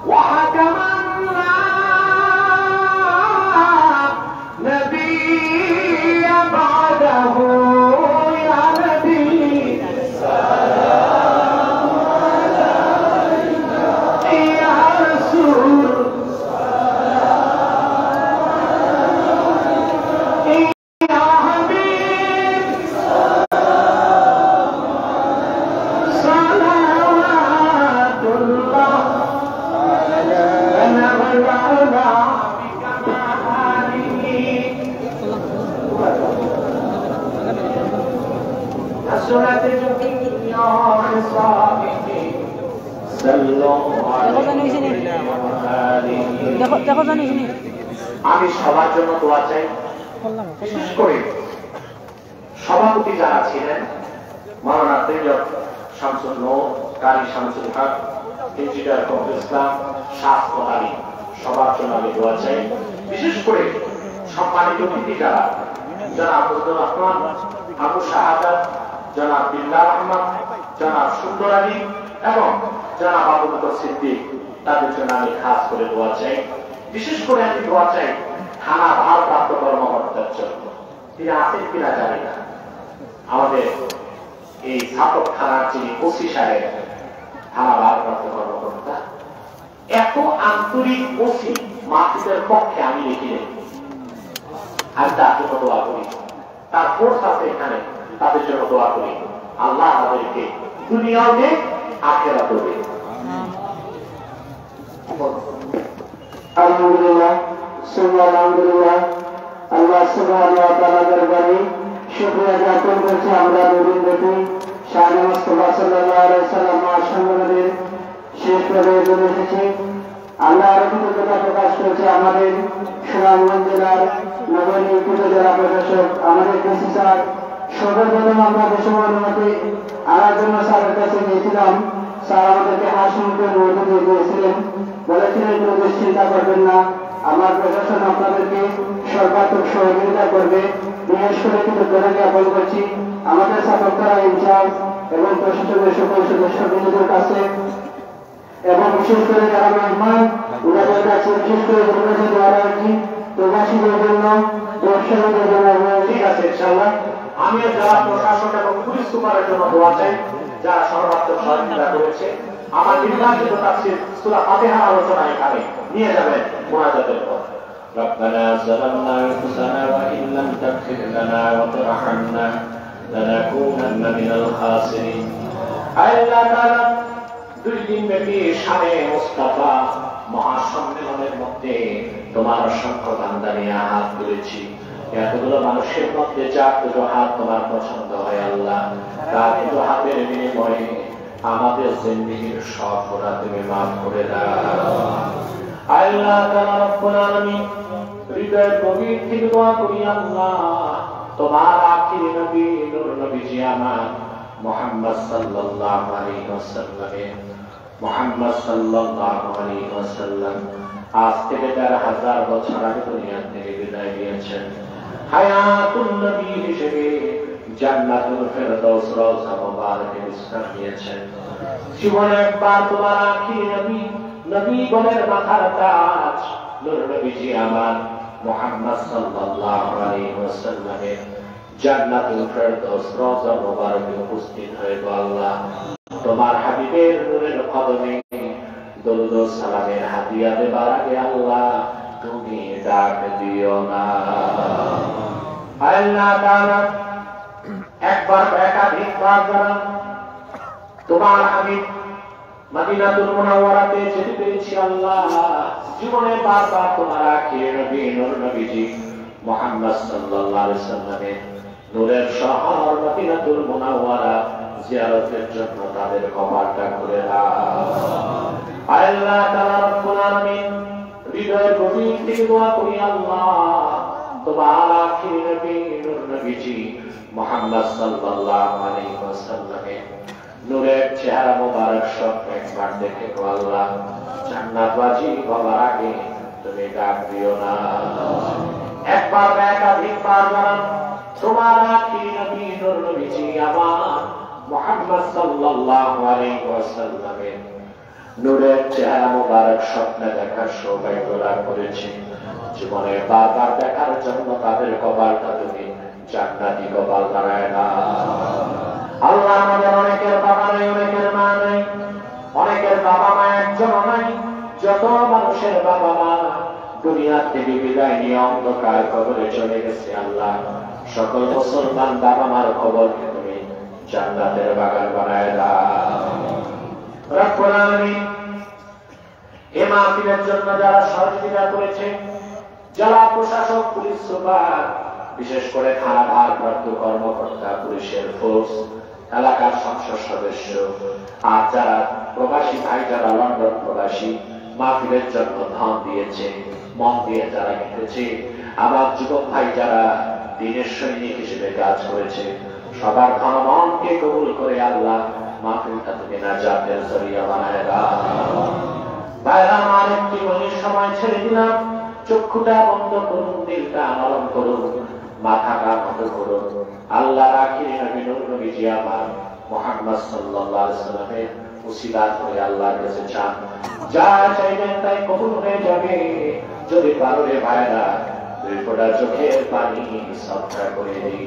[SPEAKER 3] وحكم لا نبي بعده يا نبي سلام عليك يا رسول يا حبيب صلوات الله أنا والعلا بكماله حسنت جميع خصامه صلوا عليه وآله আমি সবার জন্য দোয়া চাই, বিশেষ করে সভাপতি যারা ছিলেন মাওলানা তৈয়ব শামসুল নূর, কারি শামসুল হক, ইঞ্জিনিয়ার ফখরুল ইসলাম, শাস্ত্র আলী, সবার জন্য আমি দোয়া চাই। বিশেষ করে সম্মানিত অতিথি যারা জনাব আব্দুর রহমান, আবু শাহাদাত, জনাব বিল্লাহ আহমদ, জনাব সুন্দর আলী এবং জনাব আবু বকর সিদ্দিক, তাদের জন্য আমি খাস করে দোয়া চাই। বিশেষ করে আমি দোয়া চাই থানা ভারপ্রাপ্ত কর্মকর্তার জন্য, তিনি আছেন কিনা জানি না, আমাদের এই ছাতক থানার যিনি ওসি সাহেব, থানা ভারপ্রাপ্ত কর্মকর্তা, এত আন্তরিক ওসি মাতৃদের পক্ষে আমি দেখি নেই। আমি তার জন্য দোয়া করি, তার ফোর্স আছে এখানে, তাদের জন্য দোয়া করি আল্লাহ তাদেরকে দুনিয়াও দেখ আখিরাতেও দেখ।
[SPEAKER 1] আলহামদুলিল্লাহ, আলহামদুলিল্লাহ, আল্লাহ সুবহানাহু ওয়া তাআলার দরবারে শুকরিয়া জ্ঞাপন করছি। আমরা নবীর নবী শাহে মুস্তাফা সাল্লাল্লাহু আলাইহি ওয়াসাল্লাম সম্মানের শেষ পর্যায়ে চলে এসেছি। আল্লাহর কৃতজ্ঞতা প্রকাশ করছি আমাদের সুনামগঞ্জ জেলার নবনিযুক্ত জেলা প্রশাসক আমাদের ডিসি স্যার। সর্বপ্রথম আমরা দেশের অনুমতি আনার জন্য স্যারের কাছে গিয়েছিলাম। স্যার আমাদেরকে হাসিমুখে অনুমতি দিয়ে দিয়েছিলেন, বলেছিলেন কোনো দুশ্চিন্তা করবেন না, আমার প্রশাসন আপনাদেরকে সর্বাত্মক সহযোগিতা করবে। বিশেষ করে কৃতজ্ঞতা জ্ঞাপন করছি আমাদের ছাত্ররা ইনচার্জ এবং প্রশাসনের সকল সদস্যবৃন্দদের কাছে, এবং বিশেষ করে যারা মেহমান ওনাদের কাছে, বিশেষ করে দোয়া রাখছি প্রবাসীদের জন্য, ব্যবসায়ীদের জন্য।
[SPEAKER 3] ঠিক আছে ইনশাআল্লাহ। আমিও যারা প্রশাসন এবং পুলিশ সুপারের জন্য দোয়া চাই, যারা সর্বাত্মক সহযোগিতা করেছে। আমার নির্বাচিত তাফসীর সূরা ফাতিহার আলোচনা এখানে নিয়ে যাবেন মুনাজাতের পর। ربنا ظلمنا أنفسنا وإن لم تغفر لنا وترحمنا لنكونن من الخاسرين। আল্লাহ তাআলা দুই দিন ব্যাপী শানে মুস্তাফা মহাসম্মেলনের মধ্যে তোমার অসংখ্য বান্দা নিয়ে হাত তুলেছি। এতগুলো মানুষের মধ্যে যার দুটো হাত তোমার পছন্দ হয় আল্লাহ, তার দুটো হাতের বিনিময়ে আমাদের জিন্দেগীর সব গুনাহ তুমি মাফ করে দাও। আল্লাহ তাআলা রব্বুল আলামিন, হৃদয়ের গভীর থেকে দোয়া করি আল্লাহ, তোমার আখিরি নবী নূর নবীজি আমার মুহাম্মদ সাল্লাল্লাহু আলাইহি ওয়াসাল্লাম আজ থেকে ১,০০০ বছর আগে দুনিয়া থেকে বিদায় নিয়েছেন। হায়াতুন নবী হিসেবে জান্নাতুল ফেরদাউস রওজা মুবারকে বিশ্রাম নিয়েছেন। জীবনে একবার তোমার আখিরি নবী, নবীগণের মাথার তাজ নূর নবীজি আমার মুহাম্মদ সাল্লাল্লাহু আলাইহি ওয়াসাল্লামের জান্নাতুল ফেরদাউস রওজা মুবারকে উপস্থিত হয়ে গো আল্লাহ, তোমার হাবিবের নূরের কদমে দরুদ ও সালামের হাদিয়া দেবার আগে আল্লাহ তুমি ডাক দিও না। আল্লাহ তাআলা একবার একাধিকবার যারা তোমার হাবিব মদিনাতুল মুনাওয়ারাতে যেতে পেরেছি আল্লাহ, জীবনে বারবার তোমার আখিরি নবী নূর নবীজি মুহাম্মদ সাল্লাল্লাহু আলাইহি ওয়াসাল্লামের নূরের শহর মদিনাতুল মুনাওয়ারা জিয়ারতের জন্য তাদের কপালটা খুলে দাও। আল্লাহ তাআলা রব্বুল আলামিন, হৃদয়ের গভীর থেকে দোয়া করি আল্লাহ, তোমার আখিরি নবী নূর নবীজি মুহাম্মদ সাল্লাল্লাহু আলাইহি ওয়াসাল্লামের নূরের চেহারা মোবারক সব একবার দেখে গো আল্লাহ, জান্নাতবাজি হওয়ার আগে তুমি ডাক দিও না। একবার একাধিকবার জানান তোমার আখির নবী নূর নবীজি আমার মুহাম্মদ সাল্লাল্লাহু আলাইহি ওয়াসাল্লামের নূরের চেহারা মোবারক স্বপ্নে দেখার সৌভাগ্য লাভ করেছি। জীবনে বারবার দেখার জন্য তাদের কপালটা তুমি জান্নাতি কপাল বানায় না। আল্লাহ আমাদের অনেকের বাবা নাই, অনেকের মা নাই, অনেকের বাবা মা একজন নাই। যত মানুষের বাবা মা দুনিয়া থেকে বিদায় নিয়ে অন্ধকার কবরে চলে গেছে, আল্লাহ সকল মুসলমান বাবা মার কবরকে তুমি জান্নাতের বাগান বানায় দাও। রব্বুল আলামিন এই মাহফিলের জন্য যারা সহযোগিতা করেছে, জেলা প্রশাসক, পুলিশ সুপার, বিশেষ করে থানা ভারপ্রাপ্ত কর্মকর্তা, পুলিশের ফোর্স, এলাকার সংসদ সদস্য, আর যারা প্রবাসী ভাই, যারা লন্ডন প্রবাসী মাহফিলের জন্য ধন দিয়েছে, মন দিয়ে যারা কেটেছে, আমার যুবক ভাই যারা দিনের সৈনিক হিসেবে কাজ করেছে, সবার ধন মনকে কবুল করে আল্লাহ মাহফিলটা তুমি নাজাতের জরিয়া বানায় দাও। ভাইরা আমার একটি মনির সময় ছেড়ে দিলাম, চক্ষুটা বন্ধ করুন, দিলটা নরম করুন, মাথাটা নত করুন। আল্লাহ রাখি নবী নূর নবীজি আমার মুহাম্মদ সাল্লাল্লাহু আলাইহি ওয়াসাল্লামের উসিলা করে আল্লাহর কাছে চান, যা চাইবেন তাই কবুল হয়ে যাবে। যদি পারো রে ভাইরা দুই ফোঁটা চোখের পানি সদকা করে দিই।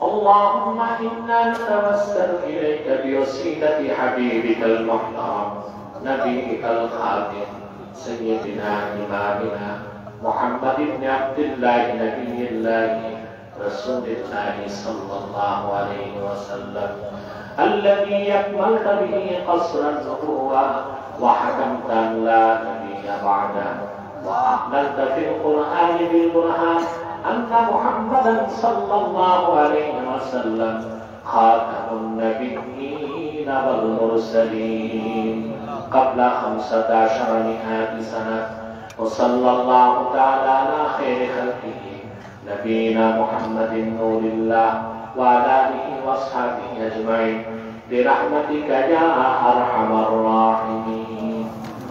[SPEAKER 3] اللهم إنا نتوسل إليك بوسيلة حبيبك المحترم نبيك الخاتم سيدنا إمامنا محمد بن عبد الله نبي الله رسول الله صلى الله عليه وسلم الذي أكملت به قصر النبوة وحكمت أن لا نبي بعده وأحملت في القرآن بالبرهان أن محمدا صلى الله عليه وسلم خاتم النبيين والمرسلين قبل 1500 سنة وصلى الله تعالى على خير خلقه نبينا محمد نور الله وعلى آله وأصحابه أجمعين برحمتك يا أرحم الراحمين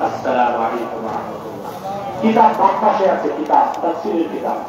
[SPEAKER 3] السلام عليكم ورحمة الله كتاب بحث كتاب تفسير الكتاب